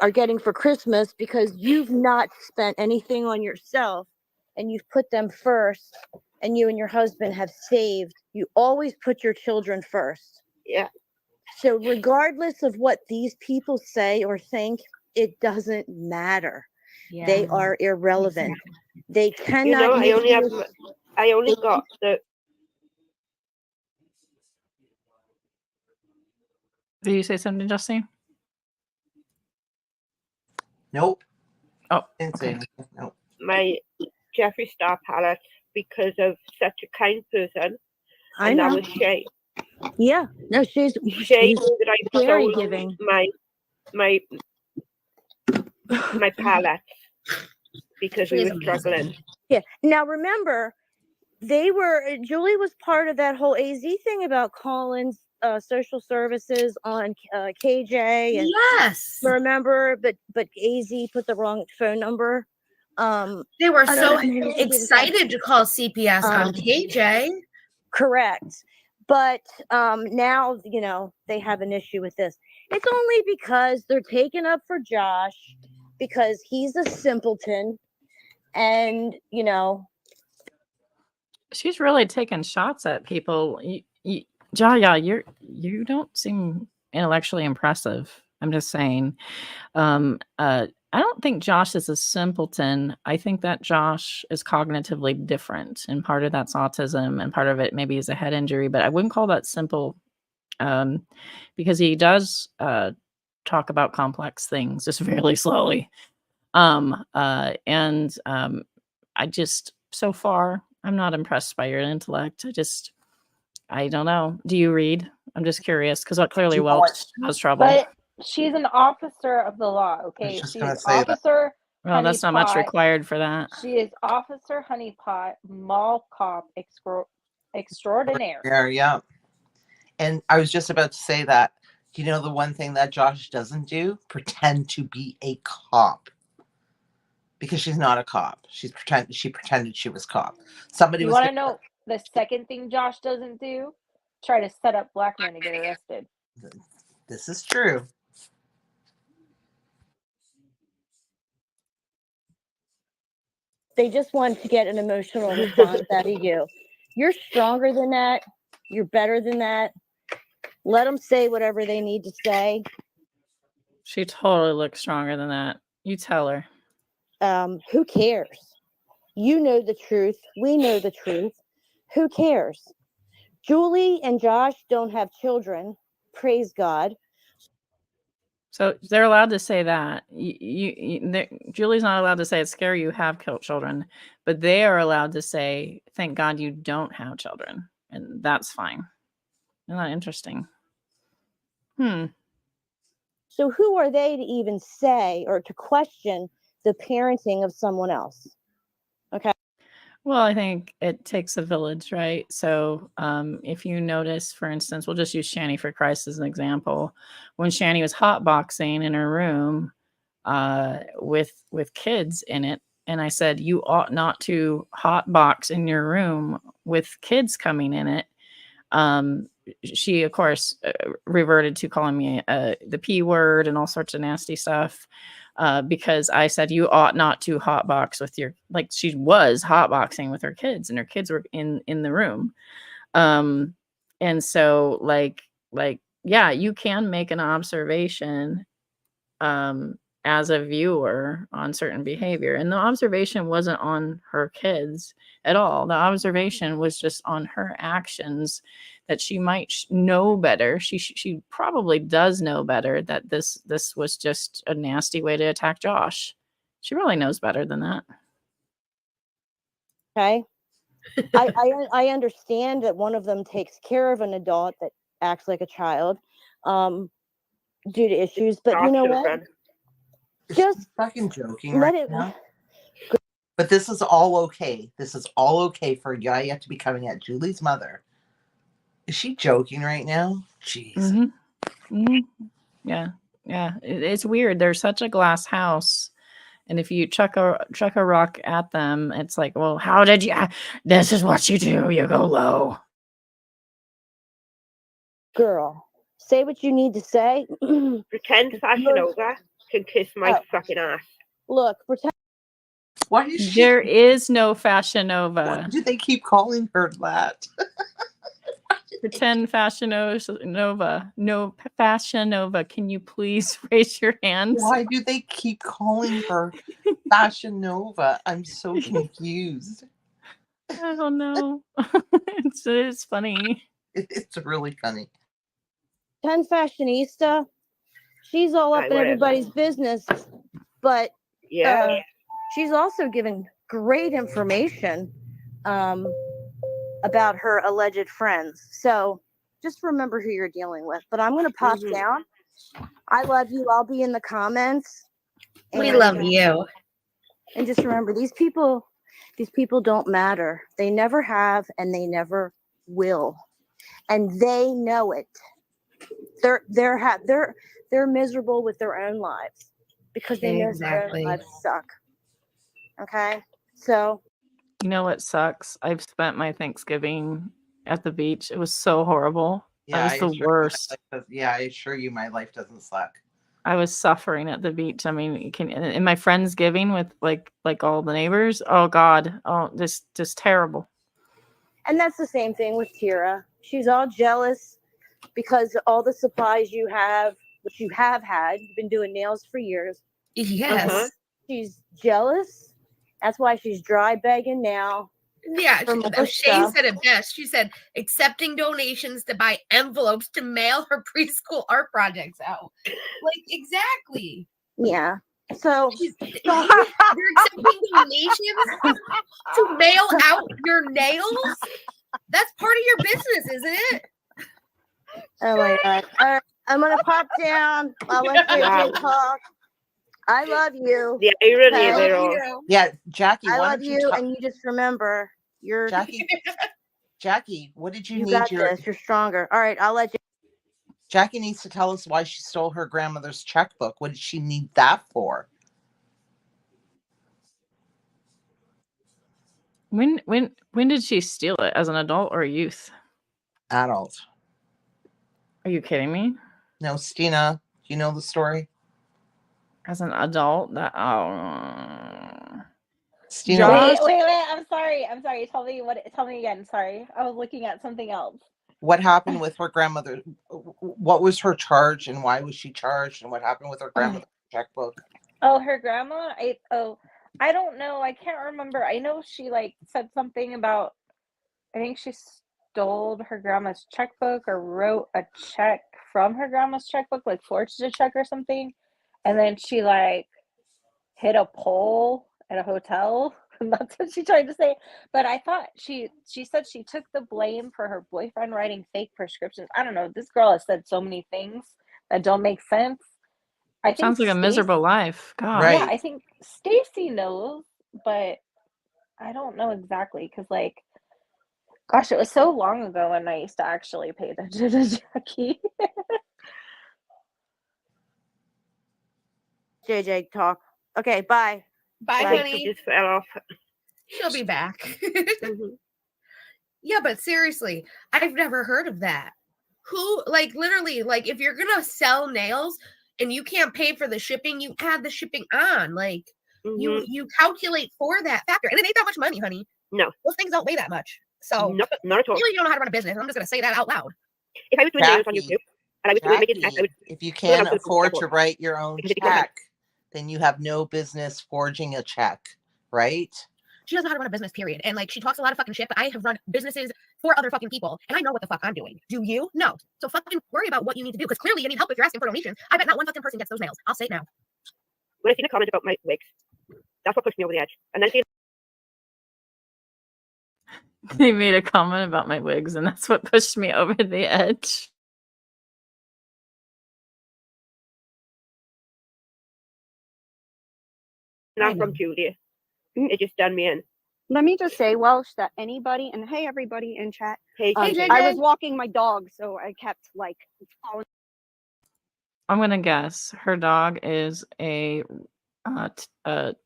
are getting for Christmas because you've not spent anything on yourself and you've put them first, and you and your husband have saved. You always put your children first. Yeah. So regardless of what these people say or think, it doesn't matter. Yeah. They are irrelevant. Exactly. They cannot. I only got the. Did you say something, Justine? Nope. Oh, didn't say anything. Nope. My Jeffree Star palette because of such a kind person. I know. That was Shay. Yeah. No, she's Shay that I very sold giving. My palette because we were struggling. Yeah. Now remember, Julie was part of that whole AZ thing about Colin's social services on KJ. And yes. Remember, but AZ put the wrong phone number. They were so excited to call CPS on KJ. Correct. But now, they have an issue with this. It's only because they're taking up for Josh because he's a simpleton. And, she's really taking shots at people. Yeah, you don't seem intellectually impressive. I'm just saying. I don't think Josh is a simpleton. I think that Josh is cognitively different, and part of that's autism, and part of it maybe is a head injury. But I wouldn't call that simple, because he does talk about complex things just fairly slowly. I just so far I'm not impressed by your intellect. I don't know. Do you read? I'm just curious because clearly You know what? Welch has trouble. But she's an officer of the law, okay? just She gonna is say that. Officer Well, that's not much Honeypot. required for that. She is Officer Honeypot, mall cop extraordinaire. Yeah. And I was just about to say that. You know the one thing that Josh doesn't do? Pretend to be a cop. Because she's not a cop. She pretended she was cop. Somebody You was want to know the second thing Josh doesn't do? Try to set up black men to get arrested. This is true. They just want to get an emotional response out of you. You're stronger than that. You're better than that. Let them say whatever they need to say. She totally looks stronger than that. You tell her. Who cares? You know the truth. We know the truth. Who cares? Julie and Josh don't have children. Praise God. So they're allowed to say that. Julie's not allowed to say it's scary you have killed children, but they are allowed to say, "Thank God you don't have children," and that's fine. Isn't that interesting? So who are they to even say or to question the parenting of someone else? Okay. Well, I think it takes a village, right? So if you notice, for instance, we'll just use Shani for Christ as an example. When Shani was hotboxing in her room with kids in it, and I said, you ought not to hotbox in your room with kids coming in it. She, of course, reverted to calling me the P word and all sorts of nasty stuff. Because I said you ought not to hotbox with your, like, she was hotboxing with her kids and her kids were in the room. And so like, yeah, you can make an observation as a viewer on certain behavior. And the observation wasn't on her kids at all. The observation was just on her actions, that she might know better. She probably does know better that this was just a nasty way to attack Josh. She really knows better than that. Okay. I understand that one of them takes care of an adult that acts like a child due to issues, but you know what? Just fucking joking let right it. now. But this is all okay. This is all okay for Yaya to be coming at Julie's mother. Is she joking right now? Jeez. Yeah. It's weird. There's such a glass house, and if you chuck a rock at them, it's like, well, how did you? This is what you do. You go low. Girl, say what you need to say. Pretend Fashion Over can kiss my fucking ass. Look, pretend. Why is she? There is no Fashion Nova. Why do they keep calling her that? Pretend Fashion Nova. No Fashion Nova. Can you please raise your hands? Why do they keep calling her Fashion Nova? I'm so confused. I don't know. It's funny. It's really funny. 10 fashionista. She's all up in everybody's business, but yeah, she's also given great information about her alleged friends. So just remember who you're dealing with. But I'm going to pop down. I love you. I'll be in the comments. We love you. And just remember, these people don't matter. They never have, and they never will. And they know it. They're miserable with their own lives because they know their own lives suck. Okay? So you know what sucks? I've spent my Thanksgiving at the beach. It was so horrible. Yeah, it was the worst. I assure you my life doesn't suck. I was suffering at the beach. I mean, in my Friendsgiving with like all the neighbors. Oh God. Oh, just terrible. And that's the same thing with Tira. She's all jealous because all the supplies you have, which you have had, you've been doing nails for years. Yes. She's jealous. That's why she's dry begging now. Yeah, for more Shane stuff. said it best. She said, accepting donations to buy envelopes to mail her preschool art projects out. Like, exactly. Yeah. So You're accepting donations to mail out your nails? That's part of your business, isn't it? oh my god. All right. I'm gonna pop down. I'll let JJ Wow. talk. I love you. The irony Okay. of it Love all. you. Yeah, Jackie, I why love don't you, talk? and you just remember you're Jackie, what did you you need got your this. You're stronger. All right, I'll let you. Jackie needs to tell us why she stole her grandmother's checkbook. What did she need that for? When did she steal it? As an adult or a youth? Adult. Are you kidding me? No, Stina, do you know the story? As an adult, that Stina, Josh? Wait. I'm sorry. Tell me again. Sorry. I was looking at something else. what happened with her grandmother? What was her charge and why was she charged? And what happened with her grandmother's checkbook? Oh, her grandma? I don't know. I can't remember. I know she like said something about, I think she stole her grandma's checkbook or wrote a check from her grandma's checkbook, like forged a check or something. And then she like hit a pole at a hotel. And that's what she tried to say. But I thought she said she took the blame for her boyfriend writing fake prescriptions. I don't know. This girl has said so many things that don't make sense. I think Sounds like a miserable life. God. Right. Yeah, I think Stacy knows, but I don't know exactly because, like, gosh, it was so long ago when I used to actually pay attention to Jackie. JJ talk. Okay, bye. Bye, Bye. honey. She just fell off. She'll be back. Mhm. Yeah, but seriously, I've never heard of that. Who, like, literally, like, if you're gonna sell nails and you can't pay for the shipping, you add the shipping on. Like, you calculate for that factor, and it ain't that much money, honey. No, Those things don't weigh that much. So not at all. clearly, you don't know how to run a business. I'm just gonna say that out loud. If I was doing nails on Jackie, YouTube and I was doing making tests, I Jackie, would. if you fill it can't out to the afford to checkbook. write your own Because if you don't have- check, then you have no business forging a check, right? She doesn't know how to run a business, period. And like, she talks a lot of fucking shit, but I have run businesses for other fucking people, and I know what the fuck I'm doing. Do you? No. So fucking worry about what you need to do, because clearly you need help if you're asking for donations. I bet not one fucking person gets those nails. I'll say it now. When I seen a comment about my wigs, that's what pushed me over the edge. And then seeing They made a comment about my wigs, and that's what pushed me over the edge. I'm from Julia, it just done me in. Let me just say, Welsh, that anybody, and hey, everybody in chat. Hey, Hey, JJ. I was walking my dog, so I kept like following. I'm gonna guess her dog is a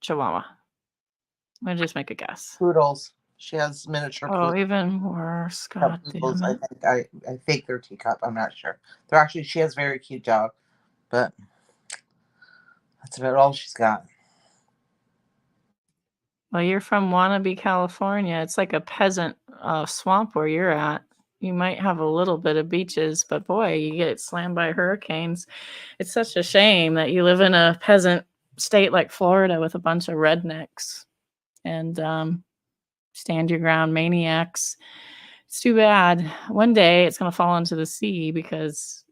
Chihuahua. I'm gonna just make a guess. Poodles. She has miniature Oh, poodles. even worse. God Poodles, damn it. I think I fake their teacup. I'm not sure. They're actually, she has very cute dog, but that's about all she's got. Well, you're from wannabe California. It's like a peasant swamp where you're at. You might have a little bit of beaches, but boy, you get slammed by hurricanes. It's such a shame that you live in a peasant state like Florida with a bunch of rednecks and stand your ground maniacs. It's too bad. One day it's going to fall into the sea because,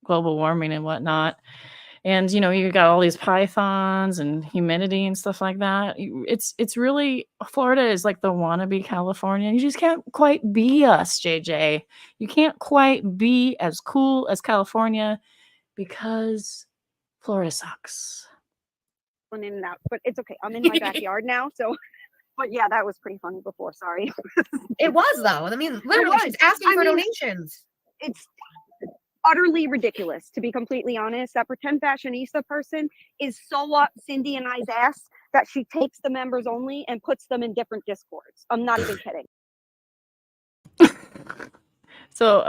global warming and whatnot. And, you got all these pythons and humidity and stuff like that. It's really, Florida is like the wannabe California. You just can't quite be us, JJ. You can't quite be as cool as California because Florida sucks. In and out, but it's okay. I'm in my backyard now, so. But yeah, that was pretty funny before. Sorry. It was though. I mean, literally, she's asking for donations. It's utterly ridiculous, to be completely honest. That pretend fashionista person is so up Cindy and I's ass that she takes the members only and puts them in different discords. I'm not even kidding. So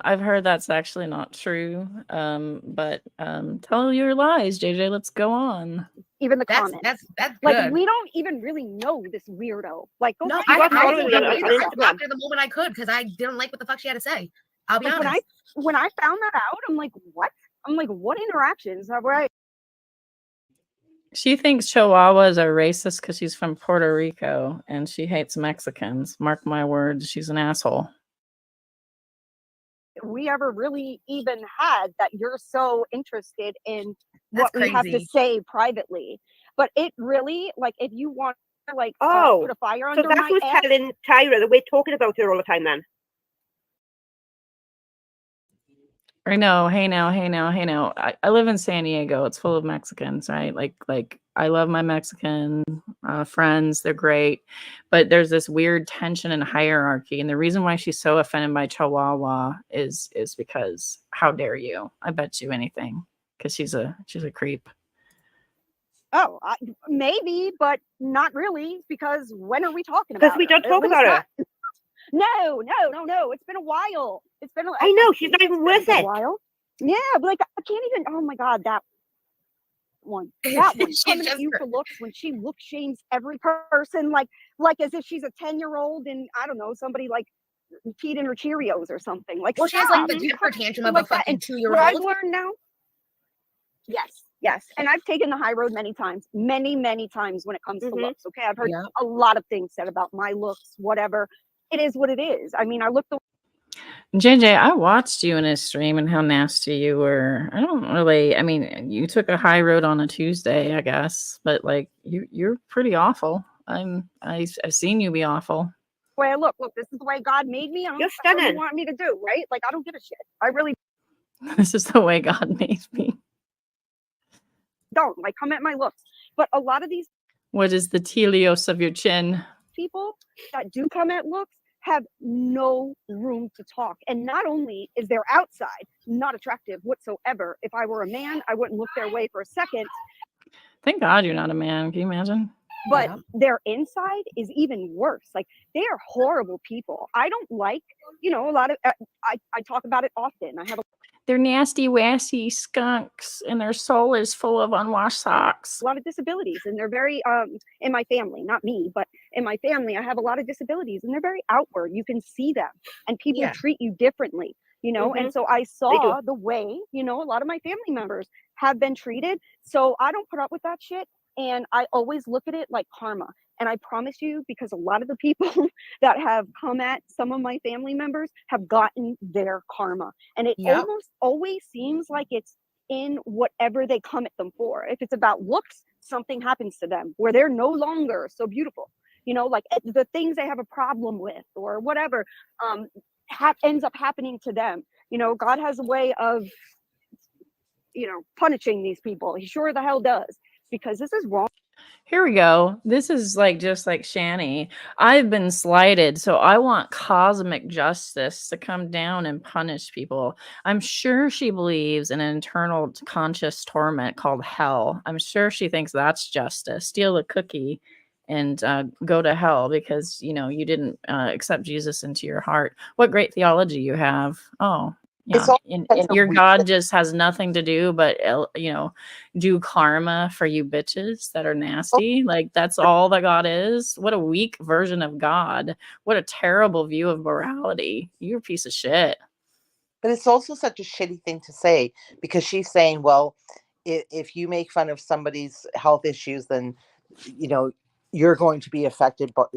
I've heard that's actually not true. But tell your lies, JJ. Let's go on. even the That's comments. that's Like good. we don't even really know this weirdo. Like go No, check I out got all following of me the on I weird stuff. blocked her the moment I could because I didn't like what the fuck she had to say. I'll be Like honest. when I found that out, I'm like, what? I'm like, what interactions have I? She thinks Chihuahuas are racist because she's from Puerto Rico and she hates Mexicans. Mark my words, she's an asshole. We ever really even had that you're so interested in That's what we have to crazy. say privately. But it really, like, if you want to, like, Oh, put a fire so under that's my who's ass, telling Tyra that we're talking about her all the time then. I know. Hey now, hey now, hey now. I live in San Diego. It's full of Mexicans, right? Like I love my Mexican friends. They're great. But there's this weird tension and hierarchy. And the reason why she's so offended by Chihuahua is because how dare you? I bet you anything. Because she's a creep. oh, maybe, but not really, because when are we talking Because about we her? don't At talk least about her. not- No. It's been a while. It's been. I know, think she's not even it's been worth a good it. while. Yeah, but like I can't even. Oh my god, that one coming She's at you for looks when she look shames every person like as if she's a 10-year-old and I don't know somebody like peed in her Cheerios or something. Like Well, she has like the temper tantrum of a like that. fucking And what I've 2-year-old. learned now. Yes, and I've taken the high road many times when it comes to looks. Okay, I've heard Yeah. a lot of things said about my looks, whatever. It is what it is. I mean, I look the JJ, I watched you in a stream and how nasty you were. I don't really. I mean, you took a high road on a Tuesday, I guess, but like you're pretty awful. I've seen you be awful. way I look. Look, this is the way God made me. I don't know You're what you stunning. want me to do, right? Like I don't give a shit. I really This is the way God made me. don't. Like come at my looks. But a lot of these What is the telios of your chin? people that do come at looks have no room to talk. And not only is their outside not attractive whatsoever, if I were a man, I wouldn't look their way for a second. Thank God you're not a man. Can you imagine? But their inside is even worse. Like they are horrible people. I don't like, a lot of, I talk about it often. I have They're nasty, wassy skunks, and their soul is full of unwashed socks. a lot of disabilities and they're very in my family, not me, but in my family I have a lot of disabilities and they're very outward. You can see them and people treat you differently, and so I saw the way a lot of my family members have been treated. So I don't put up with that shit, and I always look at it like karma. And I promise you, because a lot of the people that have come at some of my family members have gotten their karma, and it almost always seems like it's in whatever they come at them for. If it's about looks, something happens to them where they're no longer so beautiful, like the things they have a problem with or whatever ends up happening to them. God has a way of punishing these people. He sure the hell does, because this is wrong. Here we go. This is like just like Shani. I've been slighted, so I want cosmic justice to come down and punish people. I'm sure she believes in an internal conscious torment called hell. I'm sure she thinks that's justice. Steal a cookie and go to hell because you didn't accept Jesus into your heart. What great theology you have. Oh, It's yeah. all And such a your weird God just has nothing to do but do karma for you bitches that are nasty. Like that's all that God is. What a weak version of God. What a terrible view of morality. You're a piece of shit. But it's also such a shitty thing to say, because she's saying, well, if you make fun of somebody's health issues, then, you're going to be affected, but,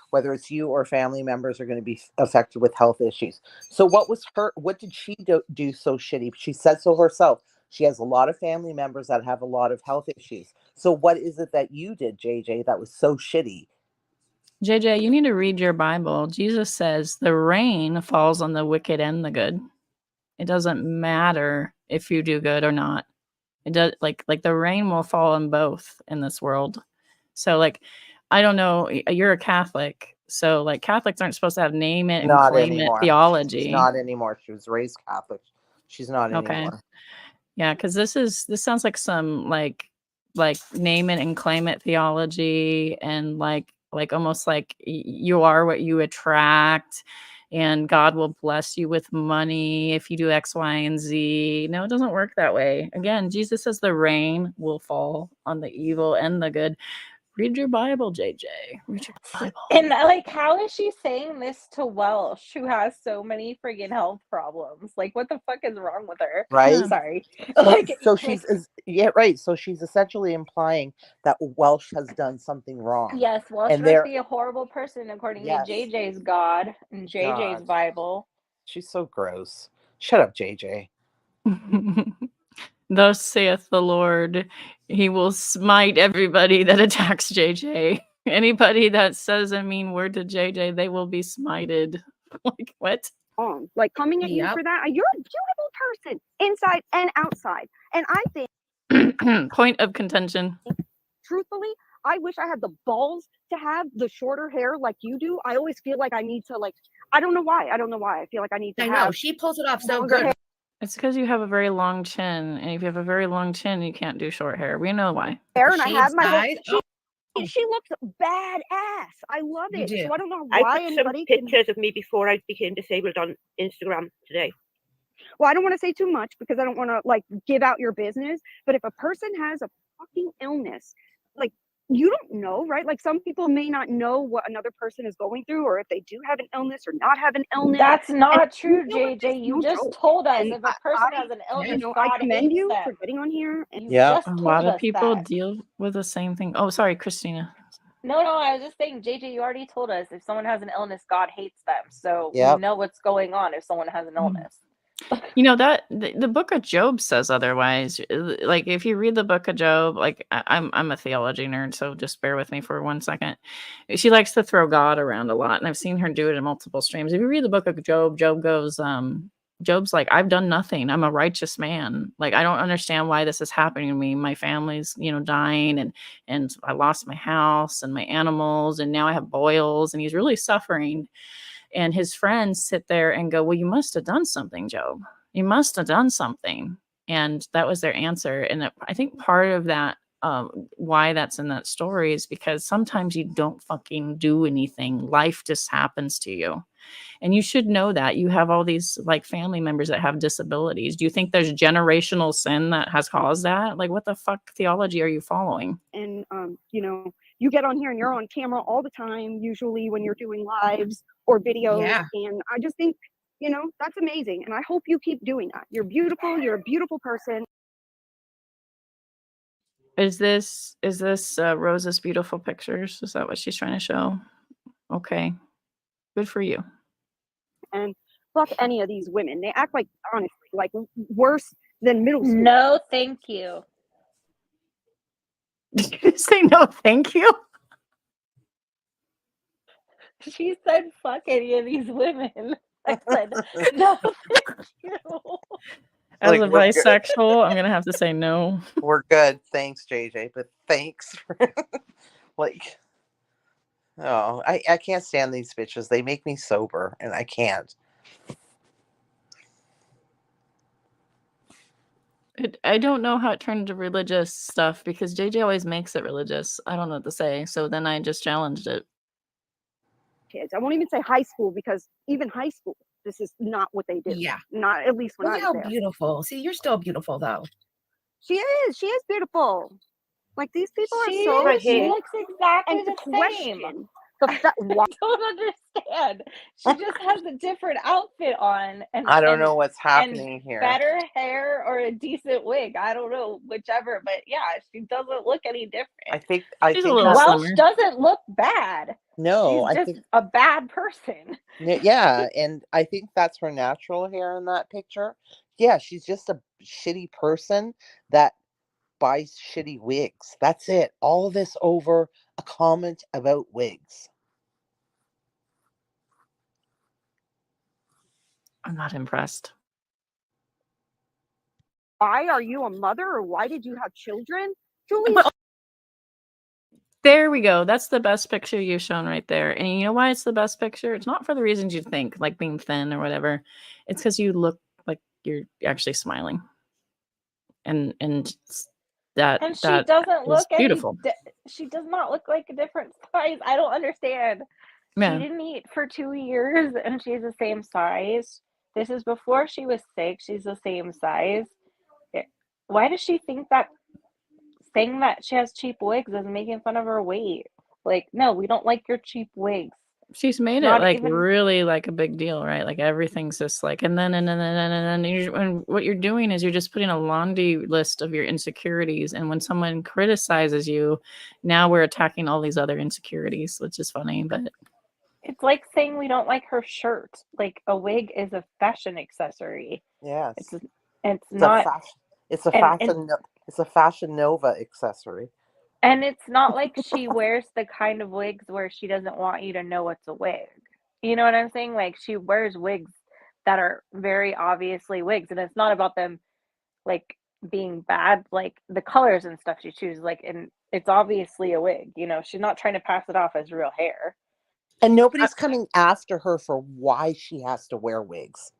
whether it's you or family members are going to be affected with health issues. So what did she do so shitty? She said so herself. She has a lot of family members that have a lot of health issues. So what is it that you did, JJ, that was so shitty? JJ, you need to read your Bible. Jesus says the rain falls on the wicked and the good. It doesn't matter if you do good or not. It does like the rain will fall on both in this world. So like, I don't know, you're a Catholic. So like Catholics aren't supposed to have name it and Not claim it anymore. theology. She's not anymore. She was raised Catholic. She's not Okay. anymore. Yeah, because this sounds like some like name it and claim it theology, and like almost like you are what you attract. and God will bless you with money if you do X, Y, and Z. No, it doesn't work that way. Again, Jesus says the rain will fall on the evil and the good. Read your Bible, JJ. Read your Bible. And like, how is she saying this to Welsh, who has so many friggin' health problems? Like, what the fuck is wrong with her? Right? Sorry. So, Like, so she's yeah, right. So she's essentially implying that Welsh has done something wrong. yes, Welsh And must they're be a horrible person according yes, to JJ's God and JJ's God, Bible. she's so gross. Shut up, JJ. Thus saith the Lord, he will smite everybody that attacks JJ. Anybody that says a mean word to JJ, they will be smited. Like, what? Like coming at you Yep. for that. You're a beautiful person inside and outside. And I think Point of contention. truthfully, I wish I had the balls to have the shorter hair like you do. I always feel like I need to, like, I don't know why. I feel like I need to I have know she pulls it off so longer good. hair. It's because you have a very long chin, and if you have a very long chin, you can't do short hair. We know why. And I have Shades my dyed. she looks badass. I love You it. do. So I don't know I why put some anybody can. pictures of me before I became disabled on Instagram today. Well, I don't want to say too much because I don't want to like give out your business. But if a person has a fucking illness, like you don't know, right? Like some people may not know what another person is going through, or if they do have an illness or not have an illness. That's And not you true, know what? It's JJ. You no just joke. told us And if a person has an you illness, know, I God commend hates you for them. getting on here. And You Yeah. just A told lot of us people that. deal with the same thing. Oh, sorry, Christina. No, I was just saying, JJ, you already told us if someone has an illness, God hates them. So we Yep. know what's going on if someone has an illness. You know that the book of Job says otherwise. Like if you read the book of Job, like I'm a theology nerd, so just bear with me for 1 second. She likes to throw God around a lot, and I've seen her do it in multiple streams. If you read the book of Job, Job goes, Job's like, I've done nothing. I'm a righteous man. Like I don't understand why this is happening to me. My family's, dying, and I lost my house and my animals, and now I have boils, and he's really suffering. And his friends sit there and go, well, you must have done something, Job. You must have done something. And that was their answer. And I think part of that, why that's in that story is because sometimes you don't fucking do anything. Life just happens to you. And you should know that. You have all these like family members that have disabilities. Do you think there's generational sin that has caused that? Like, what the fuck theology are you following? And you get on here and you're on camera all the time, usually when you're doing lives or videos. Yeah. And I just think, that's amazing. And I hope you keep doing that. You're beautiful. You're a beautiful person. Is this Rosa's beautiful pictures? Is that what she's trying to show? Okay. Good for you. And fuck any of these women. They act like, honestly, like worse than middle school. No, thank you. Did you say no thank you? She said, fuck any of these women. I said, no, thank you. As Like, a we're good. bisexual, I'm going to have to say no. We're good. Thanks, JJ. But thanks for like, oh, I can't stand these bitches. They make me sober, and I can't. I don't know how it turned into religious stuff because JJ always makes it religious. I don't know what to say. So then I just challenged it. Kids. I won't even say high school because even high school, this is not what they do. Yeah. Not at least when Look I at how was there. beautiful. See, you're still beautiful though. She is beautiful. Like these people are She so is. She big. looks exactly And the same. question why. I don't understand. She just has a different outfit on, and I don't know what's happening here. better hair or a decent wig. I don't know, whichever. But yeah, she doesn't look any different. I think She's a little Welsh slimmer. doesn't look bad. no. She's I just think a bad person. yeah, and I think that's her natural hair in that picture. Yeah, she's just a shitty person that buys shitty wigs. That's it. All this over a comment about wigs. I'm not impressed. Why are you a mother or why did you have children? Julie, There we go. That's the best picture you've shown right there. And you know why it's the best picture? It's not for the reasons you think, like being thin or whatever. It's because you look like you're actually smiling. And that And she that doesn't is look beautiful. she does not look like a different size. I don't understand. Yeah. She didn't eat for 2 years and she's the same size. This is before she was sick. She's the same size. Why does she think that saying that she has cheap wigs is making fun of her weight? Like, no, we don't like your cheap wigs. She's made it Not like even really like a big deal, right? Like everything's just like, and then and what you're doing is you're just putting a laundry list of your insecurities. And when someone criticizes you, now we're attacking all these other insecurities, which is funny. But it's like saying we don't like her shirt. Like a wig is a fashion accessory. Yes. It's It's not. a fashion. It's a and- fashion. It's a Fashion Nova accessory. And it's not like she wears the kind of wigs where she doesn't want you to know it's a wig. You know what I'm saying? Like she wears wigs that are very obviously wigs, and it's not about them like being bad, like the colors and stuff she chooses, like, and it's obviously a wig. You know, she's not trying to pass it off as real hair. And nobody's coming after her for why she has to wear wigs.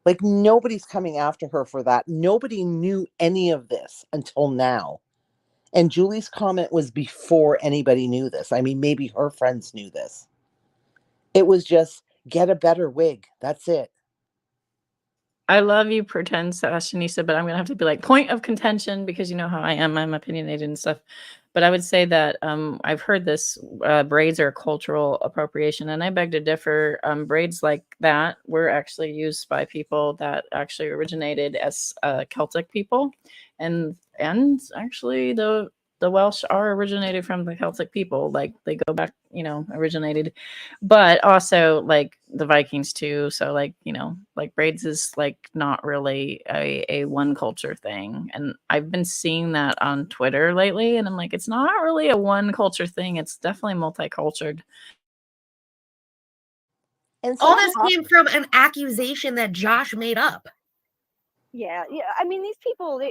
Like nobody's coming after her for that. Nobody knew any of this until now. And Julie's comment was before anybody knew this. I mean, maybe her friends knew this. It was just get a better wig. That's it. I love you, pretend fashionista, but I'm gonna have to be like point of contention because you know how I am. I'm opinionated and stuff. But I would say that I've heard this braids are cultural appropriation, and I beg to differ. Braids like that were actually used by people that actually originated as Celtic people, and actually the Welsh are originated from the Celtic people. Like they go back, you know, originated, but also like the Vikings too. So like, you know, like braids is like not really a one culture thing. And I've been seeing that on Twitter lately. And I'm like, it's not really a one culture thing. It's definitely multicultural. And All this came from an accusation that Josh made up. Yeah. I mean, these people,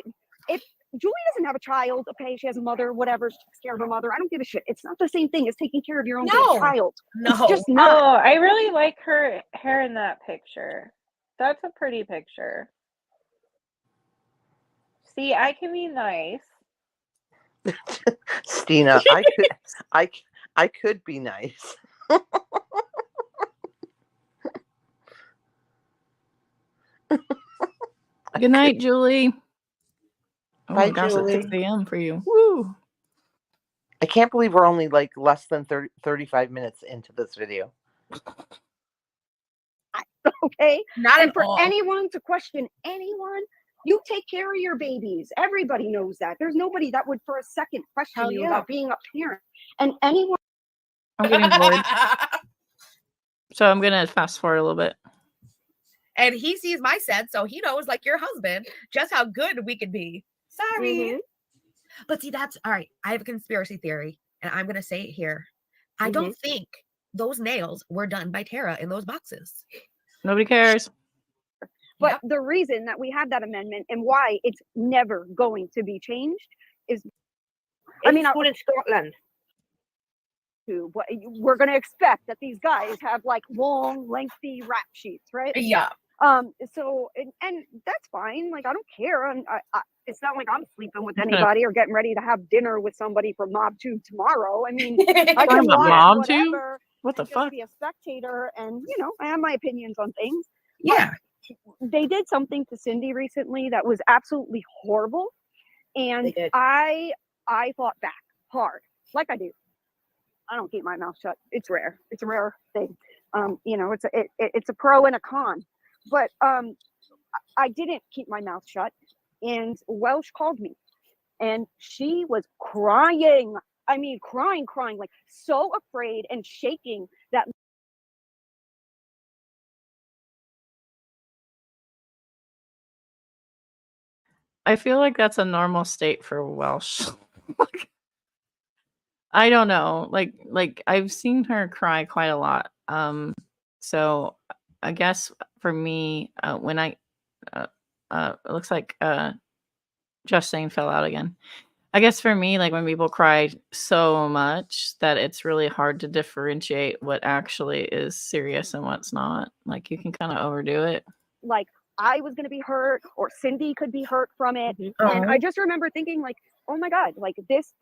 if Julie doesn't have a child, okay, she has a mother, whatever, she takes care of her mother. I don't give a shit. It's not the same thing as taking care of your own damn child. No. It's just not. Oh, I really like her hair in that picture. That's a pretty picture. See, I can be nice. Stina, I could be nice. Good night, Julie. Oh Bye, my gosh, Julie. it's 6 a.m. for you. Woo! I can't believe we're only like less than 35 minutes into this video. Okay? Not And at for all. anyone to question anyone, you take care of your babies. Everybody knows that. There's nobody that would for a second question Hell you yeah. about being a parent. And anyone I'm getting bored. So I'm gonna fast forward a little bit. And he sees my set, so he knows, like your husband, just how good we could be. Sorry. Mhm. But see, that's all right. I have a conspiracy theory, and I'm going to say it here. I don't think those nails were done by Tara in those boxes. Nobody cares. But the reason that we have that amendment and why it's never going to be changed is, I mean, in Scotland. But we're going to expect that these guys have like long, lengthy rap sheets, right? Yeah. So and that's fine. Like I don't care, and it's not like I'm sleeping with anybody or getting ready to have dinner with somebody from MobTube tomorrow. I mean, I can watch MobTube? whatever. What the and fuck? Just be a spectator, and you know, I have my opinions on things. Yeah. They did something to Cindy recently that was absolutely horrible, and I fought back hard, like I do. I don't keep my mouth shut. It's rare. It's a rare thing. You know, it's a pro and a con. But I didn't keep my mouth shut, and Welsh called me, and she was crying. I mean, crying, like so afraid and shaking that. I feel like that's a normal state for Welsh. I don't know. Like I've seen her cry quite a lot. So I guess for me, when I it looks like Just Saying fell out again. I guess for me, like when people cry so much that it's really hard to differentiate what actually is serious and what's not. Like you can kind of overdo it. Like I was going to be hurt or Cindy could be hurt from it. And I just remember thinking like, oh my God, like this,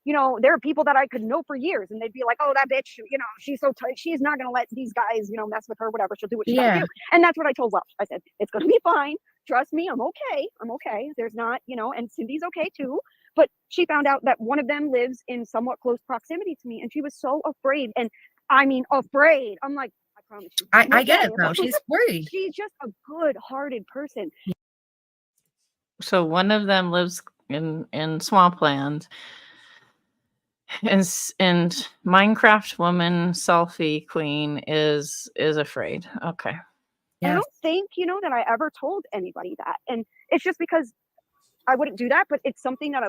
there are people that I could know for years, and they'd be like, "Oh, that bitch, she's so tight. She's not gonna let these guys, mess with her, whatever. She'll do what she gotta do." And that's what I told Welsh. I said, "It's gonna be fine. Trust me, I'm okay. I'm okay. There's not, and Cindy's okay too." But she found out that one of them lives in somewhat close proximity to me, and she was so afraid. And I mean, afraid. I'm like, I promise you. I get it though. She's worried. She's just a good-hearted person. So one of them lives in Swampland, and Minecraft woman selfie queen is afraid. Okay. I don't think that I ever told anybody that, and it's just because I wouldn't do that. But it's something that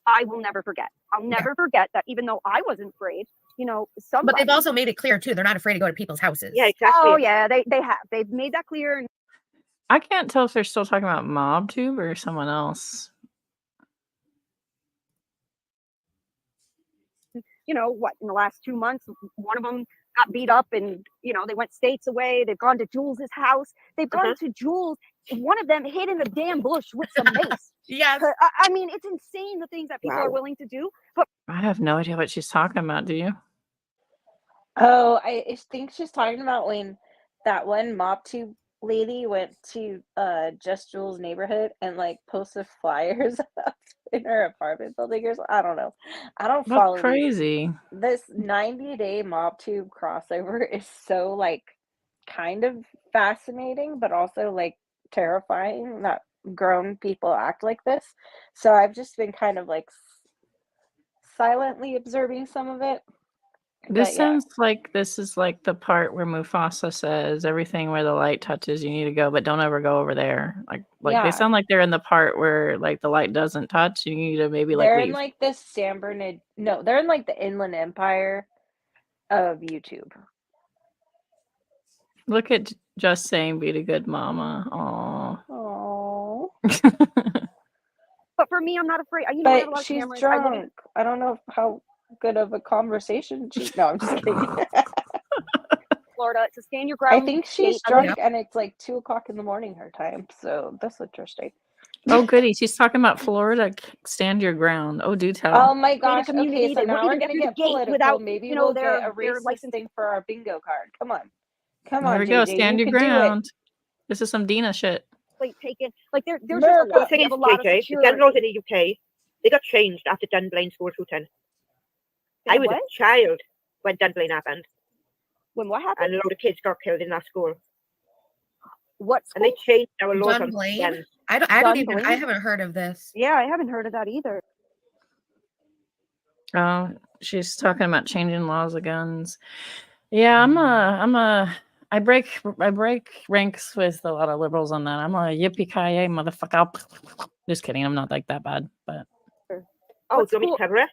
I will never forget. I'll never forget that, even though I wasn't afraid. But they've also made it clear too. They're not afraid to go to people's houses. Yeah, exactly. Oh yeah, they have. They've made that clear. And I can't tell if they're still talking about MobTube or someone else. What, in the last 2 months, one of them got beat up, and they went states away. They've gone to Jules's house. They've gone to Jules. One of them hid in a damn bush with some mace. Yes. I mean, it's insane the things that people are willing to do. But I have no idea what she's talking about. Do you? Oh, I think she's talking about when that one MobTube lady went to Just Jules' neighborhood and posted flyers up in her apartment building or something. I don't know. I don't That's follow crazy. This 90-day MobTube crossover is so kind of fascinating, but also terrifying that grown people act like this. So I've just been kind of silently observing some of it. This But yeah. sounds like this is the part where Mufasa says everything where the light touches, you need to go, but don't ever go over there. They Yeah. sound like they're in the part where the light doesn't touch. You need to maybe They're leave. in this San Bernardino. No, they're in the Inland Empire of YouTube. Look at Just Saying be a good mama. Aww. Aww. But for me, I'm not afraid. I have a lot But of she's cameras. drunk. I don't know how good of a conversation no, I'm just kidding. Florida, it's a stand your ground. I think she's state. drunk, and it's 2:00 in the morning her time. So that's interesting. Oh, goody. She's talking about Florida. Stand your ground. Oh, do tell. Oh my gosh. community, Okay, so they now want you we're to get gonna through the get gate political. without, Maybe we'll their get a racist license. thing for our bingo card. Come on. Come There on, we go. JJ. Stand You your can do it. ground. This is some Dina shit. Taken there's just America. a thing is, JJ, the gun laws in the UK, they got changed after Dunblane school shooting. I was a child when Dunblane happened. When what happened? And a lot of kids got killed in that school. What school? And they changed our laws on Dunblane? guns. I haven't heard of this. Yeah, I haven't heard of that either. Oh, she's talking about changing laws of guns. Yeah, I break ranks with a lot of liberals on that. I'm a yippee-ki-yay motherfucker. Just kidding. I'm not that bad, but. Oh, do you want me to cover it?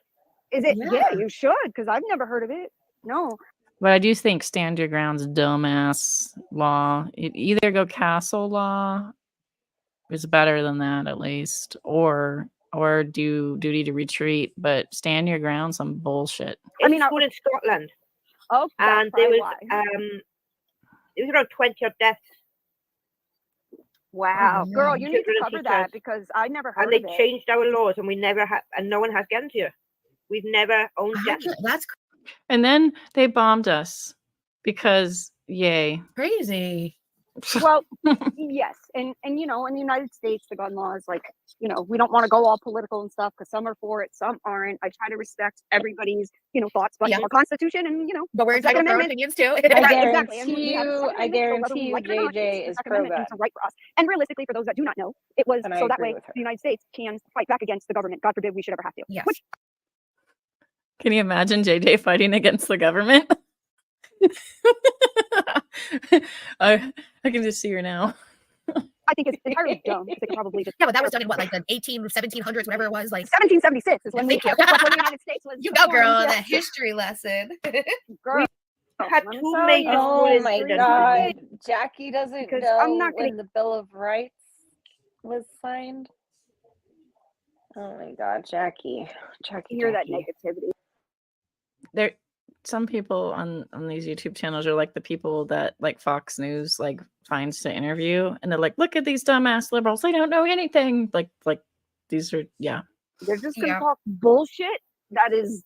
Is it? Yeah, you should, because I've never heard of it. No. But I do think stand your ground's dumbass law. It either go castle law is better than that at least, or do duty to retreat. But stand your ground, some bullshit. I mean, school in Scotland. Oh, and there was it was around 20 odd deaths. Wow, girl, you need to cover that because I never heard of it. And they changed our laws, and we never had, and no one has guns here. We've never owned guns. That's and then they bombed us because yay, crazy. Well, yes, and in the United States, the gun laws, we don't want to go all political and stuff because some are for it, some aren't. I try to respect everybody's thoughts, but our Constitution and but we're entitled to our opinions too. Exactly. I guarantee you, JJ is pro-gun. It's a right for us. And realistically, for those that do not know, it was so that way the United States can fight back against the government. God forbid we should ever have to. Yes. Can you imagine JJ fighting against the government? I can just see her now. I think it's entirely dumb. I think probably just but that was done in what, the 1700s, whatever it was, 1776 is when Thank you. when the United States was. You go, girl. That history lesson. Girl. Had two major Oh my God, Jackie doesn't know I'm not when the Bill of Rights was signed. Oh my God, Jackie. Hear that negativity. There, some people on these YouTube channels are like the people that Fox News finds to interview, and they're like, "Look at these dumbass liberals; they don't know anything." Like these are, yeah. They're just gonna talk bullshit that is,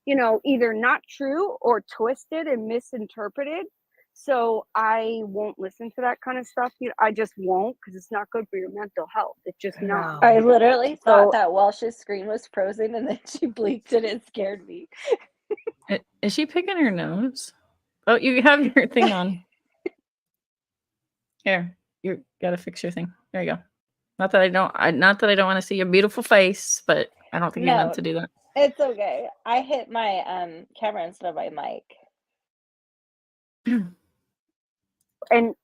either not true or twisted and misinterpreted. So I won't listen to that kind of stuff. I just won't, because it's not good for your mental health. It's just not. I literally thought So that Welsh's screen was frozen and then she blinked and it scared me. Is she picking her nose? Oh, you have your thing on. Here, you gotta fix your thing. There you go. Not that I don't want to see your beautiful face, but I don't think you meant No, to do that. it's okay. I hit my camera instead of my mic. and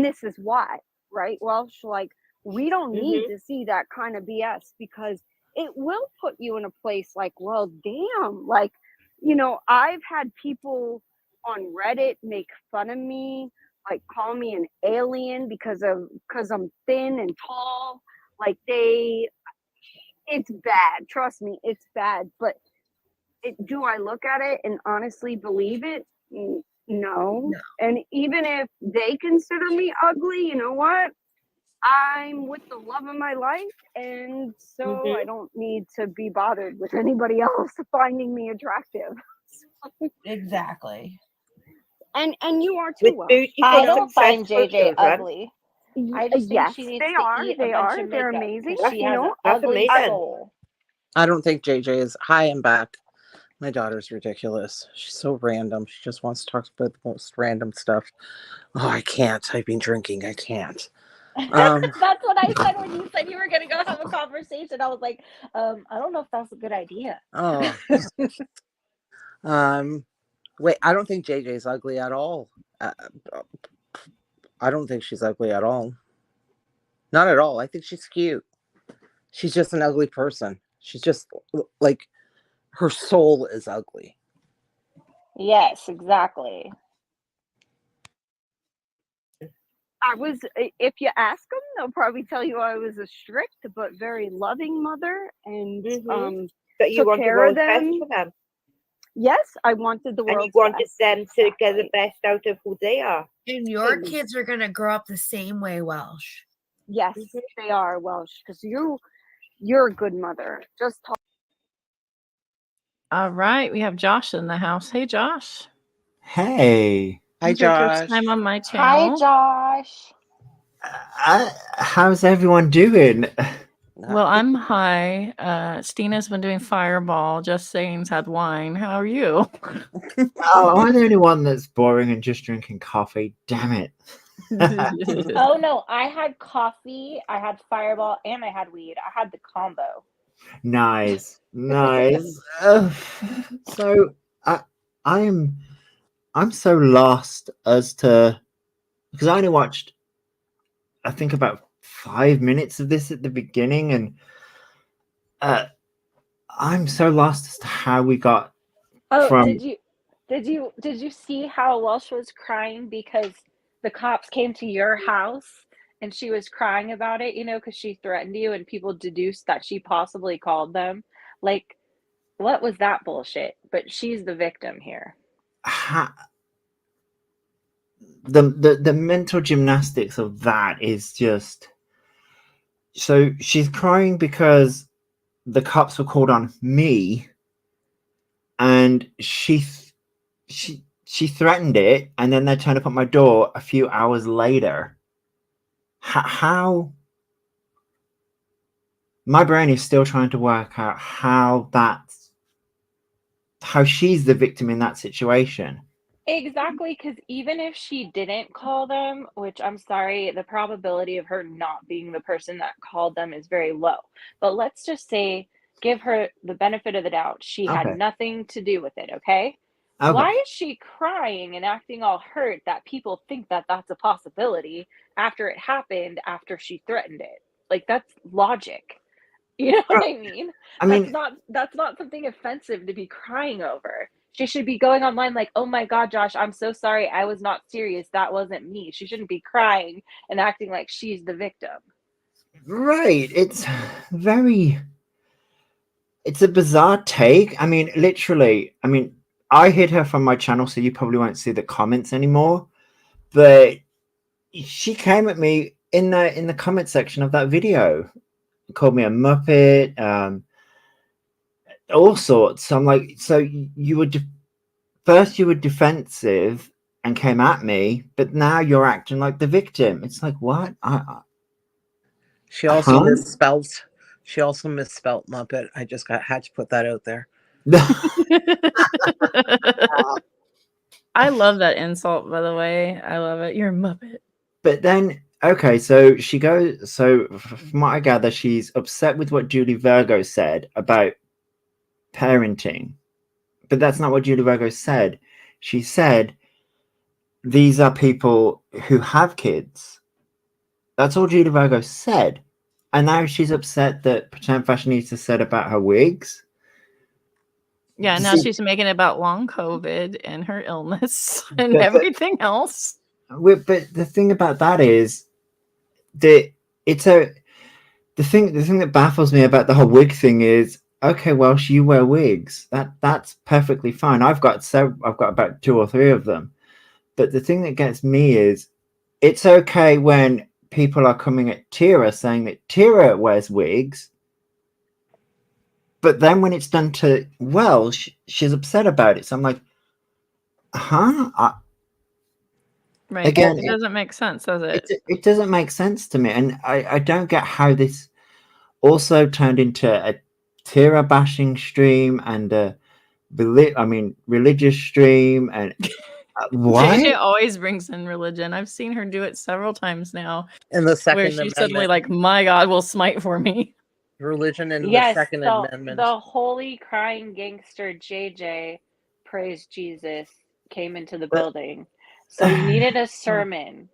this is why, right, Welsh? Like, we don't need to see that kind of BS, because it will put you in a place like, well, damn, like, I've had people on Reddit make fun of me, like call me an alien because I'm thin and tall. Like, it's bad. Trust me, it's bad. But do I look at it and honestly believe it? No. And even if they consider me ugly, you know what? I'm with the love of my life, and so I don't need to be bothered with anybody else finding me attractive. Exactly. And you are too, well. I don't find JJ ugly. I just think Yes, she needs they to are. eat They a bunch are. of They're makeup amazing. because she has an That's ugly amazing. soul. I don't think JJ is. Hi, I'm back. My daughter's ridiculous. She's so random. She just wants to talk about the most random stuff. Oh, I can't. I've been drinking. I can't. That's what I said when you said you were gonna go have a conversation. I was like, I don't know if that's a good idea. Oh. Wait, I don't think JJ's ugly at all. I don't think she's ugly at all. Not at all. I think she's cute. She's just an ugly person. She's just like, her soul is ugly. Yes, exactly. If you ask them, they'll probably tell you I was a strict but very loving mother, and But you took want the care of world's best them. for them. Yes, I wanted the And you world's wanted best. them to get the best out of who they are. And your kids are gonna grow up the same way, Welsh. Yes, they are, Welsh, because you're a good mother. Just talk. All right, we have Josh in the house. Hey, Josh. Hey. Hi, It's your first Josh. time on my Hi, channel. Josh. How's everyone doing? Well, I'm high. Stina's been doing Fireball. Just Saying's had wine. How are you? Oh, I'm the only one that's boring and just drinking coffee. Damn it. Oh no, I had coffee, I had Fireball, and I had weed. I had the combo. Nice. So I'm so lost as to, because I only watched, I think, about 5 minutes of this at the beginning, and I'm so lost as to how we got from. Did you see how Welsh was crying because the cops came to your house and she was crying about it, because she threatened you and people deduced that she possibly called them? Like, what was that bullshit? But she's the victim here. The mental gymnastics of that is just, so she's crying because the cops were called on me, and she threatened it, and then they turned up at my door a few hours later. How? My brain is still trying to work out how she's the victim in that situation. Exactly, because even if she didn't call them, which I'm sorry, the probability of her not being the person that called them is very low. But let's just say, give her the benefit of the doubt. She had Okay. nothing to do with it, okay? Why is she crying and acting all hurt that people think that that's a possibility after it happened, after she threatened it? Like, that's logic. You know what I mean? That's not something offensive to be crying over. She should be going online like, oh my God, Josh, I'm so sorry. I was not serious. That wasn't me. She shouldn't be crying and acting like she's the victim. Right. It's a bizarre take. I mean, literally, I hid her from my channel, so you probably won't see the comments anymore. But she came at me in the comment section of that video, called me a muppet. all sorts. I'm like, so you were first you were defensive and came at me, but now you're acting like the victim. It's like, what? She also misspelled. She also misspelled Muppet. I just had to put that out there. I love that insult, by the way. I love it. You're a Muppet. But then, okay, so she goes. So from what I gather, she's upset with what Julie Virgo said about parenting, but that's not what Julie Virgo said. She said these are people who have kids. That's all Julie Virgo said, and now she's upset that Pretend Fashionista said about her wigs. Yeah, now she's making it about long COVID and her illness and everything else. But the thing about that is that the thing that baffles me about the whole wig thing is, okay, well, you wear wigs. That's perfectly fine. I've got about 2 or 3 of them. But the thing that gets me is, it's okay when people are coming at Tira saying that Tira wears wigs, but then when it's done to Welsh, she's upset about it. So I'm like, huh? Right. Again, it doesn't make sense, does it? It doesn't make sense to me, and I don't get how this also turned into a Tira bashing stream and a religious stream. And why? JJ always brings in religion. I've seen her do it several times now. And the Second where she's Amendment. suddenly like, "My God will smite for me." Religion and Yes, the Second the, Amendment. the holy crying gangster JJ, praise Jesus, came into the building. So he needed a sermon.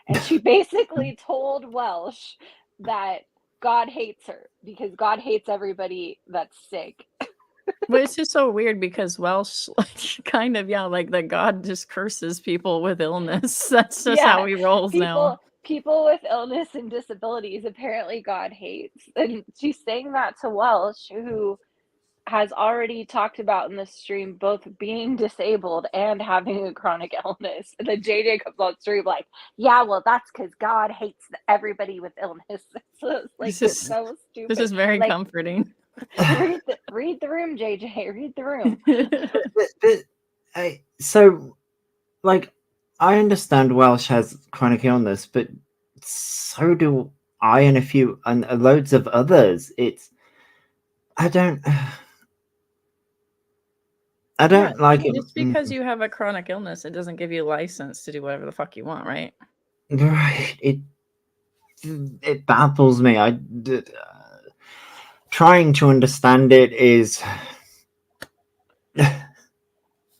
And she basically told Welsh that God hates her because God hates everybody that's sick. But it's just so weird because Welsh, kind of, like that God just curses people with illness. That's just how he rolls now. People with illness and disabilities, apparently God hates. And she's saying that to Welsh, who has already talked about in the stream both being disabled and having a chronic illness. And then JJ comes on stream like, yeah, well, that's because God hates everybody with illness. So it's like, it's so stupid. This is very comforting. Read the room, JJ. Read the room. I understand Welsh has chronic illness, but so do I and a few and loads of others. I don't like it. Just because you have a chronic illness, it doesn't give you a license to do whatever the fuck you want, right? Right. It baffles me. Trying to understand it is.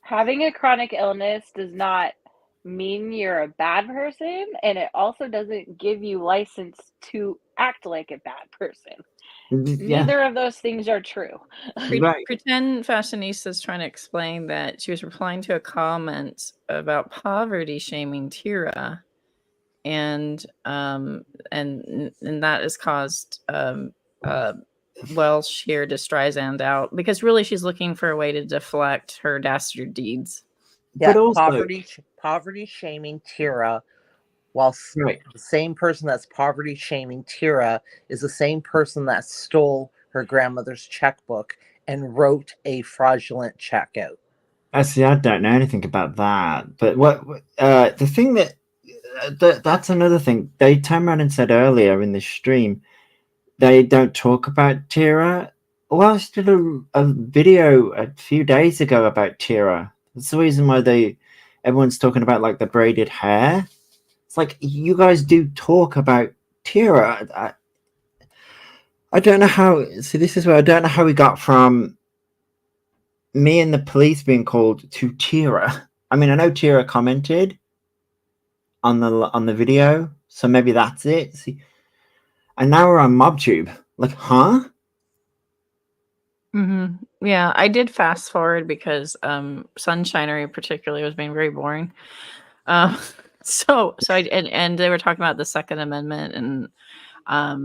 Having a chronic illness does not mean you're a bad person, and it also doesn't give you license to act like a bad person. Yeah. Neither of those things are true. Pretend Fashionista is trying to explain that she was replying to a comment about poverty shaming Tira, and that has caused Welsh here to Streisand out because really she's looking for a way to deflect her dastard deeds. Yeah, but also poverty shaming Tira, while the same person that's poverty shaming Tira is the same person that stole her grandmother's checkbook and wrote a fraudulent check out. See, I don't know anything about that. But the thing that's another thing. They turned around and said earlier in the stream they don't talk about Tira. Welsh did a video a few days ago about Tira. That's the reason why everyone's talking about like the braided hair. It's like you guys do talk about Tira. I don't know how. See, this is where I don't know how we got from me and the police being called to Tira. I mean, I know Tira commented on the video, so maybe that's it. See, and now we're on MobTube. Like, huh? Mm-hmm. Yeah, I did fast forward because Sunshinery particularly was being very boring. So and they were talking about the Second Amendment, and I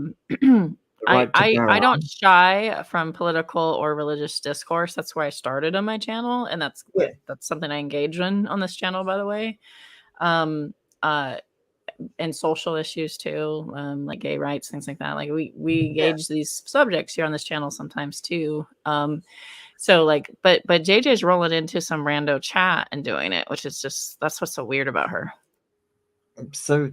don't shy from political or religious discourse. That's where I started on my channel, and that's something I engage in on this channel, by the way. and social issues too, like gay rights, things like that. Like we engage these subjects here on this channel sometimes too. So like, but JJ's rolling into some rando chat and doing it, which is just, that's what's so weird about her. So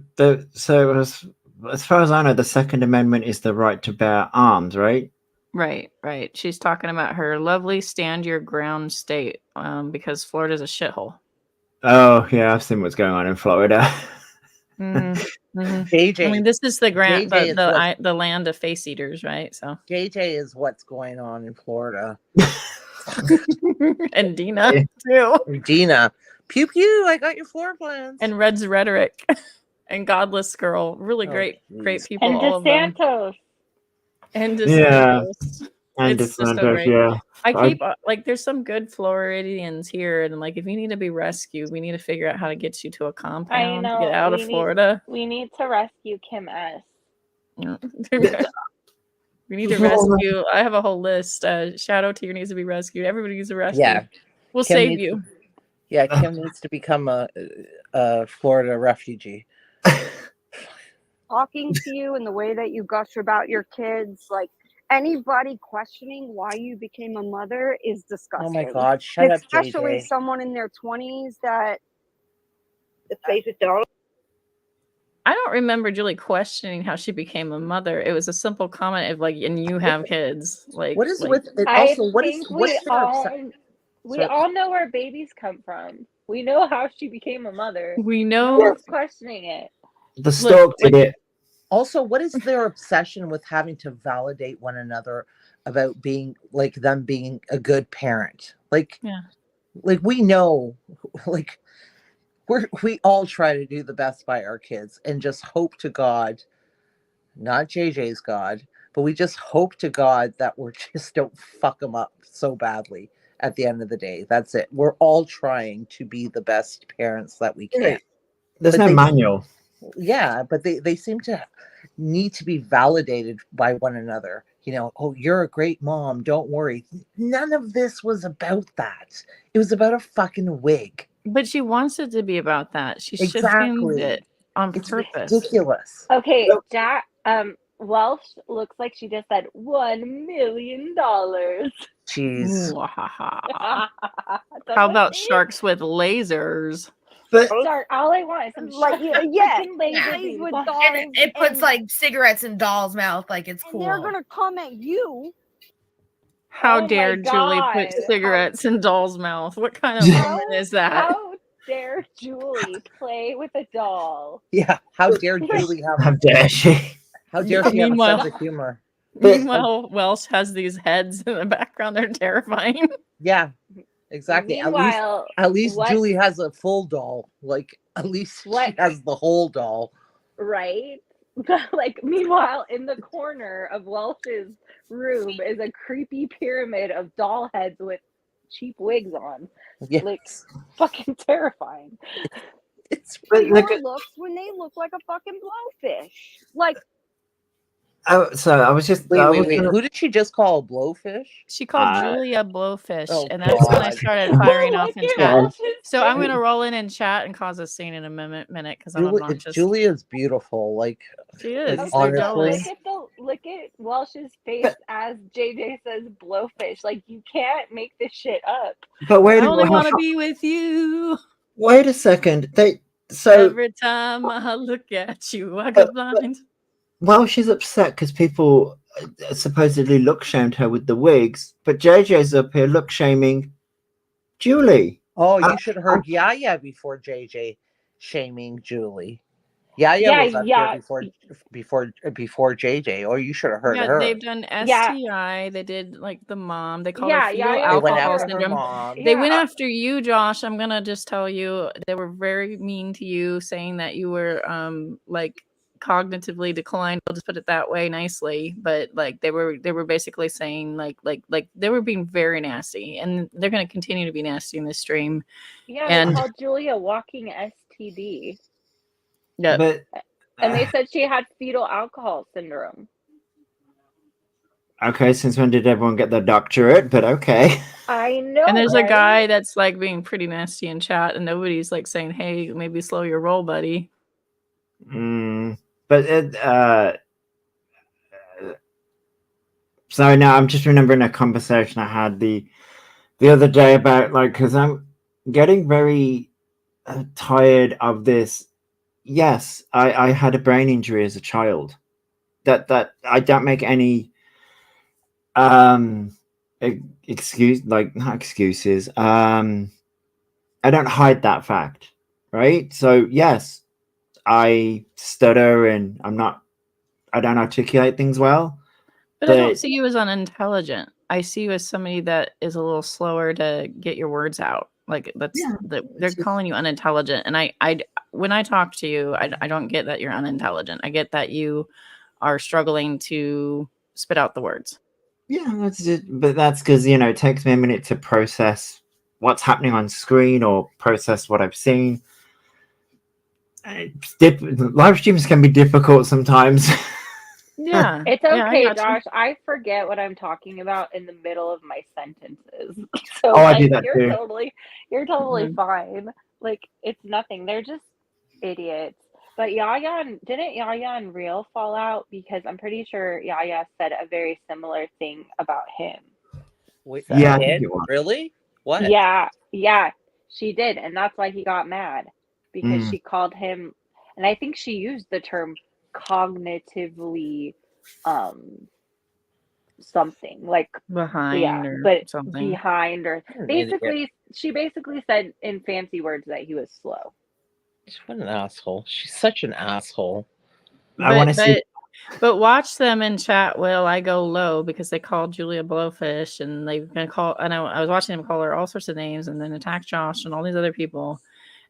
as far as I know, the Second Amendment is the right to bear arms, right? Right. She's talking about her lovely stand your ground state, because Florida's a shithole. Oh yeah, I've seen what's going on in Florida. JJ, I mean, this is the grant, JJ is the land of face eaters, right? So JJ is what's going on in Florida. and Dina too. Dina, pew pew! I got your floor plans. And Red's rhetoric and Godless Girl, really great people, And all of them. DeSantos. And Yeah. DeSantos. And It's just so DeSantis, great. yeah. I keep like, there's some good Floridians here, and like, if you need to be rescued, we need to figure out how to get you to a compound to get out of Florida. We need to rescue Kim S. We need to rescue. I have a whole list. Shadow Tier needs to be rescued. Everybody needs to rescue. Yeah, we'll Kim save needs you. to- yeah, Kim needs to become a Florida refugee. Talking to you and the way that you gush about your kids, like anybody questioning why you became a mother is disgusting. Oh my God, shut up, Especially JJ. someone in their 20s that plays with dolls. I don't remember Julie questioning how she became a mother. It was a simple comment of like, and you have kids. Like, What is like, with it? I Also, what is think what's we their all obsession? we all know where babies come from. We know how she became a mother. We No know one's questioning it. The stork did it. Also, what is their obsession with having to validate one another about being like them being a good parent? Like, yeah, like we know, like we all try to do the best by our kids and just hope to God, not JJ's God, but we just hope to God that we're just don't fuck them up so badly at the end of the day. That's it. We're all trying to be the best parents that we can. Right. There's But no they- manual. Yeah, but they seem to need to be validated by one another. You know, oh, you're a great mom. Don't worry. None of this was about that. It was about a fucking wig. but she wants it to be about that. She shifted Exactly. it on It's purpose. ridiculous. Okay, Jack. Welsh looks like she just said $1 million. Jeez. How about sharks with lasers? But Sorry, all I want is some like sharks with yeah, freaking laser guys beams. with Well, dolls. And it puts and- like cigarettes in dolls' mouth, like it's and cool. they're gonna come at you. How Oh my dare Julie put God. cigarettes in doll's mouth? What kind of woman is that? How dare Julie play with a doll? Yeah. How dare Julie how have? dare she? How dare she have a Meanwhile- sense of humor? Meanwhile, Welsh has these heads in the background. They're terrifying. Yeah. Exactly. Meanwhile, at least what- Julie has a full doll. Like at least she What- has the whole doll. Right? Like, meanwhile, in the corner of Welsh's room is a creepy pyramid of doll heads with cheap wigs on. Yes. Like, fucking terrifying. It's But Pure look at, looks when they look like a fucking blowfish. Like so I was just wait, I wait, was wait. gonna- Who did she just call a blowfish? She called Uh, Julia Blowfish, oh and that's when I God. started firing off in Look at chat. Welsh's So I'm face. gonna roll in and chat and cause a scene in a minute because I'm obnoxious. Julia's beautiful. Like She is. Like, They're honestly. jealous. Look at Welsh's face as JJ says blowfish. Like, you can't make this shit up. But wait, I only how- want to be with you. wait a second. So Every time I look at you, I go blind. well, she's upset because people supposedly look shamed her with the wigs, but JJ's up here look shaming Julie. oh, you should have heard Yaya before JJ shaming Julie. Yaya Yeah, was up yeah. here before JJ, or you should have heard Yeah, her. they've done Yeah. STI. They did like the mom. They called Yeah, her fetal yeah, They went alcohol after her syndrome. mom. They Yeah. went after you, Josh. I'm gonna just tell you, they were very mean to you, saying that you were like cognitively declined. I'll just put it that way nicely. But like they were basically saying like they were being very nasty, and they're gonna continue to be nasty in this stream. Yeah, And- they called Julia walking STD. Yeah, But And they said she had fetal alcohol syndrome. okay, since when did everyone get their doctorate? But okay. I know. and there's right? a guy that's like being pretty nasty in chat, and nobody's like saying, "Hey, maybe slow your roll, buddy." But it, so now I'm just remembering a conversation I had the other day about like, because I'm getting very tired of this. Yes, I had a brain injury as a child. That I don't make any excuse, like, not excuses. I don't hide that fact, right? So yes, I stutter and I don't articulate things well. But I don't see you as unintelligent. I see you as somebody that is a little slower to get your words out. Like they're calling you unintelligent. And I when I talk to you, I don't get that you're unintelligent. I get that you are struggling to spit out the words. Yeah, that's it. But that's because, it takes me a minute to process what's happening on screen or process what I've seen. Live streams can be difficult sometimes. Yeah. It's Yeah, I okay, got you. Josh. I forget what I'm talking about in the middle of my sentences. So Oh, I do that too. You're totally Mhm. fine. Like, it's nothing. They're just idiots. But didn't Yaya and Real fall out? Because I'm pretty sure Yaya said a very similar thing about him. Wait, So, Yeah, I she think did? it was. Really? What? yeah, she did, and that's why he got mad, because she called him, and I think she used the term cognitively something like Behind or but something. behind, or You're an idiot. she basically said in fancy words that he was slow. What an asshole. She's such an asshole. I want to see. But watch them in chat while I go low, because they called Julia Blowfish, and they've been called. I know I was watching them call her all sorts of names, and then attack Josh and all these other people.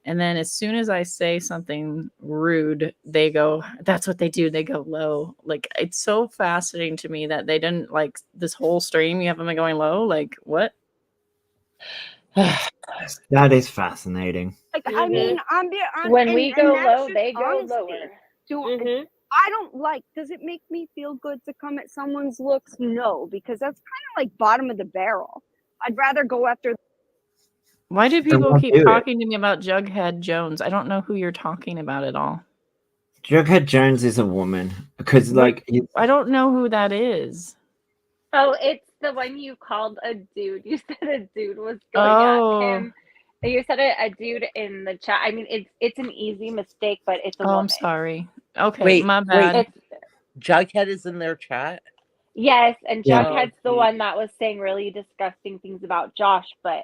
And then as soon as I say something rude, they go, that's what they do. They go low. Like, it's so fascinating to me that they didn't, like, this whole stream, you have them going low. Like, what? That is fascinating. Like, I mean, When we go that's low, just they go honesty. lower. I don't like, does it make me feel good to come at someone's looks? No, because that's kind of like bottom of the barrel. I'd rather go after. Why do Then people won't keep do it. talking to me about Jughead Jones? I don't know who you're talking about at all. Jughead Jones is a woman because, like, I don't know who that is. Oh, it's the one you called a dude. You said a dude was going Oh. at him. You said a dude in the chat. I mean, it's an easy mistake, but it's a woman. I'm sorry. Okay, Wait, my bad. Jughead is in their chat? Yes, and Yeah. Jughead's the one that was saying really disgusting things about Josh, but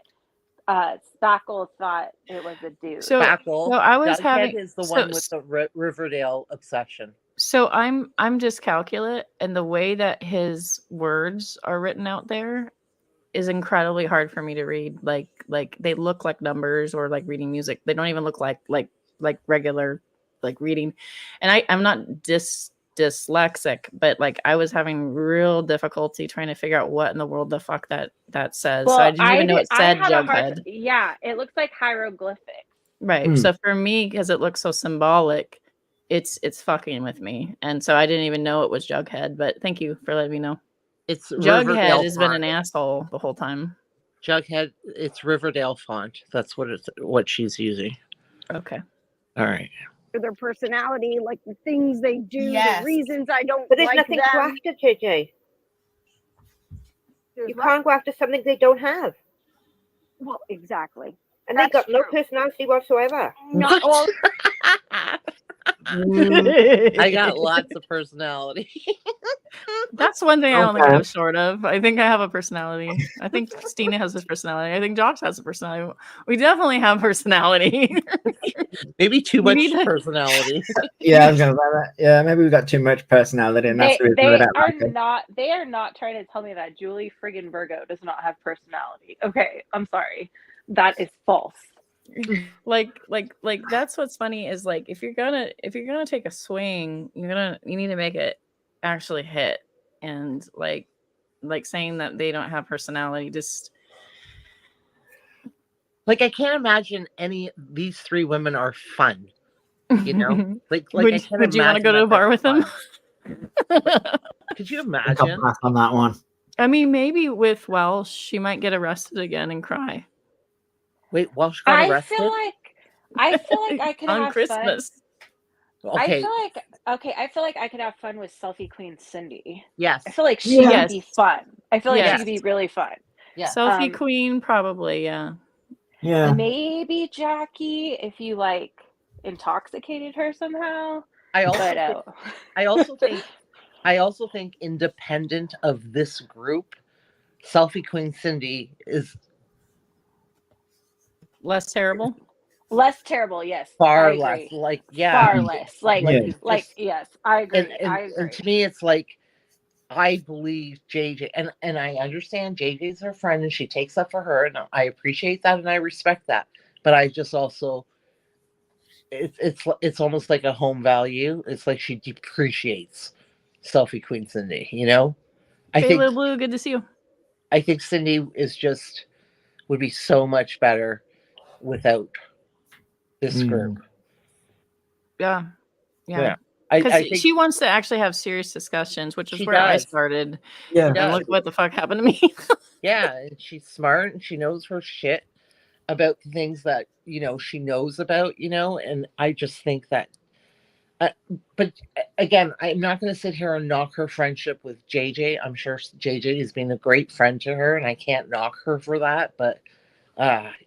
Spackle thought it was a dude. Spackle. So I was Jughead is the one with the Riverdale obsession. So I'm dyscalculate, and the way that his words are written out there is incredibly hard for me to read. Like they look like numbers or like reading music. They don't even look like regular like reading. And I'm not dyslexic, but like I was having real difficulty trying to figure out what in the world the fuck that says. Well, so I didn't even know it said Jughead. Yeah, it looks like hieroglyphics. Right. So for me, because it looks so symbolic, it's fucking with me. And so I didn't even know it was Jughead, but thank you for letting me know. It's Jughead Riverdale has been font. an asshole the whole time. Jughead, it's Riverdale font. That's what she's using. Okay. All right. Their personality, like the things they do, Yes. the reasons I don't But there's like nothing them. to after, JJ. There's You what? can't go after something they don't have. Well, exactly. And That's they got no true. personality whatsoever. No, well, I got lots of personality. That's one thing I don't think Okay. I was short of. I think I have a personality. I think Stina has a personality. I think Josh has a personality. We definitely have personality. Maybe too much personality. Yeah, I was gonna say that. Yeah, maybe we got too much personality, and that's the reason we don't like it. They are not trying to tell me that Julie friggin' Virgo does not have personality. Okay, I'm sorry. That is false. like that's what's funny is like if you're gonna take a swing, you need to make it actually hit. And like saying that they don't have personality, just like I can't imagine these three women are fun. You know, like would I can't you want to go to a bar with them? Could you I'll imagine? pass on that one. I mean, maybe with Welsh, she might get arrested again and cry. Wait, Welsh got arrested? I feel like I could on have Christmas. fun. I Okay. feel like I could have fun with Selfie Queen Cindy. Yes. I feel like she Yes. could be fun. I feel like she Yes. could be really fun. Yeah. Selfie queen, probably, yeah. Yeah. Maybe Jackie if you like intoxicated her somehow. I also But I also think independent of this group, Selfie Queen Cindy is Less terrible. less terrible, yes. far I less. agree. Like, yeah. Far less. Like Yeah. yes, I agree. And to me it's like I believe JJ and I understand JJ's her friend and she takes up for her and I appreciate that and I respect that. But I just also it's almost like a home value. It's like she depreciates Selfie Queen Cindy, you know? Hey, Little Blue, good to see you. I think Cindy would be so much better without this group. Yeah. Yeah. Because I think she wants to actually have serious discussions, which is She where I does. started. Yeah. And look what the fuck happened to me. yeah, and she's smart and she knows her shit about the things that, you know, she knows about, you know, and I just think that but again, I'm not going to sit here and knock her friendship with JJ. I'm sure JJ has been a great friend to her and I can't knock her for that, but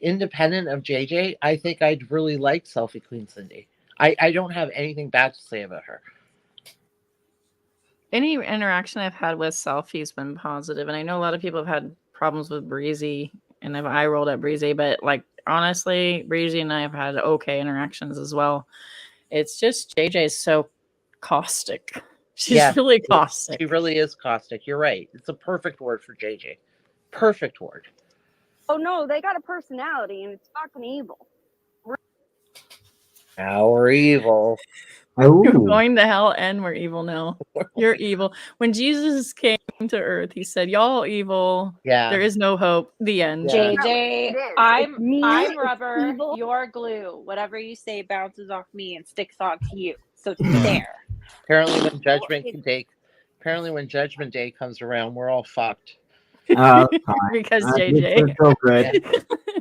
independent of JJ, I think I'd really like Selfie Queen Cindy. I don't have anything bad to say about her. Any interaction I've had with Selfie has been positive, and I know a lot of people have had problems with Breezy, and I've eye rolled at Breezy, but like honestly, Breezy and I have had okay interactions as well. It's just JJ is so caustic. She's really caustic. She really is caustic. You're right. It's a perfect word for JJ. Perfect word. Oh no, they got a personality and it's fucking evil. Now we're evil. You're going to hell and we're evil now. You're evil. When Jesus came to earth, he said, y'all evil. Yeah. There is no hope. The end. JJ, It is. I'm It's mean, I'm it's rubber, evil. you're glue. Whatever you say bounces off me and sticks onto you. So there. Apparently when Judgment Day comes around, we're all fucked. Because JJ. So good.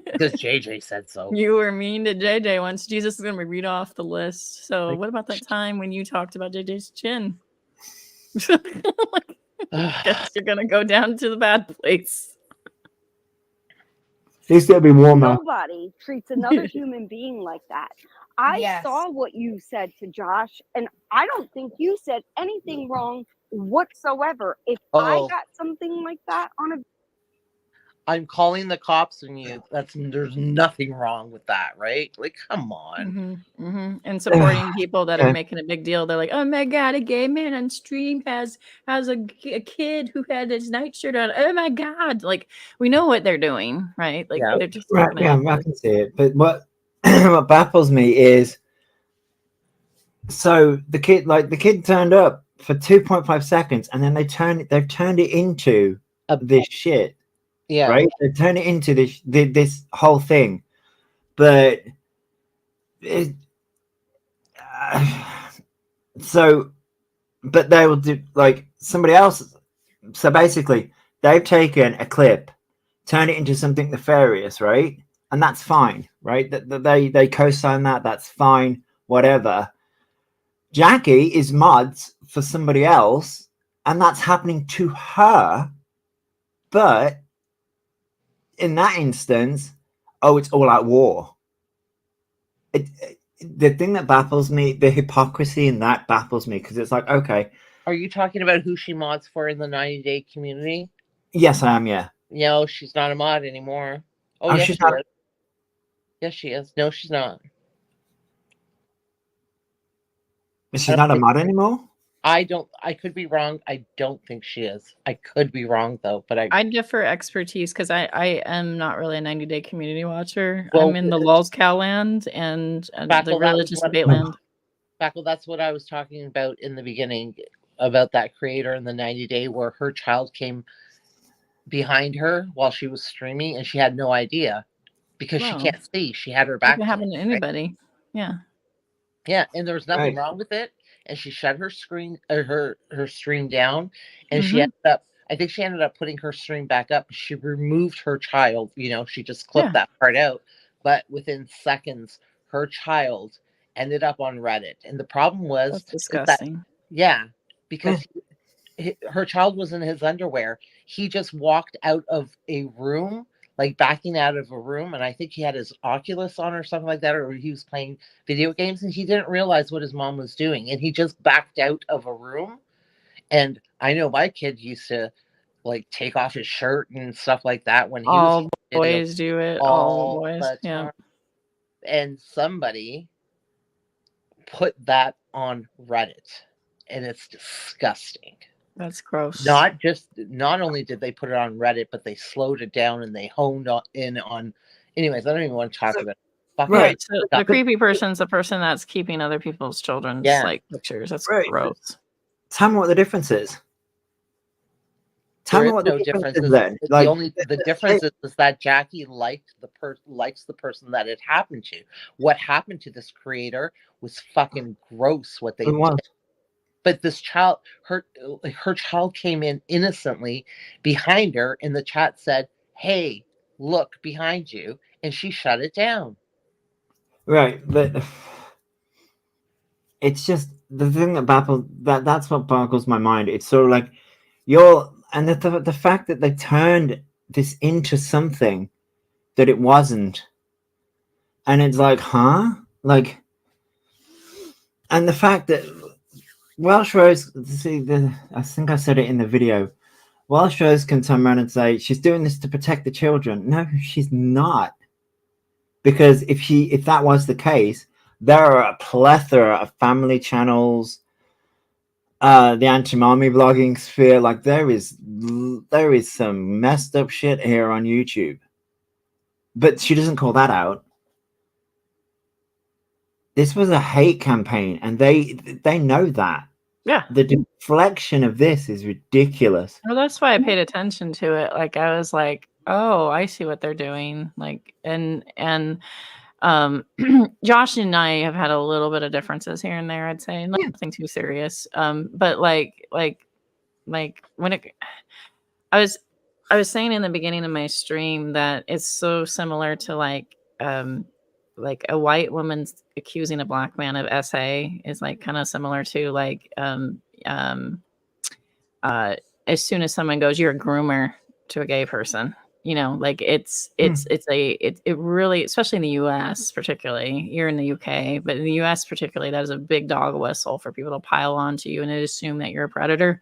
Because JJ said so. You were mean to JJ once. Jesus is going to read off the list. So what about that time when you talked about JJ's chin? Guess you're going to go down to the bad place. It's going to be warmer. Nobody treats another human being like that. I saw what you said to Josh, and I don't think you said anything wrong whatsoever. If I got something like that on a I'm calling the cops on you. There's nothing wrong with that, right? Like, come on. And supporting people that are making a big deal. They're like, oh my God, a gay man on stream has a kid who had his nightshirt on. Oh my God. Like, we know what they're doing, right? Like, they're just right. Yeah, I can see it. But what what baffles me is, so the kid turned up for 2.5 seconds and then they've turned it into this shit. Yeah. Right? They turn it into this whole thing. But but they will do like somebody else. So basically, they've taken a clip, turn it into something nefarious, right? And that's fine, right? They co-sign that. That's fine, whatever. Jackie is mods for somebody else, and that's happening to her. But in that instance, it's all out war. The thing that baffles me, the hypocrisy in that baffles me, because it's like, okay. Are you talking about who she mods for in the 90-day community? Yes, I am, yeah. No, she's not a mod anymore. Oh, yes, she's she not. is. Yes, she is. No, she's not. She's not a mod anymore? I could be wrong. I don't think she is. I could be wrong though, but I differ expertise because I am not really a 90-day community watcher. Well, I'm in the lolscow land and the religious debate land. Backle, that's what I was talking about in the beginning about that creator in the 90-day where her child came behind her while she was streaming and she had no idea because she can't see. She had her back. It can happen to anybody. Right? Yeah. Yeah, and there was nothing wrong with it. And she shut her screen or her stream down, and she ended up putting her stream back up. She removed her child. You know, she just clipped that part out. But within seconds, her child ended up on Reddit. And the problem was That's is that, disgusting. yeah, because her child was in his underwear. He just walked out of a room, like backing out of a room, and I think he had his Oculus on or something like that, or he was playing video games, and he didn't realize what his mom was doing, and he just backed out of a room. And I know my kid used to like take off his shirt and stuff like that when he was All boys do it. All boys. the Yeah. time. And somebody put that on Reddit, and it's disgusting. That's gross. Not only did they put it on Reddit, but they slowed it down and they honed in on. Anyways, I don't even want to talk about it. Right. So the creepy person's the person that's keeping other people's children's like pictures. That's Right. gross. Tell me what the difference is. Tell me what the difference is then. Like, The difference is that Jackie likes the person that it happened to. What happened to this creator was fucking gross. What they did. But this child, her child came in innocently behind her, and the chat said, "Hey, look behind you," and she shut it down. Right, but it's just the thing that's what boggles my mind. It's sort of like the fact that they turned this into something that it wasn't, and it's like, huh? Like, and the fact that Welsh Rose, I think I said it in the video, Welsh Rose can turn around and say she's doing this to protect the children. No, she's not. Because if that was the case, there are a plethora of family channels, the anti-mommy blogging sphere. Like there is some messed up shit here on YouTube. But she doesn't call that out. This was a hate campaign, and they know that. Yeah. The deflection of this is ridiculous. Well, that's why I paid attention to it. Like I was like, oh, I see what they're doing. Like and Josh and I have had a little bit of differences here and there, I'd say. Nothing too serious. But like when I was saying in the beginning of my stream that it's so similar to like a white woman's accusing a black man of SA is like kind of similar to like as soon as someone goes, you're a groomer to a gay person, you know, like it really, especially in the US particularly, you're in the UK, but in the US particularly, that is a big dog whistle for people to pile onto you and assume that you're a predator.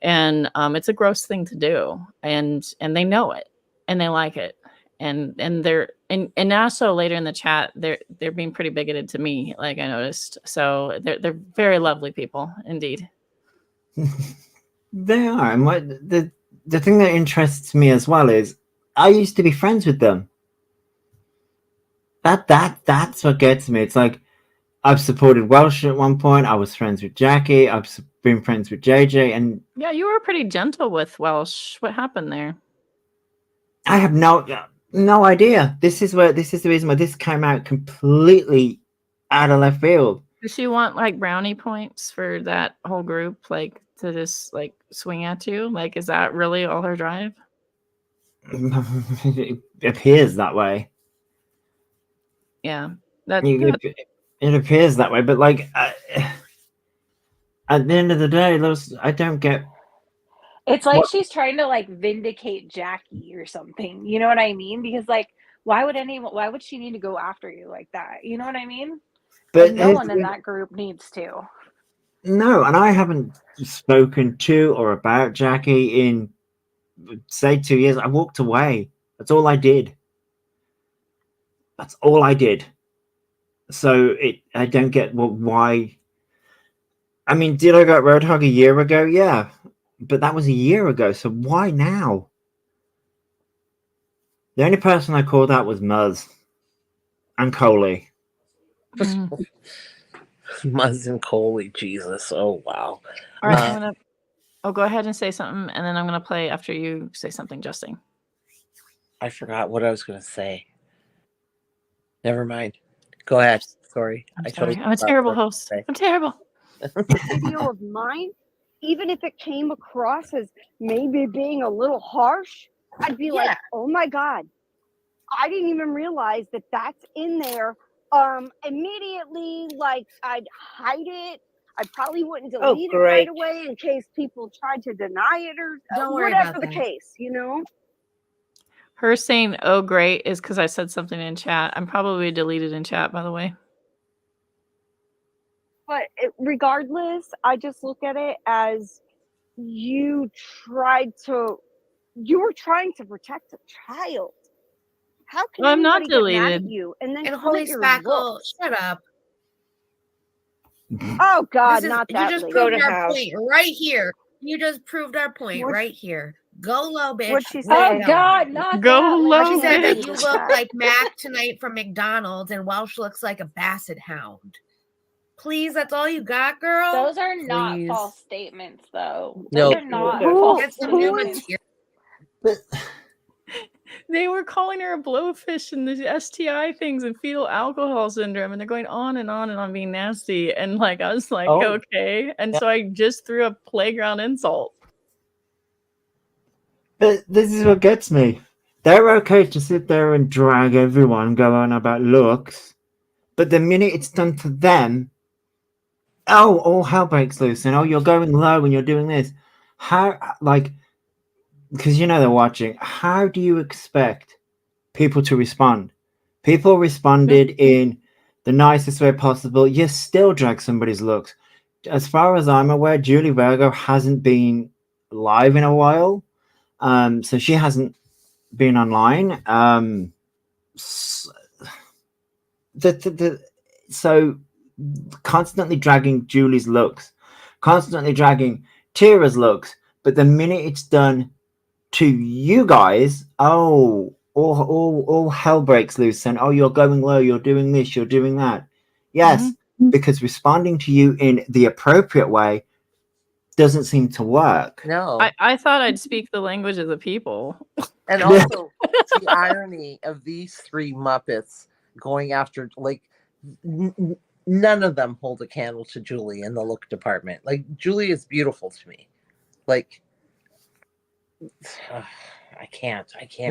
And it's a gross thing to do, and they know it and they like it. And they're and also later in the chat they're being pretty bigoted to me, like I noticed. So they're very lovely people indeed. They are. And what the thing that interests me as well is I used to be friends with them. That's what gets me. It's like I've supported Welsh at one point. I was friends with Jackie. I've been friends with JJ, and yeah, you were pretty gentle with Welsh. What happened there? I have no idea. This is the reason why this came out completely out of left field. Does she want like brownie points for that whole group, like to just like swing at you? Like, is that really all her drive? It appears that way. Yeah, it appears that way. But like, at the end of the day, I don't get. It's like she's trying to like vindicate Jackie or something. You know what I mean? Because like, why would she need to go after you like that? You know what I mean? But like, no one in that group needs to. No, and I haven't spoken to or about Jackie in say 2 years. I walked away. That's all I did. So I don't get why. I mean, did I got Roadhog a year ago? Yeah. But that was a year ago, so why now? The only person I called out was Muzz and Coley. Muzz and Coley, Jesus. Oh, wow. All right, I'm going to go ahead and say something, and then I'm going to play after you say something, Justin. I forgot what I was going to say. Never mind. Go ahead. Sorry. I'm a terrible host. I'm terrible. Video of mine, even if it came across as maybe being a little harsh, I'd be like, oh my God, I didn't even realize that that's in there Immediately, like, I'd hide it. I probably wouldn't Oh, delete it right great. away in case people tried to deny it or Don't worry whatever about the that. case, you know? Her saying, "Oh, great," is because I said something in chat. I'm probably deleted in chat, by the way. But regardless, I just look at it as you were trying to protect a child. How can Well, I'm not anybody get mad at deleted. you and then And call holy it your spackle, looks? shut up. Oh God, This is not you that just lady. Go proved to our house. point right here. You just proved our point What- right here. Go low, bitch. What'd she With say? Oh Bella. God, not Go that low, She lady. said that bitch. you look like Mac tonight from McDonald's and Welsh looks like a basset hound. Please, that's all you got, girl? Those are not Please. false statements, though. No. Those are not Who- false That's some new who is- statements. material. But They were calling her a blowfish and the STI things and fetal alcohol syndrome, and they're going on and on and on being nasty. And like I was like, Oh. okay. And Yeah. so I just threw a playground insult. But this is what gets me. They're okay to sit there and drag everyone, go on about looks, but the minute it's done to them, oh, all hell breaks loose, and oh, you're going low and you're doing this. How, like, because you know they're watching, how do you expect people to respond? People responded in the nicest way possible. You still drag somebody's looks. As far as I'm aware, Julie Virgo hasn't been live in a while. So she hasn't been online. So constantly dragging Julie's looks, constantly dragging Tira's looks, but the minute it's done to you guys, oh, all hell breaks loose, and oh, you're going low, you're doing this, you're doing that. Yes, because responding to you in the appropriate way doesn't seem to work. No. I thought I'd speak the language of the people. And also, the irony of these three Muppets going after, like, none of them hold a candle to Julie in the look department. Like, Julie is beautiful to me. Like, I can't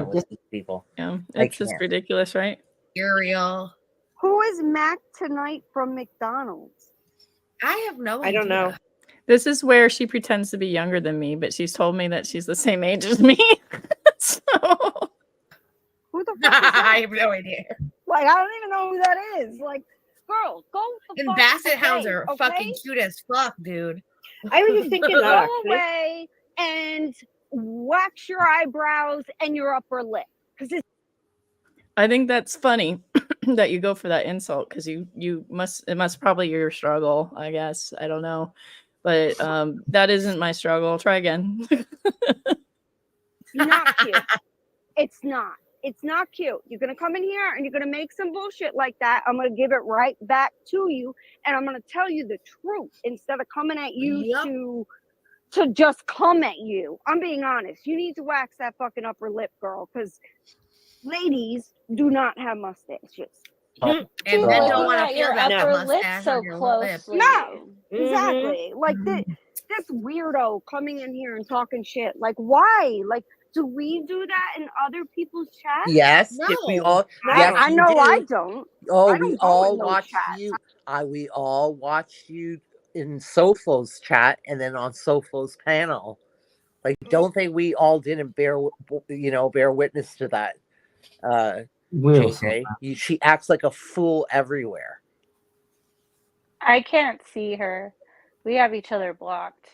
with these people. Yeah, I it's just can't. ridiculous, right? Ariel. Who is Mac tonight from McDonald's? I have no idea. I don't know. This is where she pretends to be younger than me, but she's told me that she's the same age as me. So Who the fuck is that? I have no idea. Like, I don't even know who that is. Like, girl, go the And fuck basset hounds away, are okay? fucking cute as fuck, dude. I was just thinking that Go actually. away and wax your eyebrows and your upper lip. Because it's I think that's funny that you go for that insult because it must probably your struggle, I guess. I don't know. But that isn't my struggle. Try again. not cute. It's not. It's not cute. You're going to come in here and you're going to make some bullshit like that. I'm going to give it right back to you. And I'm going to tell you the truth instead of coming at you to just come at you. I'm being honest. You need to wax that fucking upper lip, girl, because ladies do not have mustaches. And Who's men don't looking want at to your feel that upper lip mustache so on your lip. closely? No, exactly. Like this weirdo coming in here and talking shit. Like, why? Like, do we do that in other people's chats? Yes, if we No. all. No, Yes, I you know do. I don't. Oh, I we don't go all in those watched chats. you. We all watched you in Sofo's chat and then on Sofo's panel. Like, don't think we all didn't bear witness to that. JJ, she acts like a fool everywhere. I can't see her. We have each other blocked.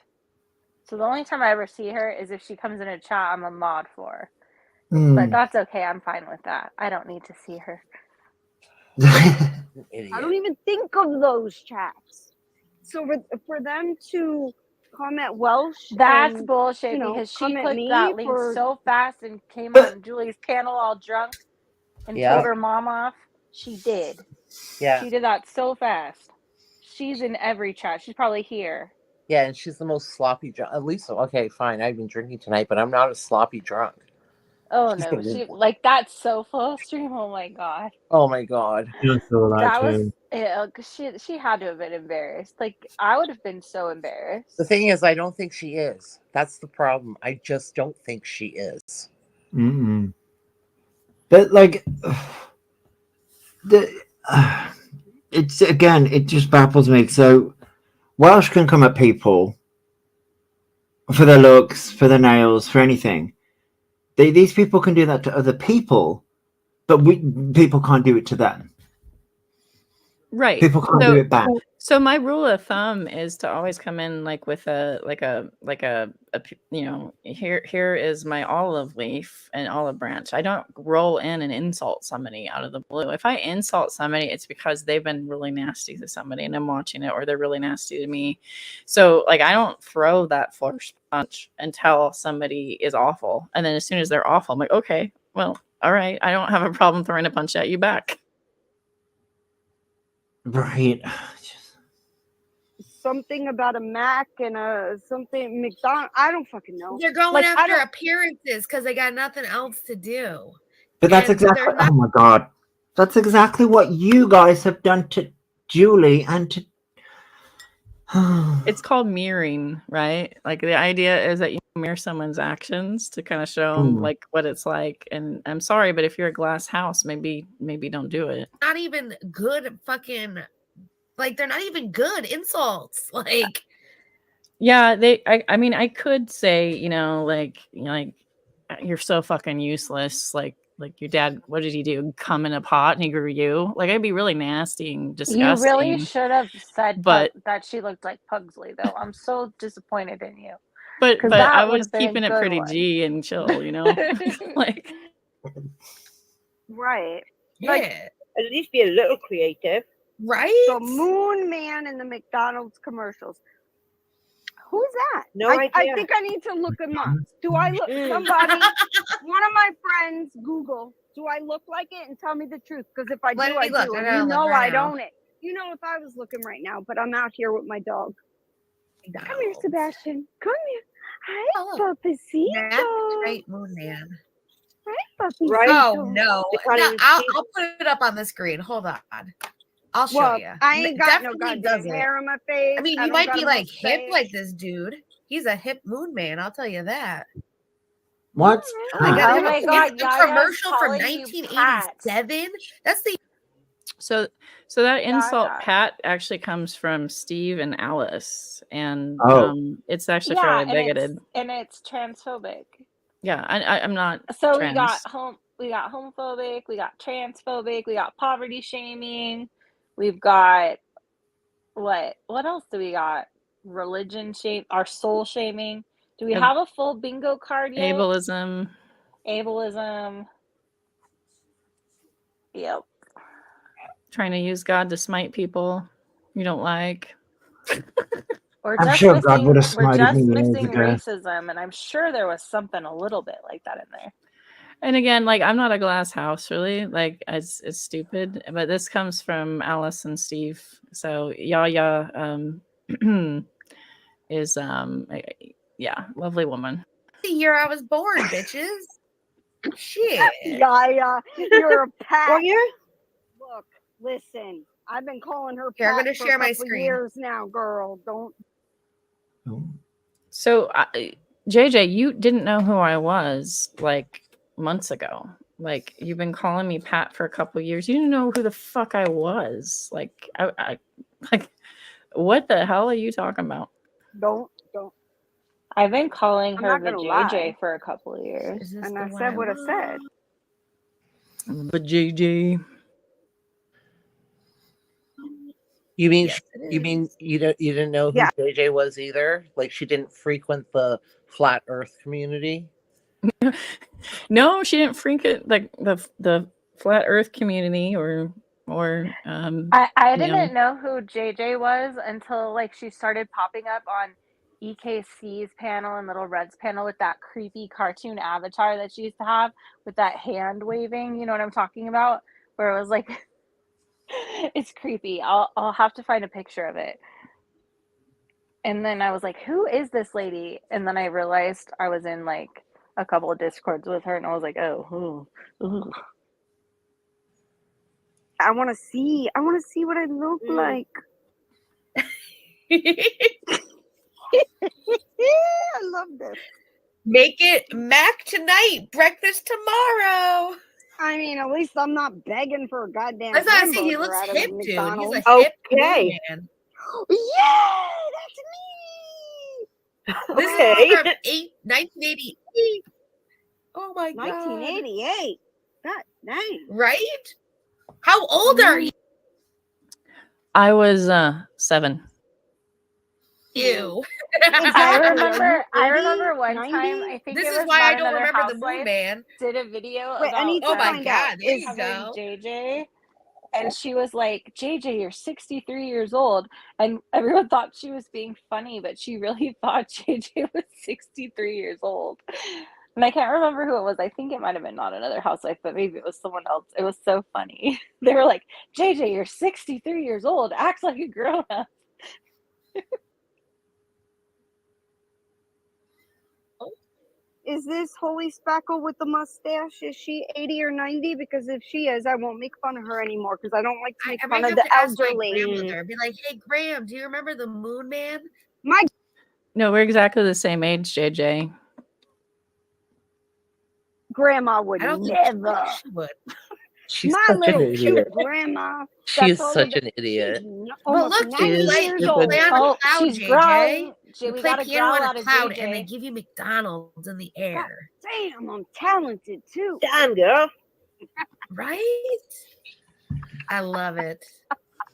So the only time I ever see her is if she comes in a chat I'm a mod for. But that's okay. I'm fine with that. I don't need to see her. I don't even think of those chats. So for them to come at Welsh, That's and, bullshit you know, because she come at clicked me that link for so fast and came on Julie's panel all drunk and Yeah. told her mom off. She did. Yeah. She did that so fast. She's in every chat. She's probably here. Yeah, and she's the most sloppy drunk. At least, okay, fine. I've been drinking tonight, but I'm not a sloppy drunk. Oh no, she like that Sofo stream. Oh my god. Oh my god. That was she had to have been embarrassed. Like I would have been so embarrassed. The thing is, I don't think she is. That's the problem. I just don't think she is. But like it's again, it just baffles me. So Welsh can come at people for their looks, for their nails, for anything. These people can do that to other people, but people can't do it to them. Right. People can't do it back. So my rule of thumb is to always come in like with a you know, here is my olive leaf and olive branch. I don't roll in and insult somebody out of the blue. If I insult somebody, it's because they've been really nasty to somebody and I'm watching it, or they're really nasty to me. So like I don't throw that force punch until somebody is awful. And then as soon as they're awful, I'm like, okay, well, all right, I don't have a problem throwing a punch at you back. Right. Something about a Mac and a something McDonald's. I don't fucking know. They're going Like, I after don't- appearances because they got nothing else to do. But that's And exactly, they're not- oh my God. That's exactly what you guys have done to Julie and to. It's called mirroring, right? Like the idea is that you mirror someone's actions to kind of show them like what it's like. And I'm sorry, but if you're a glass house, maybe don't do it. Not even good fucking, like they're not even good insults. Like, Yeah, I mean, I could say, you know, like you're so fucking useless. Like your dad, what did he do? Come in a pot and he grew you? Like I'd be really nasty and disgusting. You really should have said but that she looked like Pugsley, though. I'm so disappointed in you. but 'Cause I that would was have been a keeping it good pretty one. G and chill, you know. Like Right. yeah, Like, at least be a little creative. right? So Moon Man in the McDonald's commercials. Who's that? No I idea. think I need to look him up. Do I look somebody? One of my friends Google. Do I look like it? And tell me the truth. Because if I Let do, me I look. do. I And gotta you look know right I'd now. own it. You know if I was looking right now, but I'm out here with my dog. Come here, Sebastian. Come here. Hi, Oh, Papacito. Right, Moon Man. Hi, Papacito. Right? Oh no, They can't no even I'll see. put it up on the screen. Hold on, I'll show Well, you. I ain't got no Definitely goddamn doesn't. hair on my face. I mean, I you don't might got be a like hip mustache. like this dude. He's a hip Moon Man. I'll tell you that. What? Oh my God, Oh they my have a- God, it's a Yaya's commercial from calling you Pat. 1987. That's the so that insult Yeah. Pat actually comes from Steve and Alice, and Oh. it's actually Yeah, fairly bigoted. and it's transphobic. Yeah, I'm not So trans. we got homophobic, we got transphobic, we got poverty shaming, we've got what else do we got? Religion shame, our soul shaming. Do we Ab- have a full bingo card yet? Ableism. Ableism. Yep. Trying to use God to smite people you don't like. We're I'm just sure God missing would have smited me years missing ago. racism, and I'm sure there was something a little bit like that in there. And again, like I'm not a glass house, really. Like it's stupid, but this comes from Alice and Steve. So Yaya is yeah, lovely woman. the year I was born, bitches. Shit. Yeah, you're a Pat. What year? Look, listen. I've been calling her Here, I'm Pat gonna for share a my couple screen. years now, girl. Don't. So JJ, you didn't know who I was like months ago. Like you've been calling me Pat for a couple years. You didn't know who the fuck I was. Like I like what the hell are you talking about? Don't. I've been calling I'm her not the gonna JJ lie. for a couple of years. Is this And the I one said what I said. The JJ. You mean Yes, it you is. mean you didn't know who Yeah. JJ was either? Like she didn't frequent the flat Earth community? No, she didn't freak it like the flat Earth community or I you didn't know who JJ was until like she started popping up on EKC's panel and Little Red's panel with that creepy cartoon avatar that she used to have with that hand waving. You know what I'm talking about? Where it was like, it's creepy. I'll have to find a picture of it. And then I was like, who is this lady? And then I realized I was in like a couple of Discords with her, and I was like, oh, ooh. I want to see what I look like. I love this. Make it Mac tonight, breakfast tomorrow. I mean, at least I'm not begging for a goddamn That's what I say. He hamburger looks out of hip, dude. He's a McDonald's. hip Okay. man. Yeah, that's me. This is Okay. from 1988. Oh my god. 1988. God dang. Right? How old are you? I was 7. Ew. I Exactly. remember one 90? time, I think This it is was why Not I don't Another remember the moon Housewife, man. did a video Wait, I about need to Oh my find out. god, there you Is go. JJ, and she was like, JJ, you're 63 years old. And everyone thought she was being funny, but she really thought JJ was 63 years old. And I can't remember who it was. I think it might have been Not Another Housewife, but maybe it was someone else. It was so funny. They were like, JJ, you're 63 years old. Act like a grown up. is this Holy Spackle with the mustache? Is she 80 or 90? Because if she is, I won't make fun of her anymore because I don't like to make I fun might of have the to ask my elderly. grandmother. Be like, hey Graham, do you remember the moon man? My No, we're exactly the same age, JJ. grandma would I don't think never. she would. She's My such an little cute idiot. grandma. She is That's all such the an idiot. But almost look, 90 you play, years you old. play on a Oh, cloud, she's JJ. growling. You We play got a piano growl on out a of cloud, and they JJ. give you McDonald's in the God air, damn, I'm talented too. Damn, girl. right? I love it.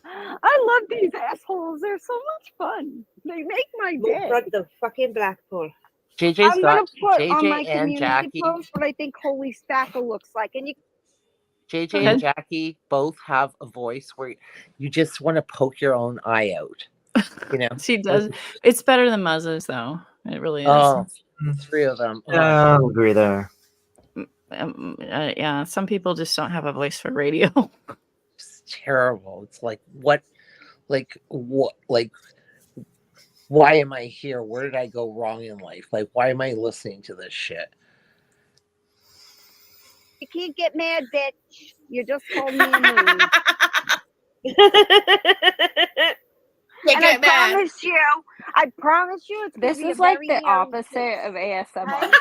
I love these assholes. They're so much fun. They make my Looks day. like the fucking Blackpool. JJ's I'm gonna got put on my JJ and community Jackie. post what I think Holy Spackle looks like, and you. JJ Go and ahead. Jackie both have a voice where you just want to poke your own eye out. You know? She does. It's better than Muz's, though. It really is. Oh, the three of them. Oh, Yeah, I'll agree there. Yeah, some people just don't have a voice for radio. it's terrible. It's like, what, why am I here? Where did I go wrong in life? Like, why am I listening to this shit? You can't get mad, bitch. You just called me a moon. And I promise you, it's This gonna be is a like very the hairy opposite face. of ASMR.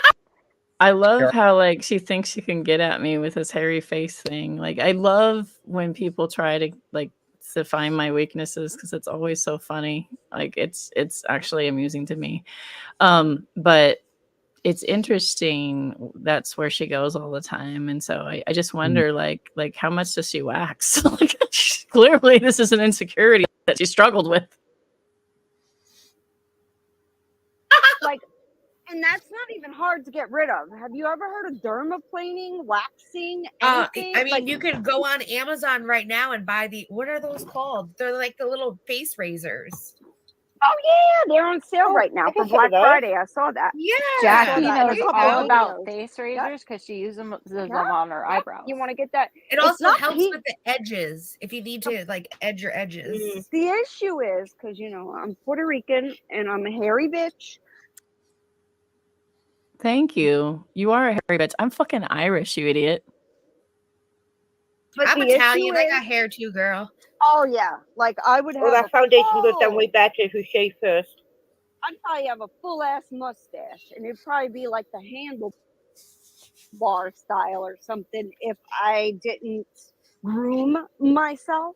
I love how like she thinks she can get at me with this hairy face thing. Like I love when people try to like define my weaknesses because it's always so funny. Like it's actually amusing to me. But it's interesting. That's where she goes all the time, and so I just wonder like how much does she wax? Like clearly this is an insecurity that she struggled with. Like, and that's not even hard to get rid of. Have you ever heard of dermaplaning, waxing, anything? I mean, like, you could go on Amazon right now and buy what are those called? They're like the little face razors. oh yeah, they're on sale right now I for can Black see those. Friday. I saw that. Yeah, Jackie that in knows a couple all of about videos. face razors because she uses them Yeah, on her eyebrows. You want to get that? it It's also not helps heat. with the edges if you need to like edge your edges. The issue is because I'm Puerto Rican and I'm a hairy bitch. Thank you. You are a hairy bitch. I'm fucking Irish, you idiot. But I'm the Italian. issue I got is, hair too, girl. oh yeah, like I would have. Well, a that foundation goes down full- way better if you shave first. I'd probably have a full ass mustache, and it'd probably be like the handlebar style or something if I didn't groom myself.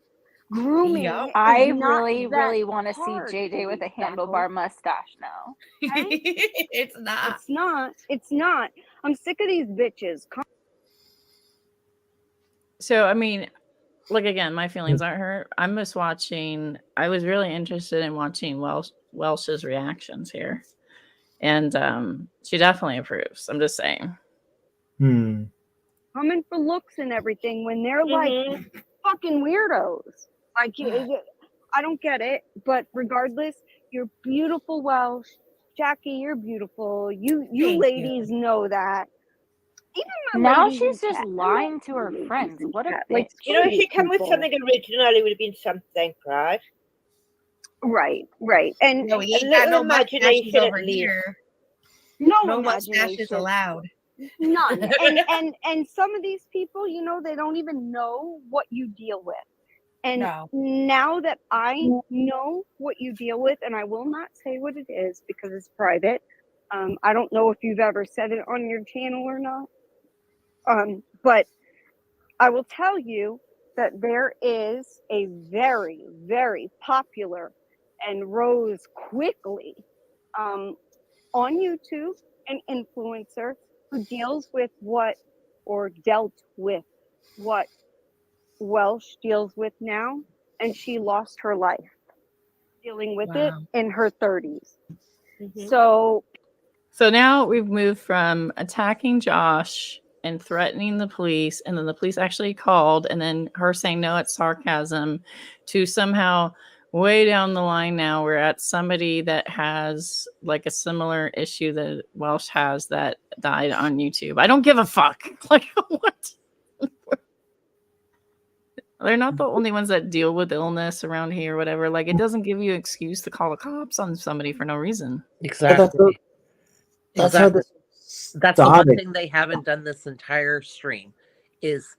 Grooming. Yup. I is not really, that really want to see hard, JJ with a Holy Spackle. handlebar mustache now. Okay? It's not. It's not. It's not. I'm sick of these bitches. So, I mean, like again, my feelings aren't hurt. I'm just watching. I was really interested in watching Welsh's reactions here, and she definitely approves. I'm just saying. Coming for looks and everything when they're like fucking weirdos. Like, I don't get it. But regardless, you're beautiful, Welsh. Jackie, you're beautiful. You Thank ladies know that. Even my Now ladies she's in just chat, lying to I her love ladies friends. in What a chat. bitch. Like, You know, if she sweet come with people. something original, it would have been something, right? Right. And No, we A ain't got little no mustaches imagination over at least. here. no No mustaches imagination. allowed. None. and some of these people, they don't even know what you deal with. And No. now that I know what you deal with, and I will not say what it is because it's private. I don't know if you've ever said it on your channel or not. But I will tell you that there is a very, very popular and rose quickly on YouTube an influencer who deals with what, or dealt with what Welsh deals with now, and she lost her life dealing with it Wow. in her 30s. Mhm. So So now we've moved from attacking Josh and threatening the police, and then the police actually called, and then her saying, no, it's sarcasm, to somehow way down the line now we're at somebody that has like a similar issue that Welsh has that died on YouTube. I don't give a fuck. Like, what? They're not the only ones that deal with illness around here or whatever. Like, it doesn't give you an excuse to call the cops on somebody for no reason. Exactly. That's how Exactly. this That's the one started. thing they haven't done this entire stream is,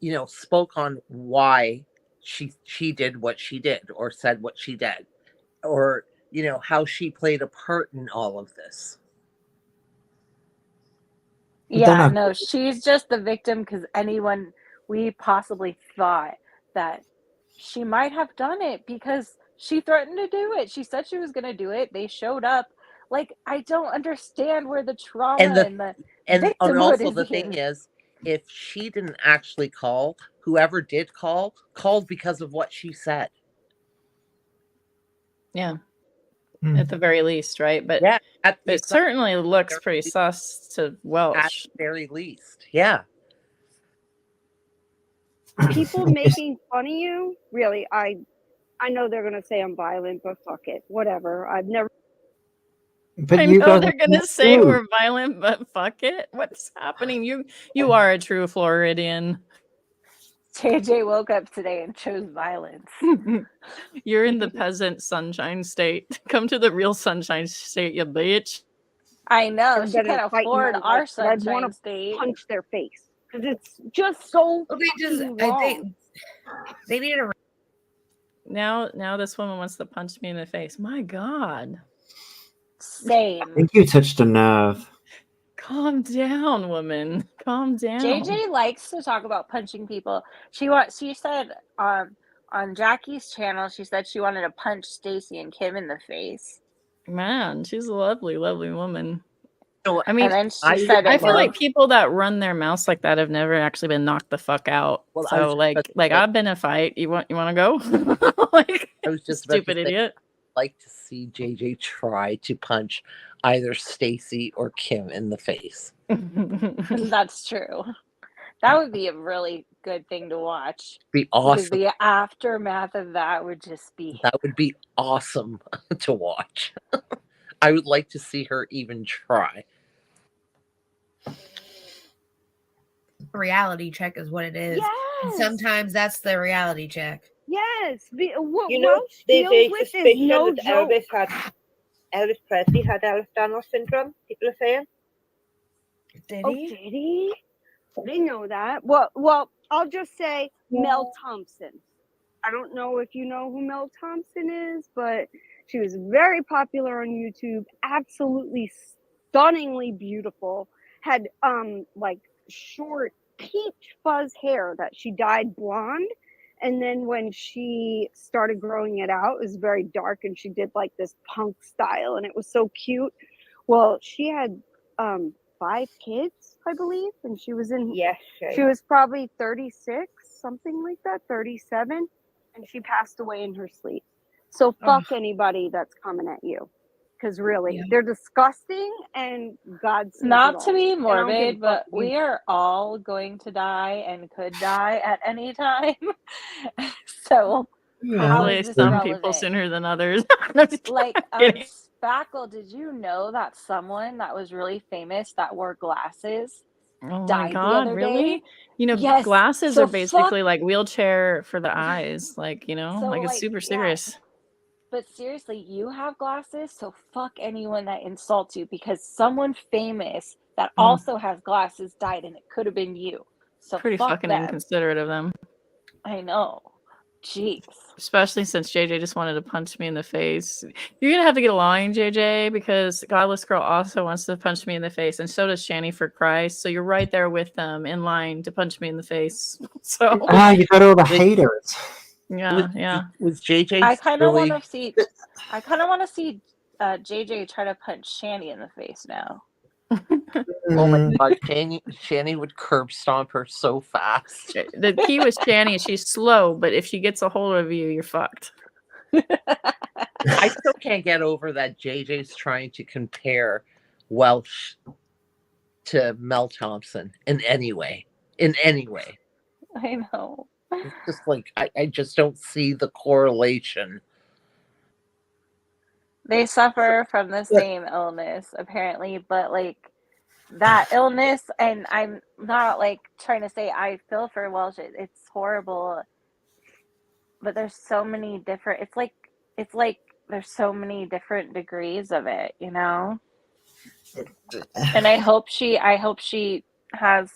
you know, spoke on why she did what she did or said what she did, or, you know, how she played a part in all of this. But then Yeah, I've no, she's just the victim because we possibly thought that she might have done it because she threatened to do it. She said she was going to do it. They showed up. Like, I don't understand where the trauma And and the victimhood also is the here. thing is, if she didn't actually call, whoever did call called because of what she said. Yeah. At the very least, right? But Yeah, it certainly looks pretty sus to Welsh. At the very least, yeah. people making fun of you, really, I know they're gonna say I'm violent, but fuck it, whatever. I've never. But I you know guys they're are gonna say too. we're violent, but fuck it. What's happening? You are a true Floridian. JJ woke up today and chose violence. You're in the peasant sunshine state. Come to the real sunshine state, you bitch. I know. They're She gonna can't fight in afford my our life, but I'd want sunshine to state. punch their face because it's just so Well, they just fucking wrong. they need to. Now this woman wants to punch me in the face. My God. I Same. think you touched a nerve. Calm down, woman. Calm down. JJ likes to talk about punching people. She said on Jackie's channel, she said she wanted to punch Stacy and Kim in the face. Man, she's a lovely, lovely woman. So, I mean, and then she said I it feel like worked. people that run their mouths like that have never actually been knocked the fuck out. Well, I was So just about like to say- I've been in a fight. You want to go? Like, I was just about stupid to say, idiot. I'd like to see JJ try to punch either Stacy or Kim in the face. That's true. That would be a really good thing to watch. Be Because awesome. the aftermath of that would just be. That would be awesome to watch. I would like to see her even try. Reality check is what it is. Yes. And sometimes that's the reality check. Yes, what You know, Welsh there's deals a with is suspicion no that joke. Elvis Presley had Ehlers-Danlos syndrome. People are saying. Did Oh, he? did he? I didn't know that. Well, I'll just say Mel Thompson. I don't know if you know who Mel Thompson is, but she was very popular on YouTube. Absolutely stunningly beautiful. Had like short peach fuzz hair that she dyed blonde. And then when she started growing it out, it was very dark, and she did like this punk style, and it was so cute. Well, she had 5 kids, I believe, and she was in. Yes, She was probably 36, something like that, 37, and she passed away in her sleep. So fuck anybody that's coming at you, because really, they're disgusting, and God sees it Not all. to be And I don't give a morbid, fuck but if you- we are all going to die and could die at any time. So how Hopefully is this some relevant? people sooner than others. No, just Like kidding. Spackle, did you know that someone that was really famous that wore glasses Oh my died the God, other really? day? You know, Yes. glasses So are basically like wheelchair for the eyes. Like, you know, So, like it's like, super yeah. serious. But seriously, you have glasses, so fuck anyone that insults you because someone famous that Mm. also has glasses died and it could have been you. So Pretty fuck fucking them. inconsiderate of them. I know. Jeez. Especially since JJ just wanted to punch me in the face. You're gonna have to get a line, JJ, because Godless Girl also wants to punch me in the face, and so does Shani for Christ. So you're right there with them in line to punch me in the face. So you got all the haters. yeah. Was JJ I kind of really? want to see. I kind of want to see JJ try to punch Shani in the face now. Oh my god, Shani would curb stomp her so fast. The key with Shani is she's slow, but if she gets a hold of you, you're fucked. I still can't get over that JJ's trying to compare Welsh to Mel Thompson in any way. In any way. I know. It's just like I just don't see the correlation. They suffer from the same illness, apparently, but like that illness, and I'm not like trying to say I feel for Welsh. It's horrible, but there's so many different. It's like there's so many different degrees of it, you know. And I hope she has,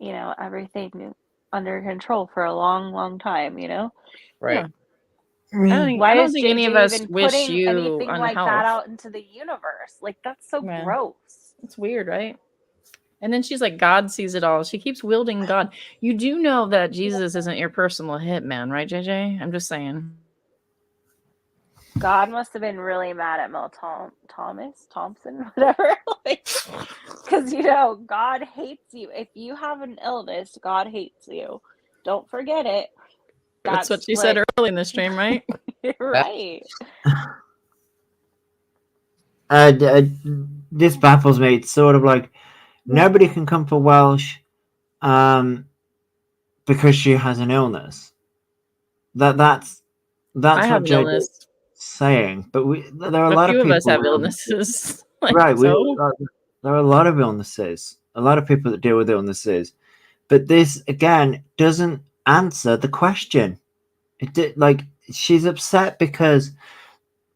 you know, everything under control for a long, long time, you know. Right. Yeah. Why I don't is think any of JJ us even wish putting you anything like that unhealth. out into the universe? Like that's so Yeah. gross. It's weird, right? And then she's like, God sees it all. She keeps wielding God. You do know that Jesus isn't your personal hitman, right, JJ? I'm just saying. God must have been really mad at Mel Thompson, whatever. Because, you know, God hates you. If you have an illness, God hates you. Don't forget it. That's what she said early in the stream, right? Right. This baffles me. It's sort of like nobody can come for Welsh because she has an illness. That's I have what an JJ's illness. saying. But there are a lot few of of us people have illnesses. Like, right. so? There are a lot of illnesses. A lot of people that deal with illnesses. But this again doesn't answer the question. It did, like she's upset because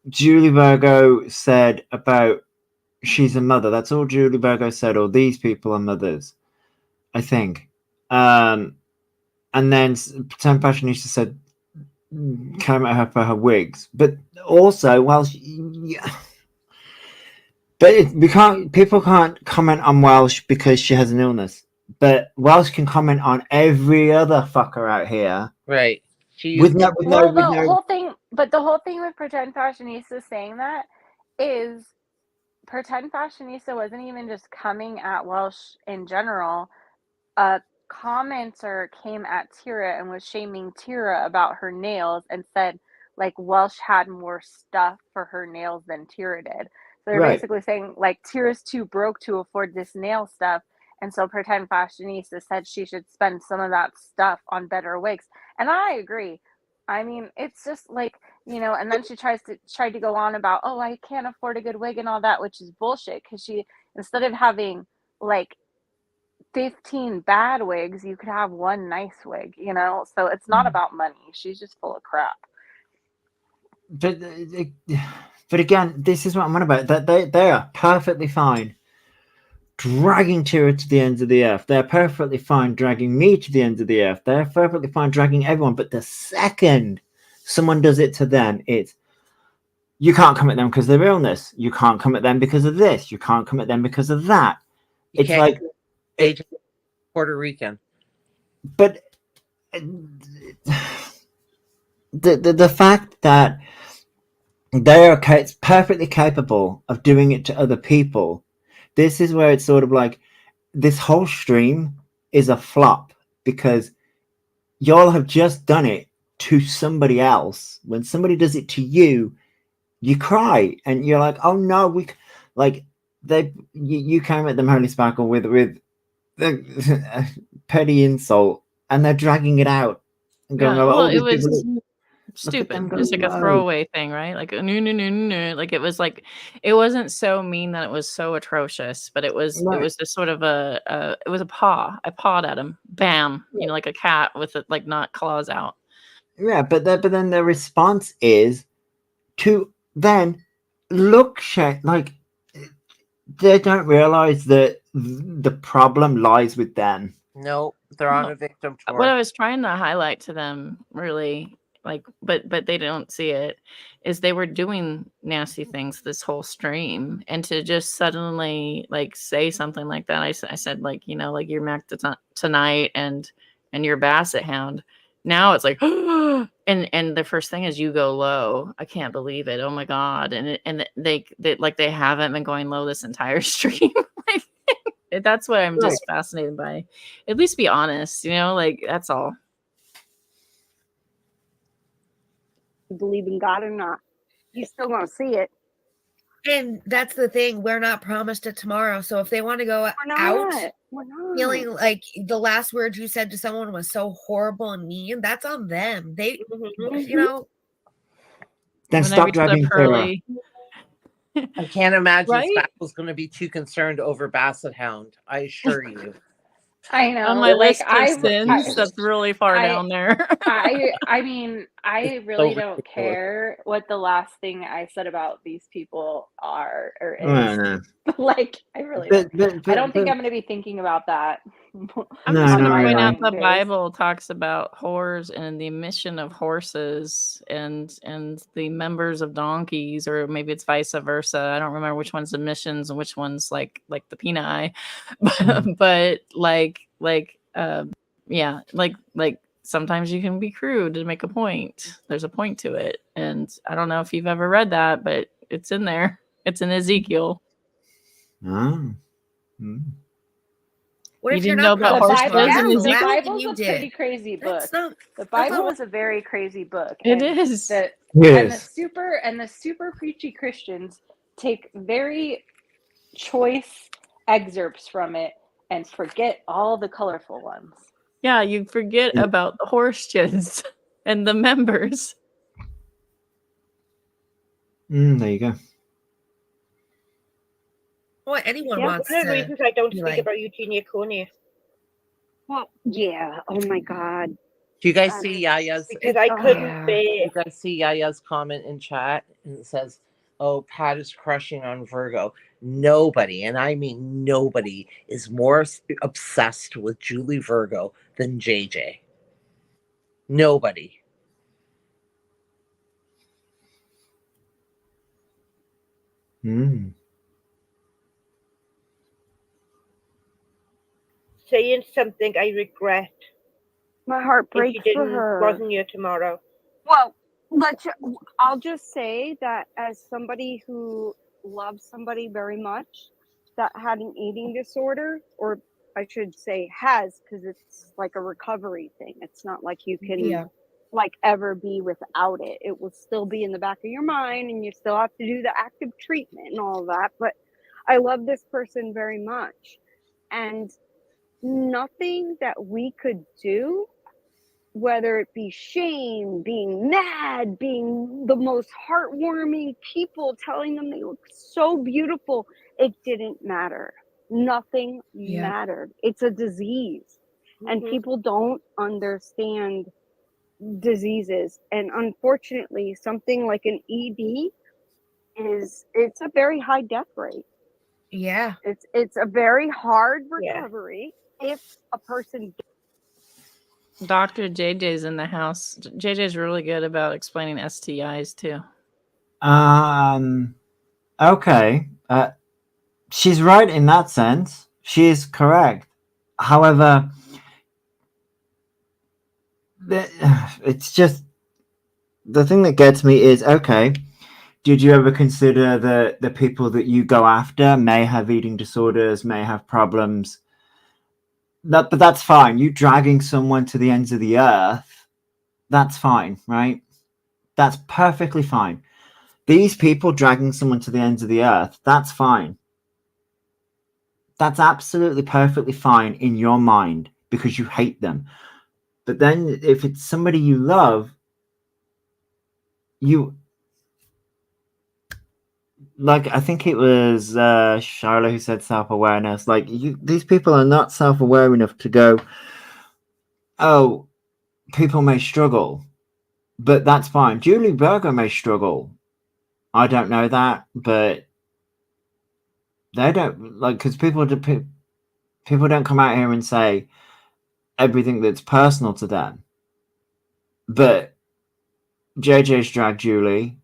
Julie Virgo said about she's a mother. That's all Julie Virgo said. Or these people are mothers, I think. And then Pretend Fashionista said came at her for her wigs, but also but people can't comment on Welsh because she has an illness. But Welsh can comment on every other fucker out here. Right. The whole thing with Pretend Fashionista saying that is Pretend Fashionista wasn't even just coming at Welsh in general. A commenter came at Tira and was shaming Tira about her nails and said like Welsh had more stuff for her nails than Tira did. So they're basically saying like Tira's too broke to afford this nail stuff. And so Pretend Fashionista said she should spend some of that stuff on better wigs. And I agree. I mean, it's just like, you know, and then she tried to go on about, oh, I can't afford a good wig and all that, which is bullshit. Because she, instead of having like 15 bad wigs, you could have one nice wig, you know? So it's not about money. She's just full of crap. But again, this is what I'm on about. That they are perfectly fine dragging Tira to the ends of the earth. They're perfectly fine dragging me to the ends of the earth. They're perfectly fine dragging everyone. But the second someone does it to them, it's you can't come at them because of their illness. You can't come at them because of this. You can't come at them because of that. It's like Puerto Rican. But the fact that they are perfectly capable of doing it to other people, this is where it's sort of like this whole stream is a flop because y'all have just done it to somebody else. When somebody does it to you, you cry and you're like, oh no, you came at them, Holy Sparkle, with the petty insult, and they're dragging it out and going, it was stupid. It's like a throwaway thing, right? Like no. Like it wasn't so mean that it was so atrocious, but it was just sort of it was a paw. I pawed at him, bam, you know, like a cat with it, like not claws out. Yeah, but then the response is to then look like they don't realize that the problem lies with them. No, They're on No, a victim what tour. I was trying to highlight to them, really, like, but they don't see it, is they were doing nasty things this whole stream, and to just suddenly like say something like that, I said, like, you know, like you're Mac tonight and your Basset Hound. Now it's like, and the first thing is you go low. I can't believe it. Oh my god! And they like they haven't been going low this entire stream. Like, that's what I'm Right. just fascinated by. At least be honest, you know, like that's all. You believe in God or not, you still gonna see it. And that's the thing. We're not promised a tomorrow. So if they want to go out We're not. feeling like the last words you said to someone was so horrible and mean, that's on them. They, you know. Then When I stop reached the driving Sarah. pearly, I can't imagine right? Spackle's going to be too concerned over Basset Hound. I assure you. I know. On my like list of sins, that's really far down there. I mean, I really so don't ridiculous. care what the last thing I said about these people are or Oh, is. no. Like, I really But, don't. but, I don't think but, I'm going to be thinking about that. I'm No, just on going no, to my point no. out the dying days. Bible talks about whores and the emission of horses and the members of donkeys, or maybe it's vice versa. I don't remember which one's emissions and which one's like the peanut eye, but yeah, like sometimes you can be crude to make a point. There's a point to it, and I don't know if you've ever read that, but it's in there. It's in Ezekiel. Oh. Mm. What You if you're didn't know not about The promised horses Bible, tomorrow? in You the Ezekiel? laughed and Bible's you a pretty did. crazy book. That's not. The That's Bible not is a very crazy book. It And is. the Yes. super preachy Christians take very choice excerpts from it and forget all the colorful ones. Yeah, you forget Yeah. about the horse kids and the members. There you go. what anyone Yeah, wants one of the to reasons I don't be speak like. about Eugenia Coney. Well, yeah. Oh my God. Do you guys see Yaya's? Because I couldn't Yeah. Do bear. you guys see Yaya's comment in chat? And it says, "Oh, Pat is crushing on Virgo." Nobody, and I mean nobody, is more obsessed with Julie Virgo than JJ. Nobody. Mm. Saying something I regret. My heart If breaks she for didn't, her. wasn't here tomorrow. Well, I'll just say that as somebody who loves somebody very much that had an eating disorder, or I should say has, because it's like a recovery thing. It's not like you can like ever be without it. It will still be in the back of your mind, and you still have to do the active treatment and all that. But I love this person very much, and nothing that we could do, whether it be shame, being mad, being the most heartwarming people, telling them they look so beautiful, it didn't matter. Nothing mattered. It's a disease, and people don't understand diseases. And unfortunately, something like an ED it's a very high death rate. Yeah. It's a very hard recovery if a person. Dr. JJ's in the house. JJ's really good about explaining STIs too. Okay. She's right in that sense. She is correct. However, it's just the thing that gets me is, okay, did you ever consider that the people that you go after may have eating disorders, may have problems? But that's fine. You dragging someone to the ends of the earth, that's fine, right? That's perfectly fine. These people dragging someone to the ends of the earth, that's fine. That's absolutely perfectly fine in your mind because you hate them. But then if it's somebody you love, like, I think it was Charlotte who said self-awareness. Like, these people are not self-aware enough to go, oh, people may struggle, but that's fine. Julie Berger may struggle. I don't know that, but they don't, like, because people don't come out here and say, everything that's personal to them. But JJ's dragged Julie.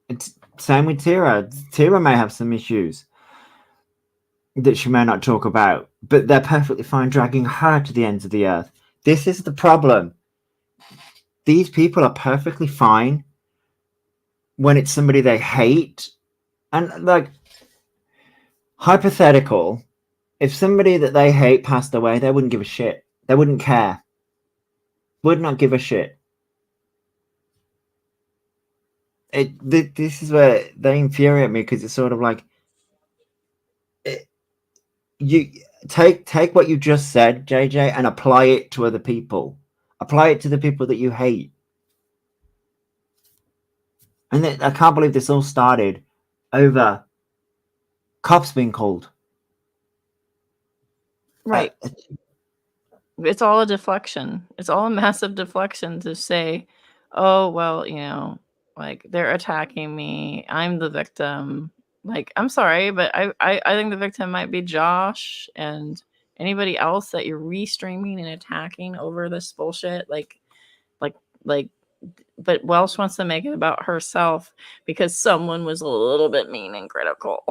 It's same with Tira. Tira may have some issues that she may not talk about, but they're perfectly fine dragging her to the ends of the earth. This is the problem. These people are perfectly fine when it's somebody they hate. And like, hypothetical, if somebody that they hate passed away, they wouldn't give a shit. They wouldn't care. Would not give a shit. This is where they infuriate me, because it's sort of like, you take what you just said, JJ, and apply it to other people. Apply it to the people that you hate. And I can't believe this all started over cops being called. Right. It's all a deflection. It's all a massive deflection to say, oh, well, you know, like, they're attacking me. I'm the victim. Like, I'm sorry, but I think the victim might be Josh and anybody else that you're restreaming and attacking over this bullshit. But Welsh wants to make it about herself because someone was a little bit mean and critical.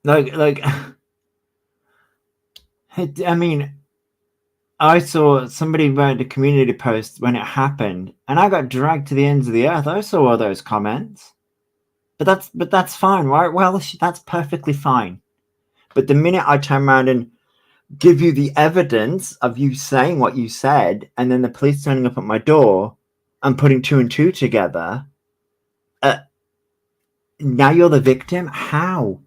Like, I mean, I saw somebody wrote a community post when it happened, and I got dragged to the ends of the earth. I saw all those comments, but that's fine, right? Well, that's perfectly fine. But the minute I turn around and give you the evidence of you saying what you said, and then the police turning up at my door and putting 2 and 2 together, now you're the victim. How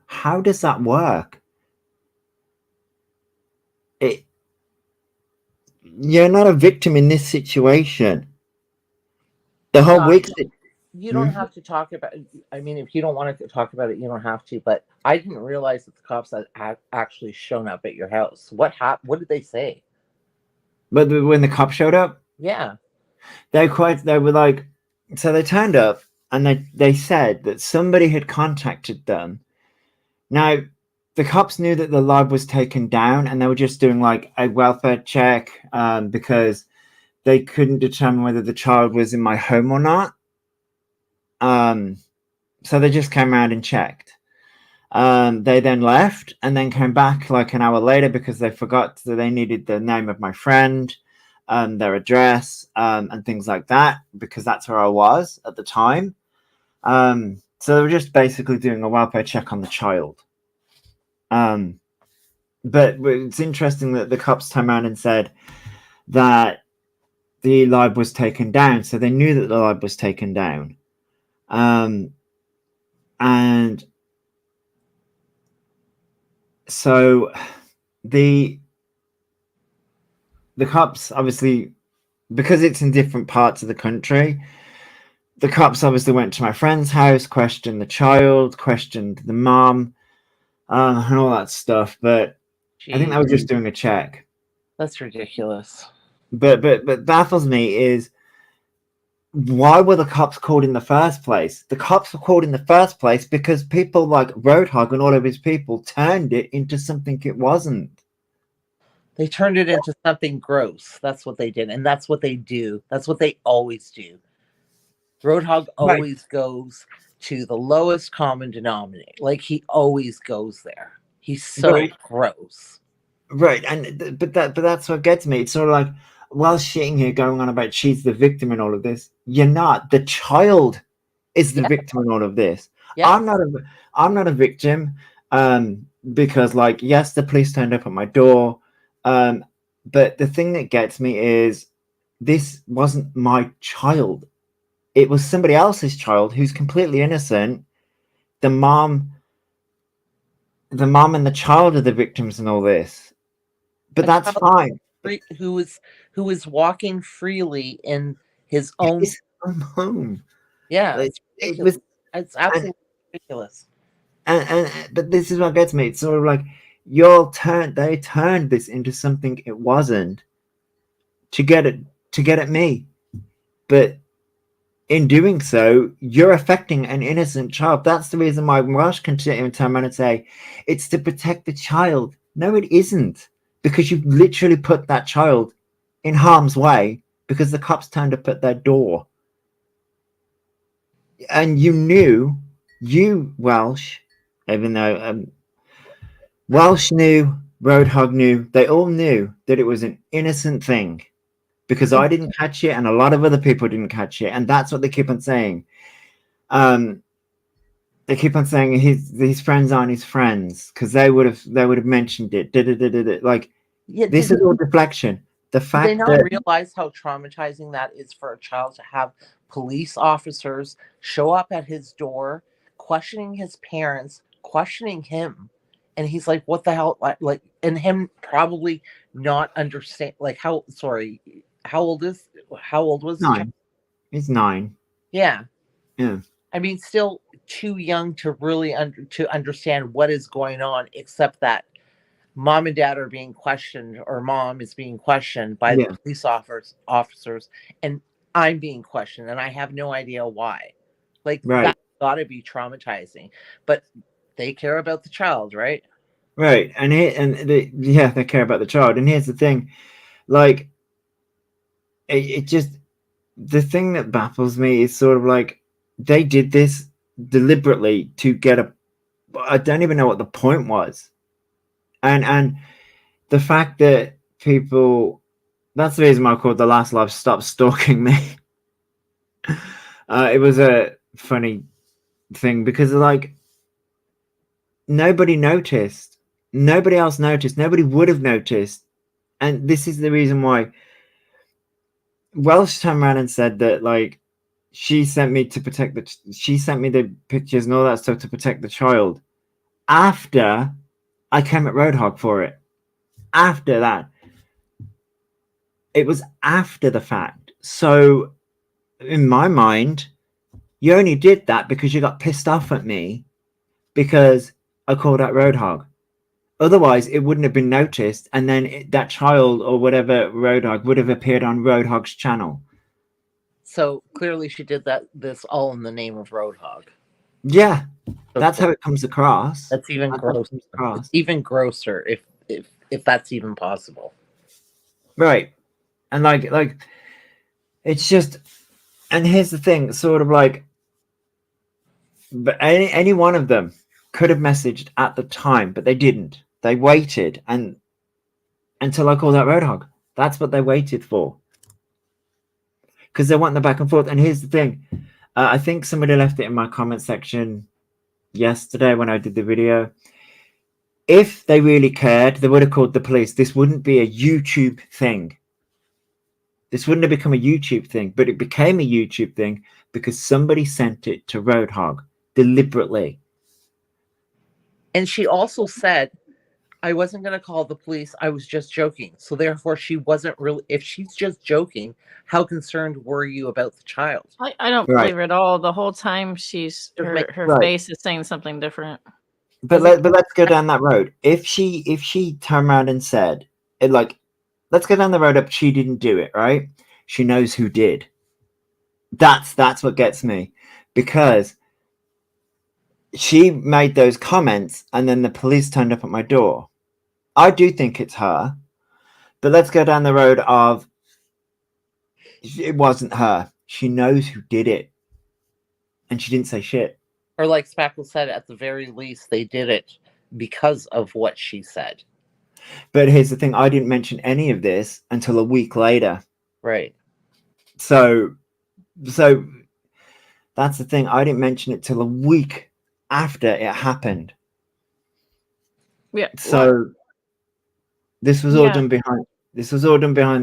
does that work? You're not a victim in this situation. The whole week. You don't have to talk about it. I mean, if you don't want to talk about it, you don't have to. But I didn't realize that the cops had actually shown up at your house. What happened? What did they say? But when the cops showed up, yeah, they were like, so they turned up and they said that somebody had contacted them. Now, the cops knew that the live was taken down, and they were just doing like a welfare check because they couldn't determine whether the child was in my home or not. So they just came around and checked. They then left and then came back like an hour later because they forgot that they needed the name of my friend, their address, and things like that, because that's where I was at the time. So they were just basically doing a welfare check on the child. But it's interesting that the cops turned around and said that the live was taken down. So they knew that the live was taken down. And so the cops, obviously, because it's in different parts of the country, the cops obviously went to my friend's house, questioned the child, questioned the mom, and all that stuff. But I think they were just doing a check. That's ridiculous. But baffles me is, why were the cops called in the first place? The cops were called in the first place because people like Roadhog and all of his people turned it into something it wasn't. They turned it into something gross. That's what they did. And that's what they do. That's what they always do. Roadhog always goes to the lowest common denominator. Like, he always goes there. He's so gross. Right. And but that's what gets me. It's sort of like, while shitting here going on about she's the victim in all of this, you're not. The child is the victim in all of this. I'm not a victim, because, like, yes, the police turned up at my door, but the thing that gets me is this wasn't my child. It was somebody else's child who's completely innocent. The mom and the child are the victims in all this, but that's fine. Who is walking freely in his own home. Yeah, Like, it's absolutely ridiculous. And but this is what gets me. It's sort of like they turned this into something it wasn't to get at me. But in doing so, you're affecting an innocent child. That's the reason why Welsh can turn around and say it's to protect the child. No, it isn't. because you literally put that child in harm's way because the cops turned up at their door. And you knew, you Welsh, even though Welsh knew, Roadhog knew, they all knew that it was an innocent thing, because I didn't catch it and a lot of other people didn't catch it, and that's what they keep on saying. They keep on saying his friends aren't his friends because they would have mentioned it. Like, Yeah, this is all deflection. The do they fact not that realize how traumatizing that is for a child to have police officers show up at his door, questioning his parents, questioning him, and he's like, "What the hell?" Like, and him probably not understand. Like, how? Sorry, how old was the child? 9, he's 9. Yeah, Yeah. I mean, still too young to really understand what is going on, except that mom and dad are being questioned, or mom is being questioned by the Yeah. police officers, and I'm being questioned, and I have no idea why. Like, Right. that's got to be traumatizing, but they care about the child, right? Right. And they care about the child. And here's the thing, like, it just, the thing that baffles me is sort of like they did this deliberately to get I don't even know what the point was. And the fact that people, that's the reason why I called The Last Life Stop Stalking Me. It was a funny thing because, like, nobody noticed. Nobody else noticed. Nobody would have noticed. And this is the reason why Welsh turned around and said that, like, she sent me the pictures and all that stuff to protect the child after I came at Roadhog for it. After that. It was after the fact. So, in my mind, you only did that because you got pissed off at me because I called out Roadhog. Otherwise, it wouldn't have been noticed, and then that child or whatever Roadhog would have appeared on Roadhog's channel. So clearly, she did this all in the name of Roadhog. Yeah, that's how it comes across. That's even gross. It's even grosser, if that's even possible. Right, and like, it's just, and here's the thing, sort of like, but any one of them could have messaged at the time, but they didn't. They waited and until I called out Roadhog. That's what they waited for. Because they want the back and forth. And here's the thing. I think somebody left it in my comment section yesterday when I did the video. If they really cared, they would have called the police. This wouldn't be a YouTube thing. This wouldn't have become a YouTube thing, but it became a YouTube thing because somebody sent it to Roadhog deliberately. And she also said, I wasn't going to call the police. I was just joking. So therefore, she wasn't really, if she's just joking, how concerned were you about the child? I don't believe her at all. The whole time her face is saying something different. But let's go down that road. If she turned around and said, let's go down the road up, she didn't do it, right? She knows who did. That's what gets me. Because she made those comments and then the police turned up at my door. I do think it's her. But let's go down the road of it wasn't her. She knows who did it. And she didn't say shit. Or like Spackle said, at the very least, they did it because of what she said. But here's the thing. I didn't mention any of this until a week later. Right. So that's the thing. I didn't mention it till a week after it happened. Yeah. So this was all done behind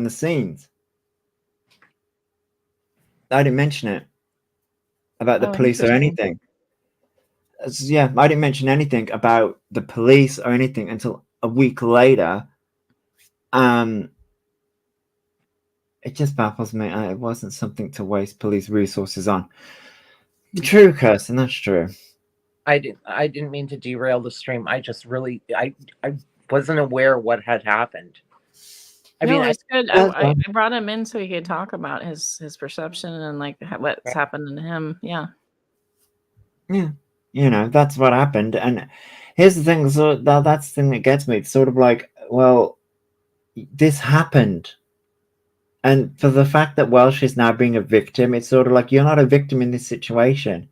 the scenes. I didn't mention it about the police or anything. Yeah, I didn't mention anything about the police or anything until a week later. It just baffles me. It wasn't something to waste police resources on. True, Kirsten, that's true. I didn't mean to derail the stream. I just really I wasn't aware what had happened. I mean, it's good. I brought him in so he could talk about his perception and like what's happened to him. Yeah. Yeah. You know, that's what happened. And here's the thing. So that's the thing that gets me. It's sort of like, well, this happened. And for the fact that Welsh is now being a victim, it's sort of like, you're not a victim in this situation.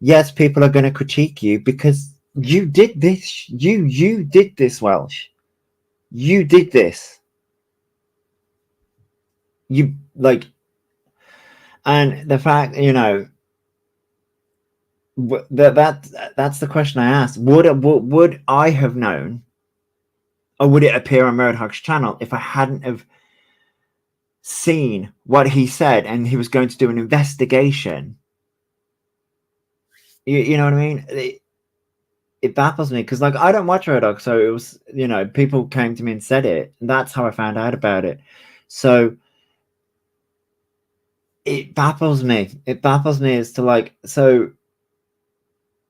Yes, people are going to critique you because you did this. You did this, Welsh. You did this. You, like, and the fact, you know, that's the question I asked. Would I have known, or would it appear on Roadhog's channel if I hadn't have seen what he said and he was going to do an investigation? You know what I mean? It baffles me because, like, I don't watch Roadhog, so it was, you know, people came to me and said it, and that's how I found out about it. So it baffles me. It baffles me as to, like, so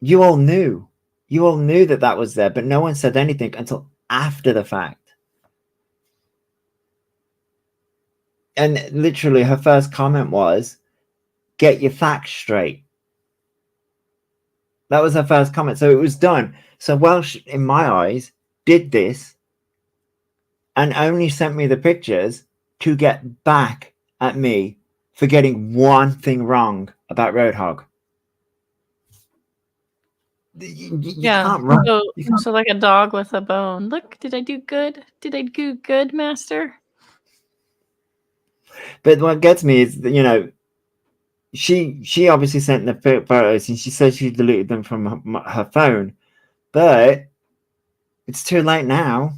you all knew that that was there, but no one said anything until after the fact. And literally her first comment was, "Get your facts straight." That was her first comment. So it was done. So Welsh, in my eyes, did this and only sent me the pictures to get back at me for getting one thing wrong about Roadhog. You Yeah. can't run. So like a dog with a bone. Look, did I do good? Did I do good, Master? But what gets me is that, you know, she obviously sent the photos and she says she deleted them from her phone, but it's too late now.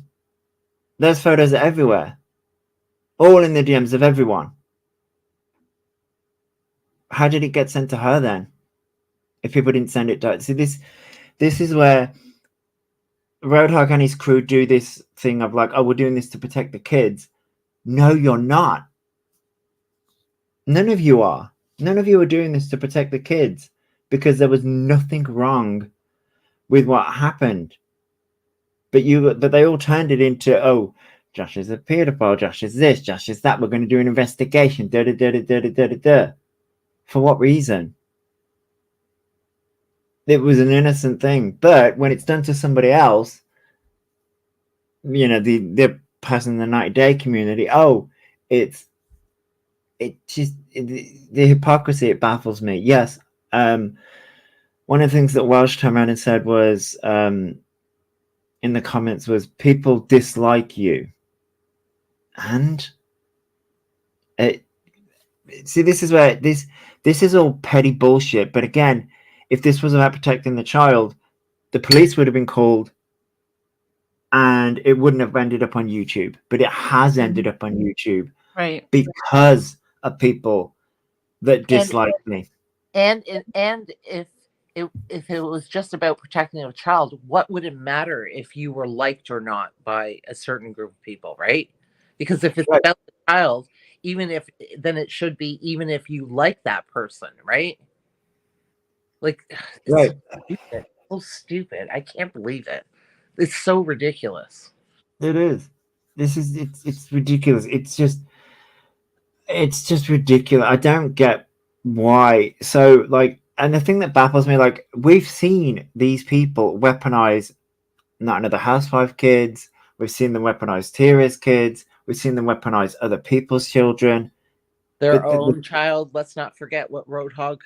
Those photos are everywhere, all in the DMs of everyone. How did it get sent to her then? If people didn't send it to her? See, this is where Roadhog and his crew do this thing of like, oh, we're doing this to protect the kids. No, you're not. None of you are. None of you are doing this to protect the kids because there was nothing wrong with what happened. But they all turned it into, oh, Josh is a pedophile, Josh is this, Josh is that, we're going to do an investigation, da da da da da da da da. For what reason? It was an innocent thing, but when it's done to somebody else, you know, the person in the 90-day community, oh, the hypocrisy, it baffles me. Yes, one of the things that Welsh turned around and said was, in the comments, was people dislike you. And see, this is where this is all petty bullshit. But again, if this was about protecting the child, the police would have been called and it wouldn't have ended up on YouTube. But it has ended up on YouTube, right? Because of people that dislike me. And if it was just about protecting a child, what would it matter if you were liked or not by a certain group of people, right? Because if it's about the child, then it should be even if you like that person, right? Like, it's stupid. So stupid. I can't believe it. It's so ridiculous. It is. It's ridiculous. It's just ridiculous. I don't get why. So, like, and the thing that baffles me, like, we've seen these people weaponize Not Another Housewife kids. We've seen them weaponize Tira's kids. We've seen them weaponize other people's children. Their own child. Let's not forget what Roadhog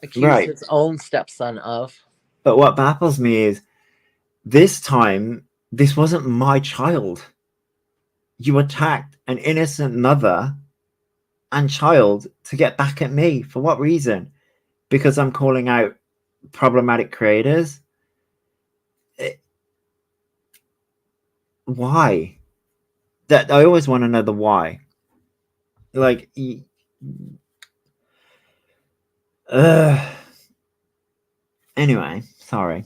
accused his own stepson of. But what baffles me is this time, this wasn't my child. You attacked an innocent mother and child to get back at me. For what reason? Because I'm calling out problematic creators? Why? That I always want to know the why. Like, anyway, sorry.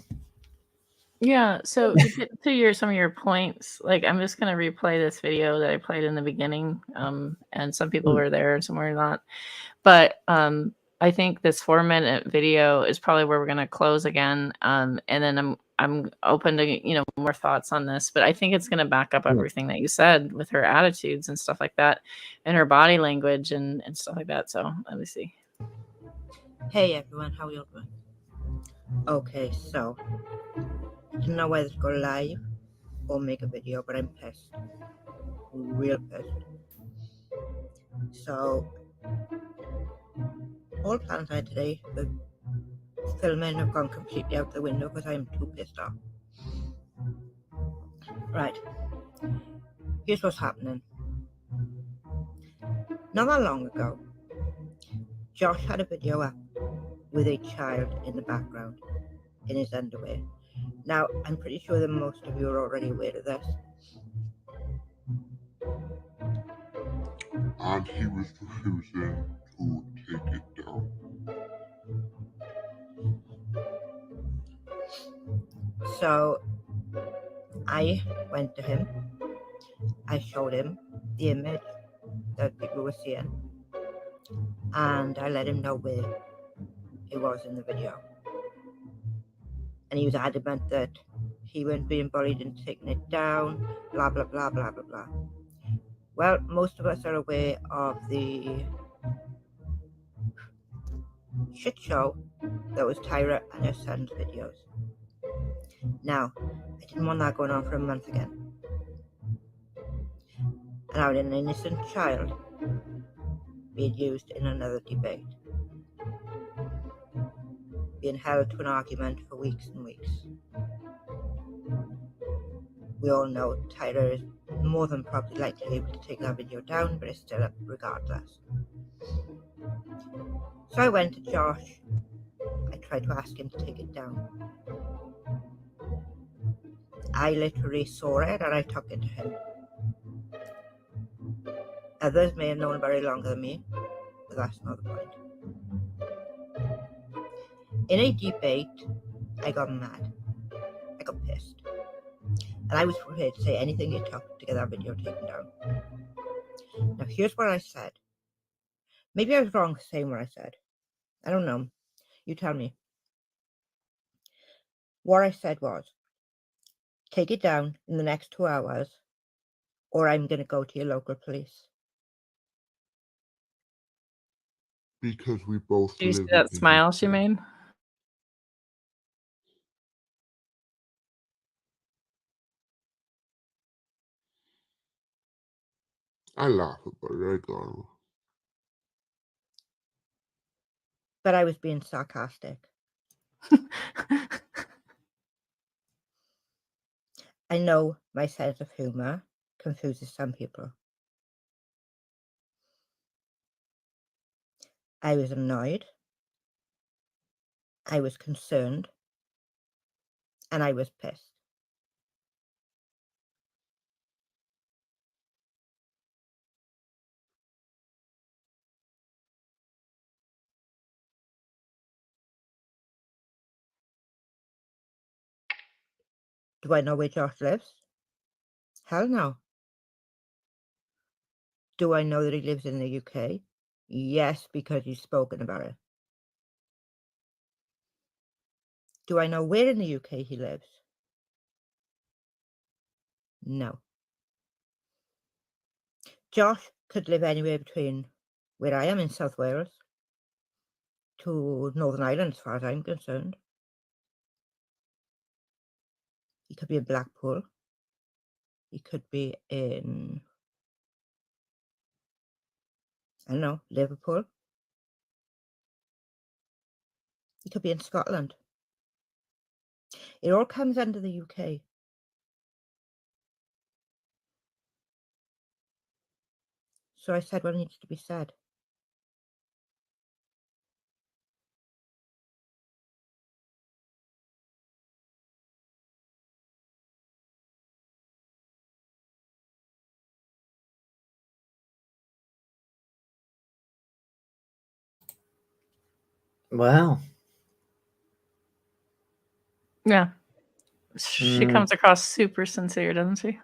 Yeah, so to get to some of your points, like, I'm just gonna replay this video that I played in the beginning, and some people were there and some were not. But I think this 4-minute video is probably where we're gonna close again. And then I'm open to more thoughts on this, but I think it's gonna back up everything that you said with her attitudes and stuff like that, and her body language and stuff like that. So let me see. Hey everyone, how you doing? Okay, so I don't know whether to go live or make a video, but I'm pissed. real pissed. So all plans I had today for filming have gone completely out the window because I'm too pissed off. Right, here's what's happening. Not that long ago, Josh had a video up with a child in the background in his underwear. Now, I'm pretty sure that most of you are already aware of this. And he was refusing to take it down. So I went to him, I showed him the image that people were seeing, and I let him know where it was in the video. And he was adamant that he wasn't being bullied and taking it down, blah, blah, blah, blah, blah, blah. Well, most of us are aware of the shit show that was Tyra and her son's videos. Now, I didn't want that going on for a month again. And I had an innocent child being used in another debate, being held to an argument for weeks and weeks. We all know Tyler is more than probably likely able to take that video down, but it's still up regardless. So I went to Josh. I tried to ask him to take it down. I literally saw it and I took it to him. Others may have known about it longer than me, but that's not the point. In a debate, I got mad. I got pissed. And I was prepared to say anything it took to get that video taken down. Now here's what I said. Maybe I was wrong saying what I said. I don't know. You tell me. What I said was, take it down in the next 2 hours, or I'm going to go to your local police. Because we both Do you see live that in the smile she UK. made? I laugh about it, I go. But I was being sarcastic. I know my sense of humor confuses some people. I was annoyed, I was concerned, and I was pissed. Do I know where Josh lives? Hell no. Do I know that he lives in the UK? Yes, because he's spoken about it. Do I know where in the UK he lives? No. Josh could live anywhere between where I am in South Wales to Northern Ireland, as far as I'm concerned. He could be in Blackpool. He could be in, I don't know, Liverpool. He could be in Scotland. It all comes under the UK. So I said what needs to be said. Well, Yeah. She comes across super sincere, doesn't she?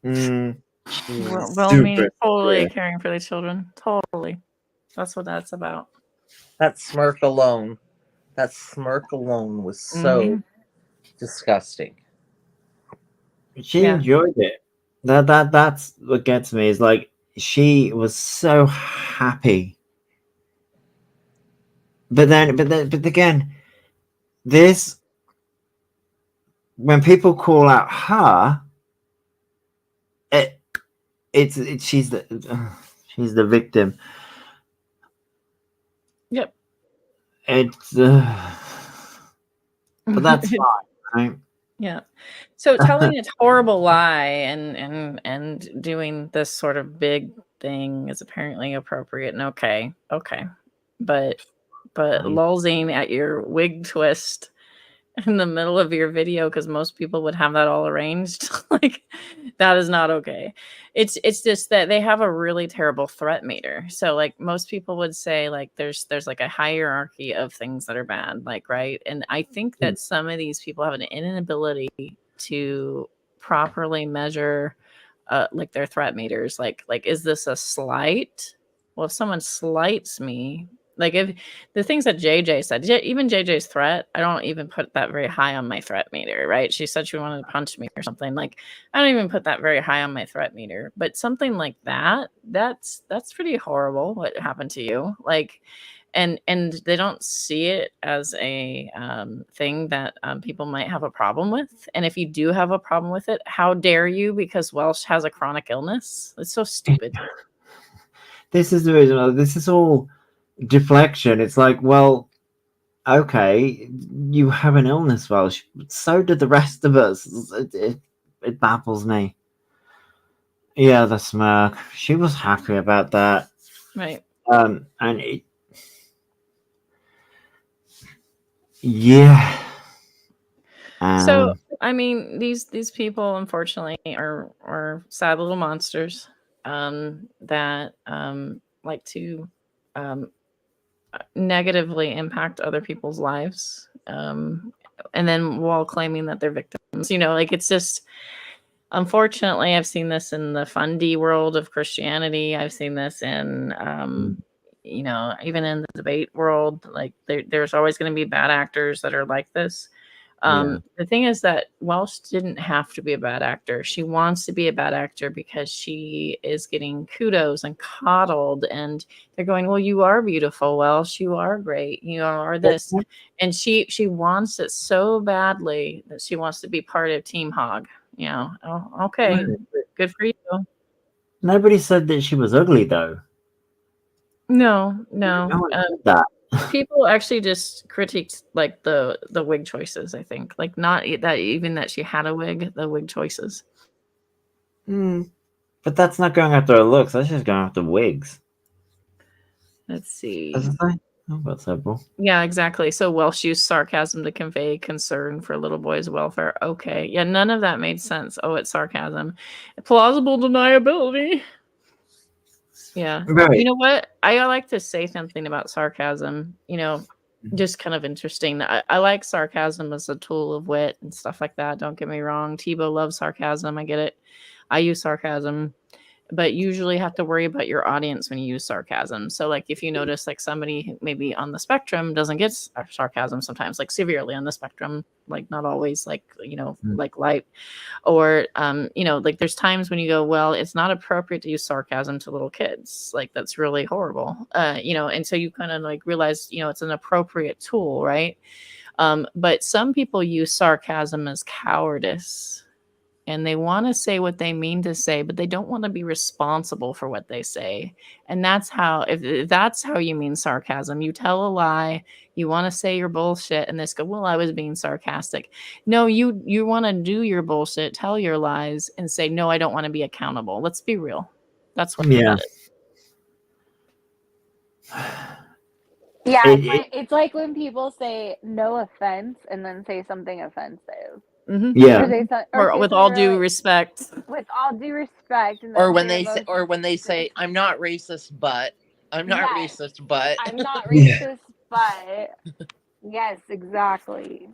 Well-meaning, totally caring for the children. Totally. That's what that's about. That smirk alone was so disgusting. She enjoyed it. That's what gets me, is like she was so happy. But again, this, when people call out her, she's the victim. Yep. It's but that's fine, right? Yeah. So telling a horrible lie and doing this sort of big thing is apparently appropriate and okay. But lulzing at your wig twist in the middle of your video, because most people would have that all arranged, like, that is not okay. It's just that they have a really terrible threat meter. So, like, most people would say, like, there's like a hierarchy of things that are bad, like, right? And I think that some of these people have an inability to properly measure like their threat meters. Like, is this a slight? Well, if someone slights me, like, if the things that JJ said, even JJ's threat, I don't even put that very high on my threat meter, right? She said she wanted to punch me or something. Like, I don't even put that very high on my threat meter. But something like that, that's pretty horrible what happened to you. Like, and they don't see it as a thing that people might have a problem with. And if you do have a problem with it, how dare you? Because Welsh has a chronic illness. It's so stupid. This is the reason. This is all deflection. It's like, well, okay, you have an illness, Welsh. So did the rest of us. It baffles me. Yeah, the smirk. She was happy about that. Right. And it, yeah. So, I mean, these people, unfortunately, are sad little monsters that like to negatively impact other people's lives, and then while claiming that they're victims. You know, like, it's just, unfortunately, I've seen this in the fundy world of Christianity. I've seen this in you know, even in the debate world. Like, there's always going to be bad actors that are like this. The thing is that Welsh didn't have to be a bad actor. She wants to be a bad actor because she is getting kudos and coddled, and they're going, well, you are beautiful, Welsh. You are great. You are this. And she wants it so badly that she wants to be part of Team Hog. You know, oh, okay, good for you. Nobody said that she was ugly, though. No. one said that. People actually just critiqued, like, the wig choices, I think. Like, not that even that she had a wig, the wig choices. But that's not going after her looks. That's just going after wigs. Let's see. Does it say? Oh, that's simple. Yeah, exactly. So Welsh used sarcasm to convey concern for little boys' welfare. Okay. Yeah, none of that made sense. Oh, it's sarcasm. Plausible deniability. Yeah. Right. You know what? I like to say something about sarcasm, you know, just kind of interesting. I like sarcasm as a tool of wit and stuff like that. Don't get me wrong. Tebow loves sarcasm. I get it. I use sarcasm, but usually have to worry about your audience when you use sarcasm. So, like, if you notice, like, somebody who maybe on the spectrum doesn't get sarcasm sometimes, like severely on the spectrum, like not always, like, you know, like light, or you know, like, there's times when you go, well, it's not appropriate to use sarcasm to little kids. Like, that's really horrible. You know, and so you kind of like realize, you know, it's an appropriate tool, right? But some people use sarcasm as cowardice. And they want to say what they mean to say, but they don't want to be responsible for what they say. And that's how, if that's how you mean sarcasm, you tell a lie, you want to say your bullshit, and this go, well, I was being sarcastic. No, you want to do your bullshit, tell your lies, and say, no, I don't want to be accountable. Let's be real. That's what that is. Yeah, it's like when people say no offense and then say something offensive. Yeah. Or Or with all due respect. With all due respect. And Or when they say, I'm not racist, but I'm not racist, but I'm not racist, but yes, exactly.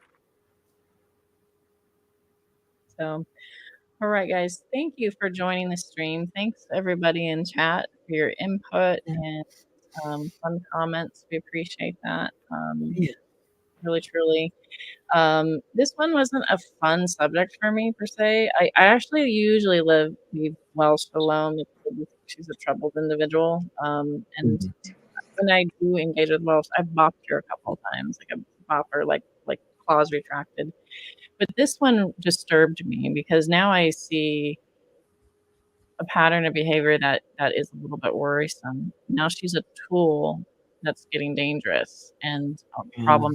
So, all right, guys, thank you for joining the stream. Thanks everybody in chat for your input and fun comments. We appreciate that. Really, truly. This one wasn't a fun subject for me per se. I actually usually leave Welsh alone because she's a troubled individual. And when I do engage with Welsh, I've bopped her a couple of times. Like, I bop her like claws retracted. But this one disturbed me because now I see a pattern of behavior that is a little bit worrisome. Now she's a tool that's getting dangerous and a problem,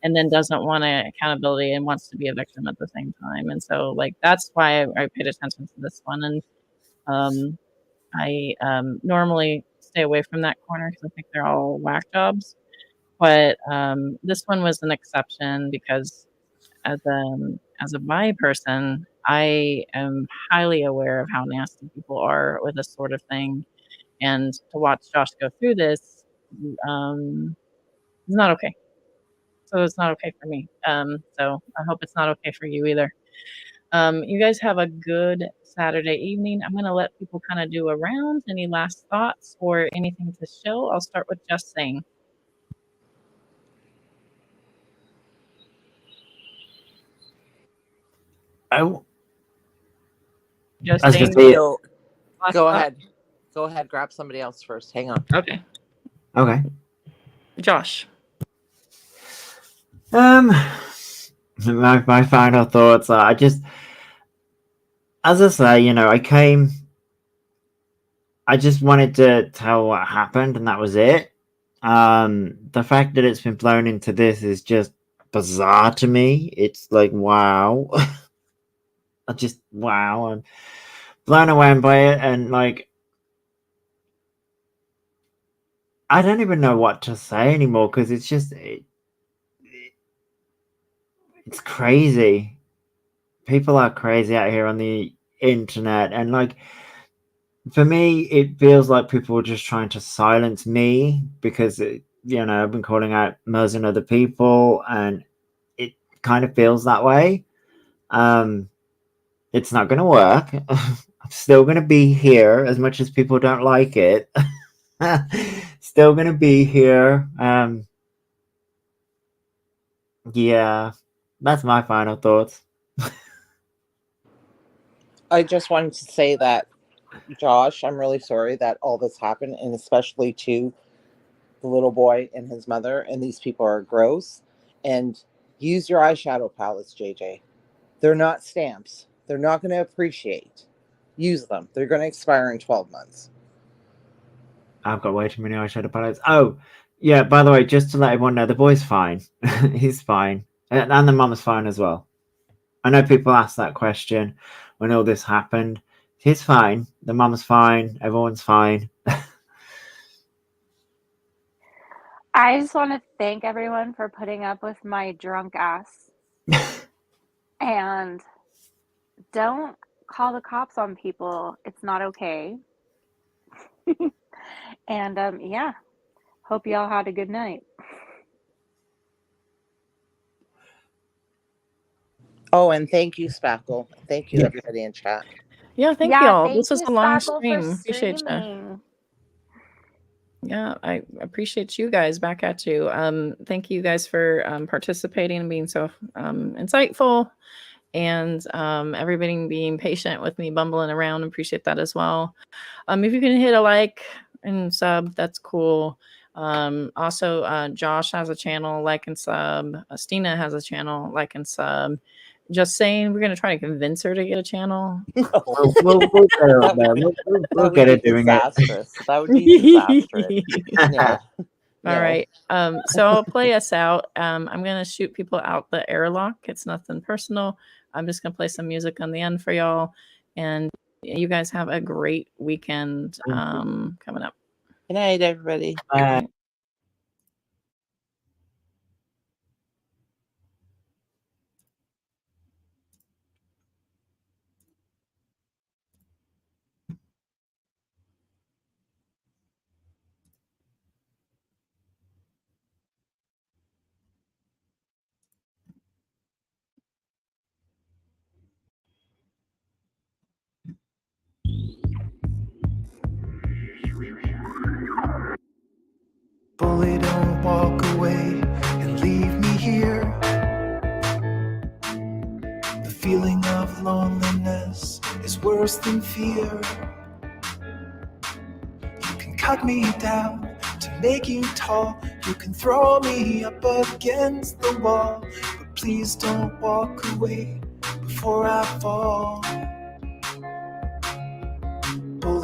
and then doesn't want accountability and wants to be a victim at the same time. And so, like, that's why I paid attention to this one. And I normally stay away from that corner because I think they're all whack jobs. But this one was an exception because as a bi person, I am highly aware of how nasty people are with this sort of thing, and to watch Josh go through this is not okay. So it's not okay for me. So I hope it's not okay for you either. You guys have a good Saturday evening. I'm gonna let people kind of do a round. Any last thoughts or anything to show? I'll start with just saying. Oh, Just I was gonna saying. say, So Last go thought? ahead. Go ahead. Grab somebody else first. Hang on. Okay, okay. Josh. My final thoughts are, I just, as I say, you know, I just wanted to tell what happened, and that was it. The fact that it's been blown into this is just bizarre to me. It's like, wow. Wow. I'm blown away by it, and like, I don't even know what to say anymore because it's just, it's crazy. People are crazy out here on the internet, and like, for me, it feels like people are just trying to silence me because, you know, I've been calling out Mers and other people, and it kind of feels that way. It's not going to work. I'm still going to be here as much as people don't like it. Still going to be here. Yeah, that's my final thoughts. I just wanted to say that, Josh, I'm really sorry that all this happened, and especially to the little boy and his mother. And these people are gross. And use your eyeshadow palettes, JJ. They're not stamps. They're not going to appreciate. Use them. They're going to expire in 12 months. I've got way too many eyeshadow palettes. Oh, yeah, by the way, just to let everyone know, the boy's fine. He's fine. And the mum's fine as well. I know people asked that question when all this happened. He's fine. The mum's fine. Everyone's fine. I just want to thank everyone for putting up with my drunk ass. And don't call the cops on people. It's not okay. And yeah, hope you all had a good night. Oh, and thank you, Spackle. Thank you, Yeah. everybody in chat. Yeah, thank Yeah, y'all. thank This is you, a long Spackle, stream. for Appreciate you. streaming. Yeah, I appreciate you guys. Back at you. Thank you guys for participating and being so insightful, and everybody being patient with me bumbling around. Appreciate that as well. If you can hit a like and sub, that's cool. Also, Josh has a channel, like and sub. Stina has a channel, like and sub. Just saying, we're gonna try to convince her to get a channel. We'll get her up there. We'll get her doing disastrous. That would be disastrous. Yeah. All right. So I'll play us out. I'm gonna shoot people out the airlock. It's nothing personal. I'm just gonna play some music on the end for y'all, and you guys have a great weekend coming up. Good night, everybody. Bye. Bully, don't walk away and leave me here. The feeling of loneliness is worse than fear. You can cut me down to make you tall. You can throw me up against the wall. But please don't walk away before I fall.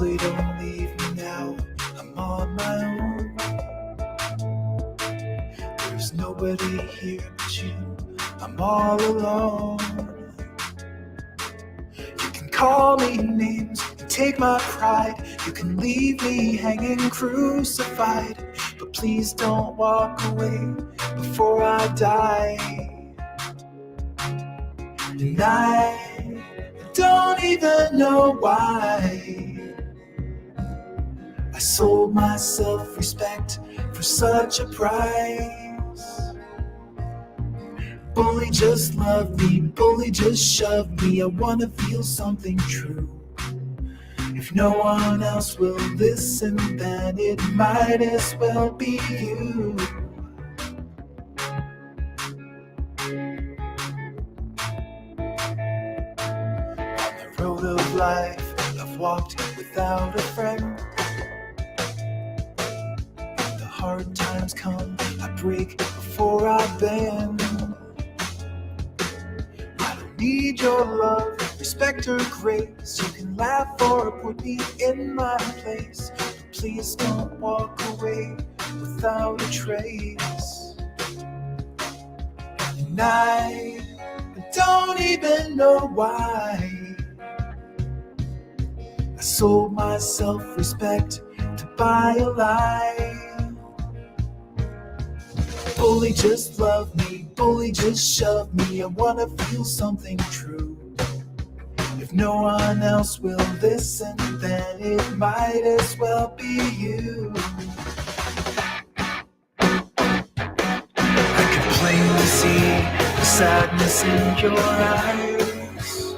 Bully, don't leave me now. I'm on my own. There's nobody here but you. I'm all alone. You can call me names and take my pride. You can leave me hanging crucified. But please don't walk away before I die. And I don't even know why I sold my self-respect for such a price. Bully, just love me. Bully, just shove me. I wanna feel something true. If no one else will listen, then it might as well be you. On the road of life, I've walked without a friend. When the hard times come, I break before I bend. I don't need your love, respect or grace. You can laugh or put me in my place. But please don't walk away without a trace. And I don't even know why I sold my self-respect to buy a lie. Bully, just love me. Bully, just shove me. I wanna feel something true. If no one else will listen, then it might as well be you. I can plainly see the sadness in your eyes,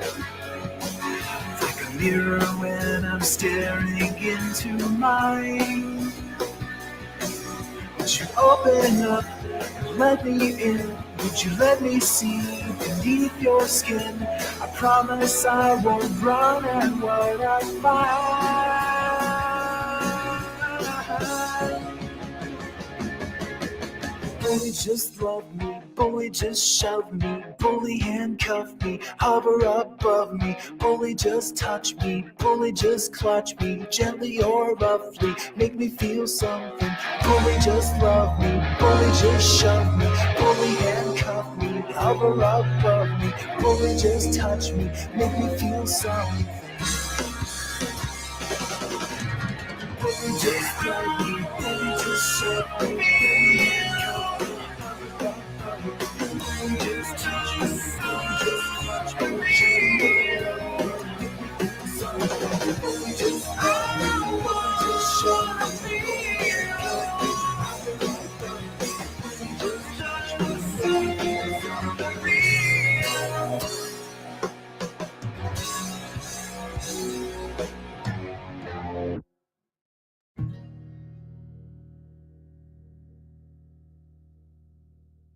like a mirror when I'm staring into mine. Would you open up and let me in? Would you let me see beneath your skin? I promise I won't run at what I find. Bully, just love me. Bully, just shove me. Bully, handcuff me. Hover above me. Bully, just touch me. Bully, just clutch me. Gently or roughly, make me feel something. Bully, just love me. Bully, just shove me. Bully, handcuff me. Hover above me. Bully, just touch me. Make me feel something. Bully, just love me. Bully, just shove me. Bully, handcuff me. Just touch